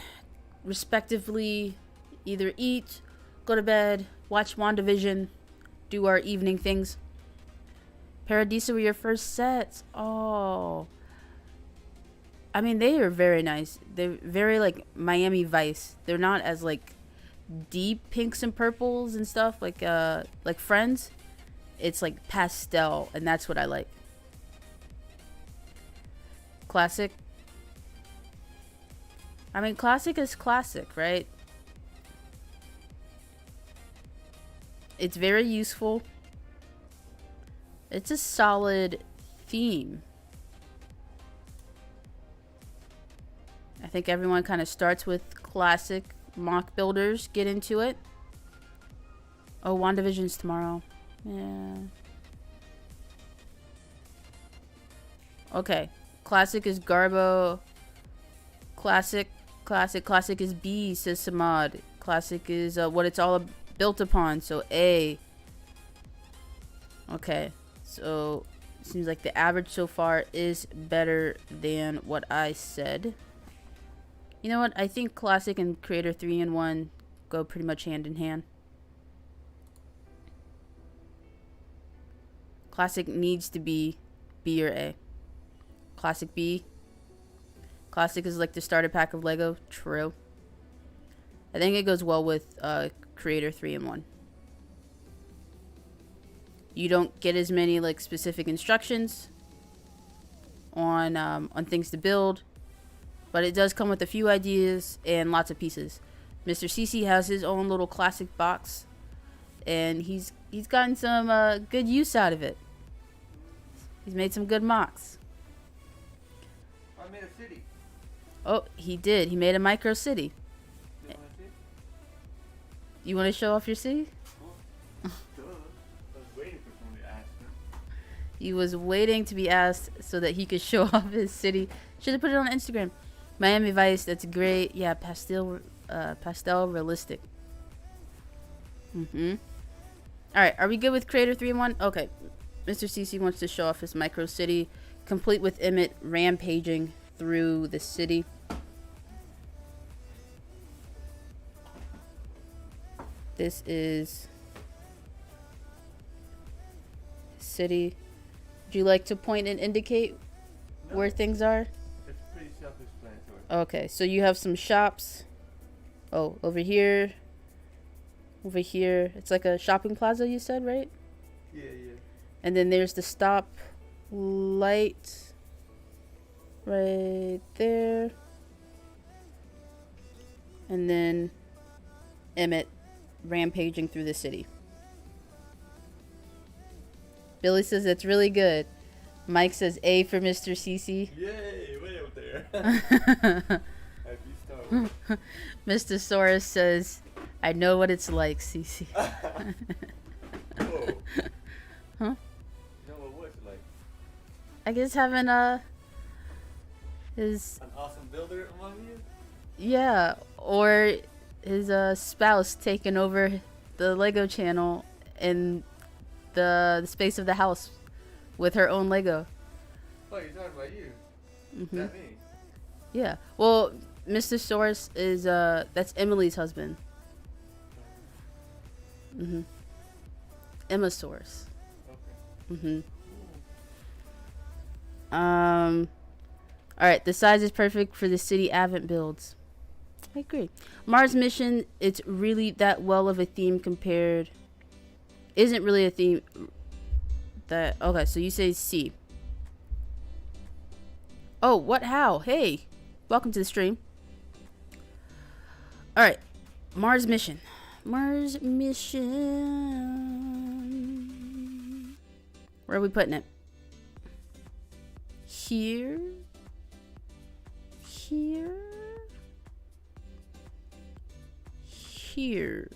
[SPEAKER 1] respectively either eat, go to bed, watch WandaVision, do our evening things. Paradisa were your first sets. Oh. I mean, they are very nice. They're very like Miami Vice. They're not as like deep pinks and purples and stuff like Friends. It's like pastel, and that's what I like. Classic. I mean, classic is classic, right? It's very useful. It's a solid theme. I think everyone kind of starts with classic mock builders, get into it. Oh, WandaVision's tomorrow. Yeah. Okay. Classic is Garbo. Classic is B, says Samad. Classic is what it's all built upon, so A. Okay. So, it seems like the average so far is better than what I said. You know what? I think Classic and Creator 3-in-1 go pretty much hand in hand. Classic needs to be B or A. Classic B. Classic is like the starter pack of Lego. True. I think it goes well with Creator 3-in-1. You don't get as many like specific instructions on things to build, but it does come with a few ideas and lots of pieces. Mr. CC has his own little classic box, and he's gotten some good use out of it. He's made some good mocks.
[SPEAKER 2] I made a city.
[SPEAKER 1] Oh, he did. He made a micro city. You want to show off your city? He was waiting to be asked so that he could show off his city. Should have put it on Instagram. Miami Vice, that's great. Yeah, pastel realistic. All right, are we good with Creator 3-in-1? Okay, Mr. CC wants to show off his micro city, complete with Emmett rampaging through the city. This is city. Would you like to point and indicate where things are?
[SPEAKER 2] It's pretty self-explanatory.
[SPEAKER 1] Okay, so you have some shops. Oh, over here. Over here. It's like a shopping plaza, you said, right?
[SPEAKER 2] Yeah.
[SPEAKER 1] And then there's the stop light right there. And then Emmett rampaging through the city. Billy says it's really good. Mike says A for Mr. CC.
[SPEAKER 2] Yay, way out there. Happy Star Wars.
[SPEAKER 1] Mr. Soros says, I know what it's like, CC.
[SPEAKER 2] Whoa.
[SPEAKER 1] Huh?
[SPEAKER 2] You know what was it like?
[SPEAKER 1] I guess having his
[SPEAKER 2] An awesome builder among you?
[SPEAKER 1] yeah, or his spouse taking over the Lego channel and the space of the house with her own Lego.
[SPEAKER 2] Oh, you're talking about you.
[SPEAKER 1] Mm-hmm.
[SPEAKER 2] Not me.
[SPEAKER 1] Yeah. Well, Mr. Soros is that's Emily's husband. Mhm. Emma Soros.
[SPEAKER 2] Okay.
[SPEAKER 1] Mhm. All right. The size is perfect for the city Advent builds. I agree. Mars mission. It's really that well of a theme compared. Isn't really a theme. That okay. So you say C. Oh, what? How? Hey, welcome to the stream. All right, Mars mission. Mars mission. Where are we putting it? Here. Here. Here.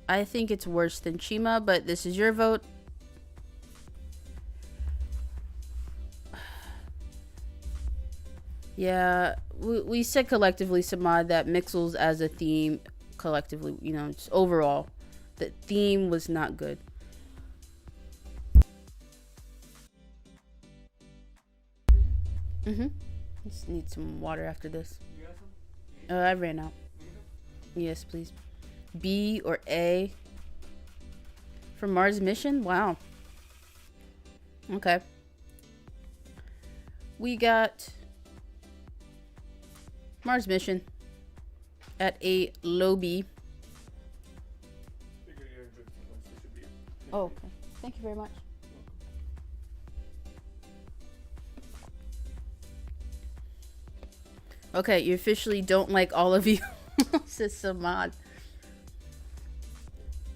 [SPEAKER 1] I think it's worse than Chima, but this is your vote. Yeah, we said collectively, Samad, that Mixels as a theme, collectively, you know, just overall, the theme was not good. Just need some water after this.
[SPEAKER 2] You got some?
[SPEAKER 1] I ran out. Yes, please. B or A for Mars mission? Wow. Okay. We got Mars mission at a low B. Oh, okay. Thank you very much. Okay, you officially don't like all of you, says Samad.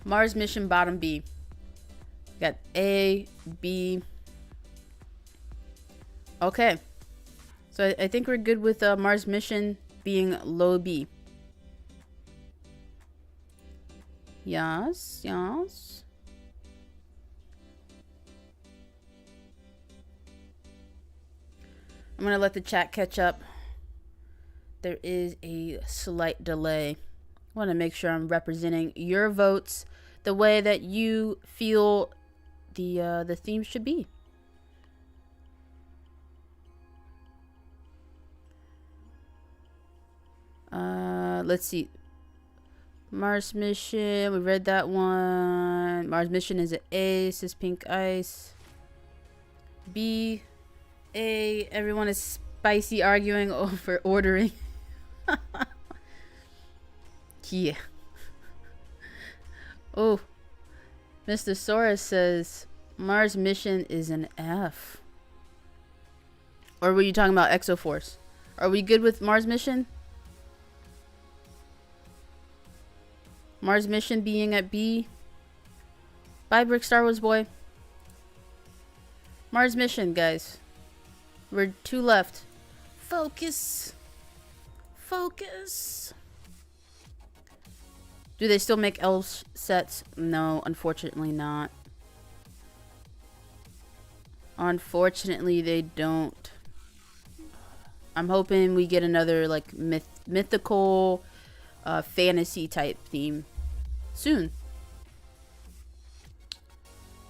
[SPEAKER 1] Mars mission bottom B. Got A, B. Okay. So I think we're good with Mars mission being low B. Yes, yes. I'm going to let the chat catch up. There is a slight delay. I want to make sure I'm representing your votes the way that you feel the theme should be. Let's see. Mars mission, we read that one. Mars mission is an A, says Pink Ice. B, A, everyone is spicy arguing over ordering. Yeah. Oh, Mr. Soros says Mars mission is an F. Or were you talking about Exoforce? Are we good with Mars mission? Mars mission being at B. Bye, Brick Star Wars boy. Mars mission, guys. We're 2 left. Focus. Focus. Do they still make elves sets? No, unfortunately not. Unfortunately, they don't. I'm hoping we get another like mythical fantasy type theme soon.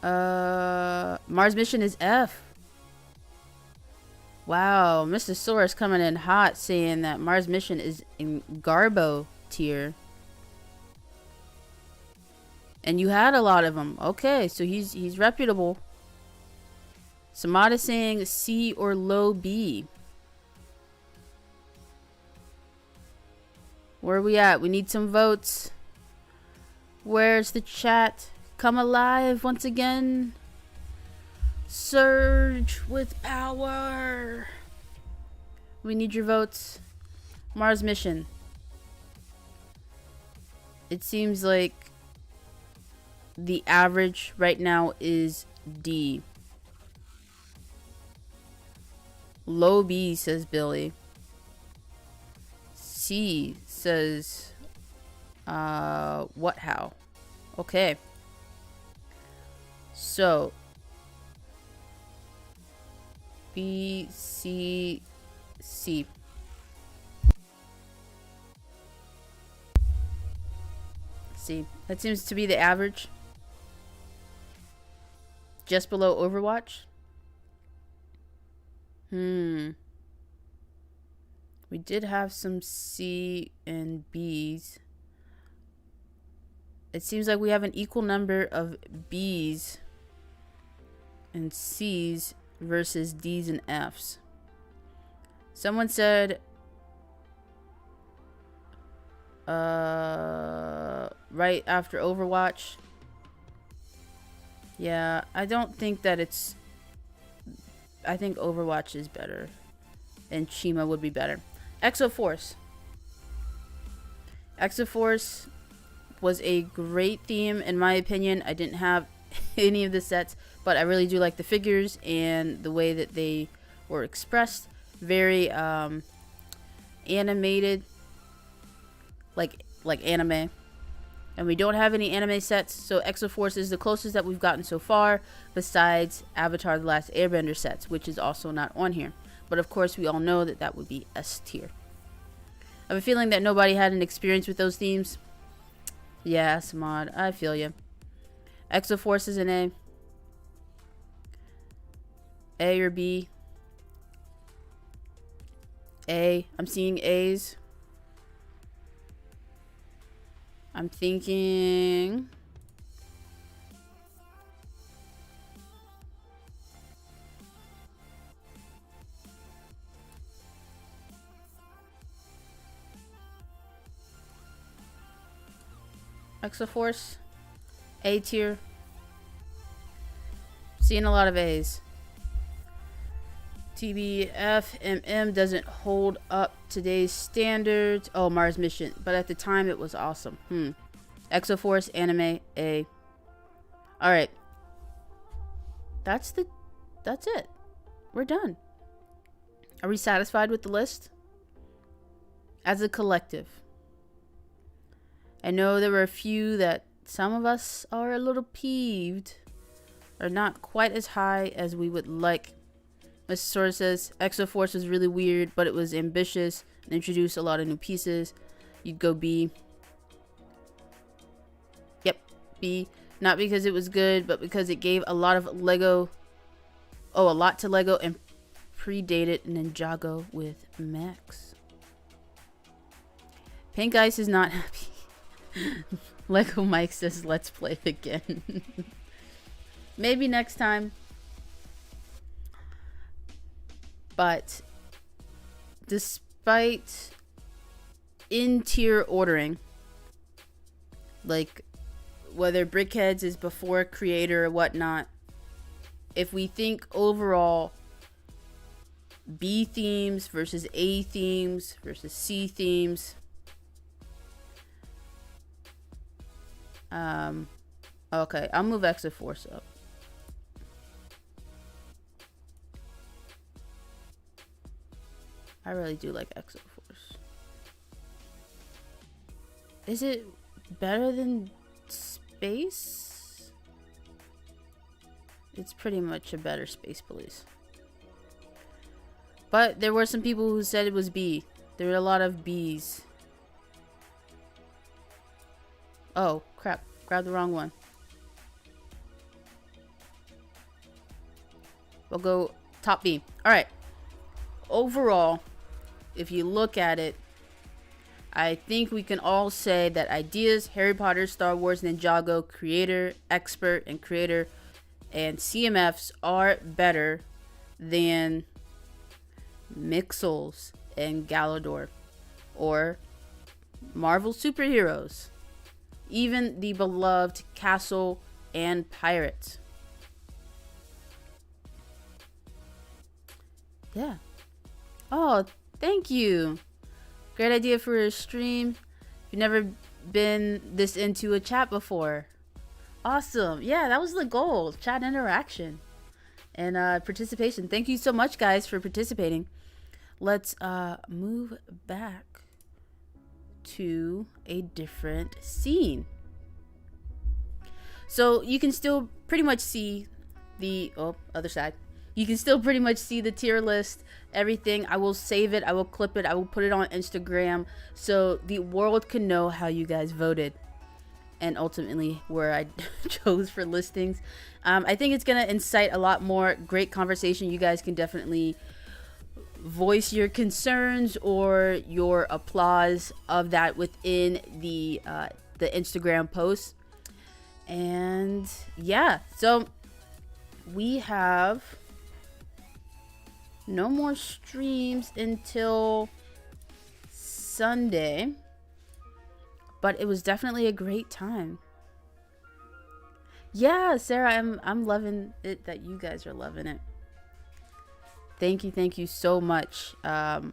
[SPEAKER 1] Mars mission is F. Wow, Mr. Soros coming in hot saying that Mars mission is in Garbo tier. And you had a lot of them. Okay, so he's reputable. Samada saying C or low B. Where are we at? We need some votes. Where's the chat? Come alive once again. Surge with power. We need your votes. Mars mission. It seems like the average right now is D. Low B, says Billy. C says, what, how? Okay. So, B, C, C. C. That seems to be the average. Just below Overwatch. We did have some C and B's. It seems like we have an equal number of B's and C's versus D's and F's. Someone said right after Overwatch. Yeah, I don't think that it's... I think Overwatch is better. And Chima would be better. Exoforce. Exoforce was a great theme, in my opinion. I didn't have any of the sets, but I really do like the figures and the way that they were expressed. Very animated. Like anime. And we don't have any anime sets, so Exoforce is the closest that we've gotten so far, besides Avatar: The Last Airbender sets, which is also not on here. But of course, we all know that that would be S tier. I have a feeling that nobody had an experience with those themes. Yeah, Samad, I feel you. Exoforce is an A. A or B? A. I'm seeing A's. I'm thinking... Exoforce, A tier. Seeing a lot of A's. TBFMM doesn't hold up today's standards. Oh, Mars mission, but at the time it was awesome. Exoforce anime A. All right. That's it. We're done. Are we satisfied with the list? As a collective. I know there were a few that some of us are a little peeved, or not quite as high as we would like. Mr. Sora says, Exoforce was really weird, but it was ambitious and introduced a lot of new pieces. You'd go B. Yep, B. Not because it was good, but because it gave a lot of Lego. Oh, a lot to Lego and predated Ninjago with mechs. Pink Ice is not happy. Lego Mike says, let's play again. Maybe next time. But despite in-tier ordering, like whether brickheadz is before creator or whatnot, if we think overall B themes versus A themes versus C themes, okay, I'll move Exoforce up. I really do like Exoforce. Is it better than Space? It's pretty much a better Space Police. But there were some people who said it was B. There were a lot of B's. Oh, crap. Grabbed the wrong one. We'll go top B. Alright. Overall, if you look at it, I think we can all say that Ideas, Harry Potter, Star Wars, Ninjago, creator, expert, and creator, and CMFs are better than Mixels and Galador, or Marvel superheroes, even the beloved Castle and Pirates. Yeah. Oh, thank you. Great idea for a stream. You've never been this into a chat before. Awesome. Yeah, that was the goal. Chat interaction and participation. Thank you so much, guys, for participating. Let's move back to a different scene. So you can still pretty much see the other side. You can still pretty much see the tier list, everything. I will save it, I will clip it, I will put it on Instagram so the world can know how you guys voted and ultimately where I chose for listings. I think it's gonna incite a lot more great conversation. You guys can definitely voice your concerns or your applause of that within the Instagram post. And yeah, so we have no more streams until Sunday, but it was definitely a great time. Yeah, Sarah, I'm loving it that you guys are loving it. Thank you so much. Been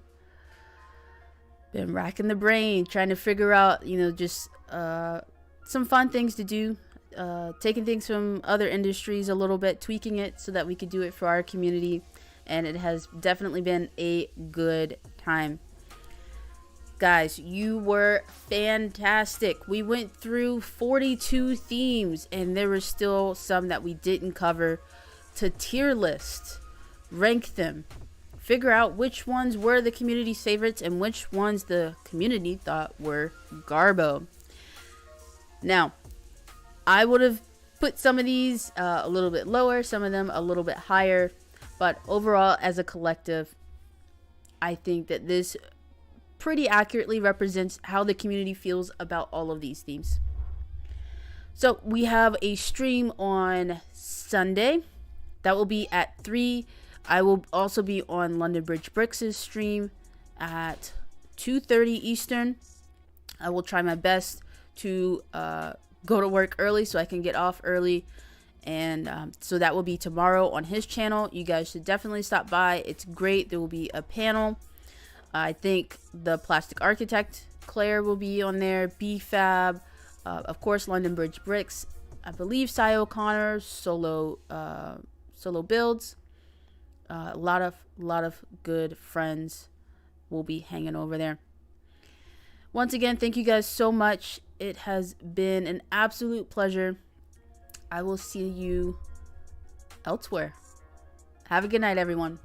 [SPEAKER 1] racking the brain trying to figure out, just some fun things to do, taking things from other industries a little bit, tweaking it so that we could do it for our community. And it has definitely been a good time. Guys, you were fantastic. We went through 42 themes and there were still some that we didn't cover to tier list, rank them, figure out which ones were the community's favorites and which ones the community thought were garbo. Now, I would have put some of these a little bit lower, some of them a little bit higher. But overall, as a collective, I think that this pretty accurately represents how the community feels about all of these themes. So we have a stream on Sunday. That will be at 3. I will also be on London Bridge Bricks' stream at 2:30 Eastern. I will try my best to go to work early so I can get off early. And so that will be tomorrow on his channel. You guys should definitely stop by. It's great. There will be a panel. I think the Plastic Architect Claire will be on there. BFab, of course, London Bridge Bricks. I believe Cy O'Connor solo builds. A lot of good friends will be hanging over there. Once again, thank you guys so much. It has been an absolute pleasure. I will see you elsewhere. Have a good night, everyone.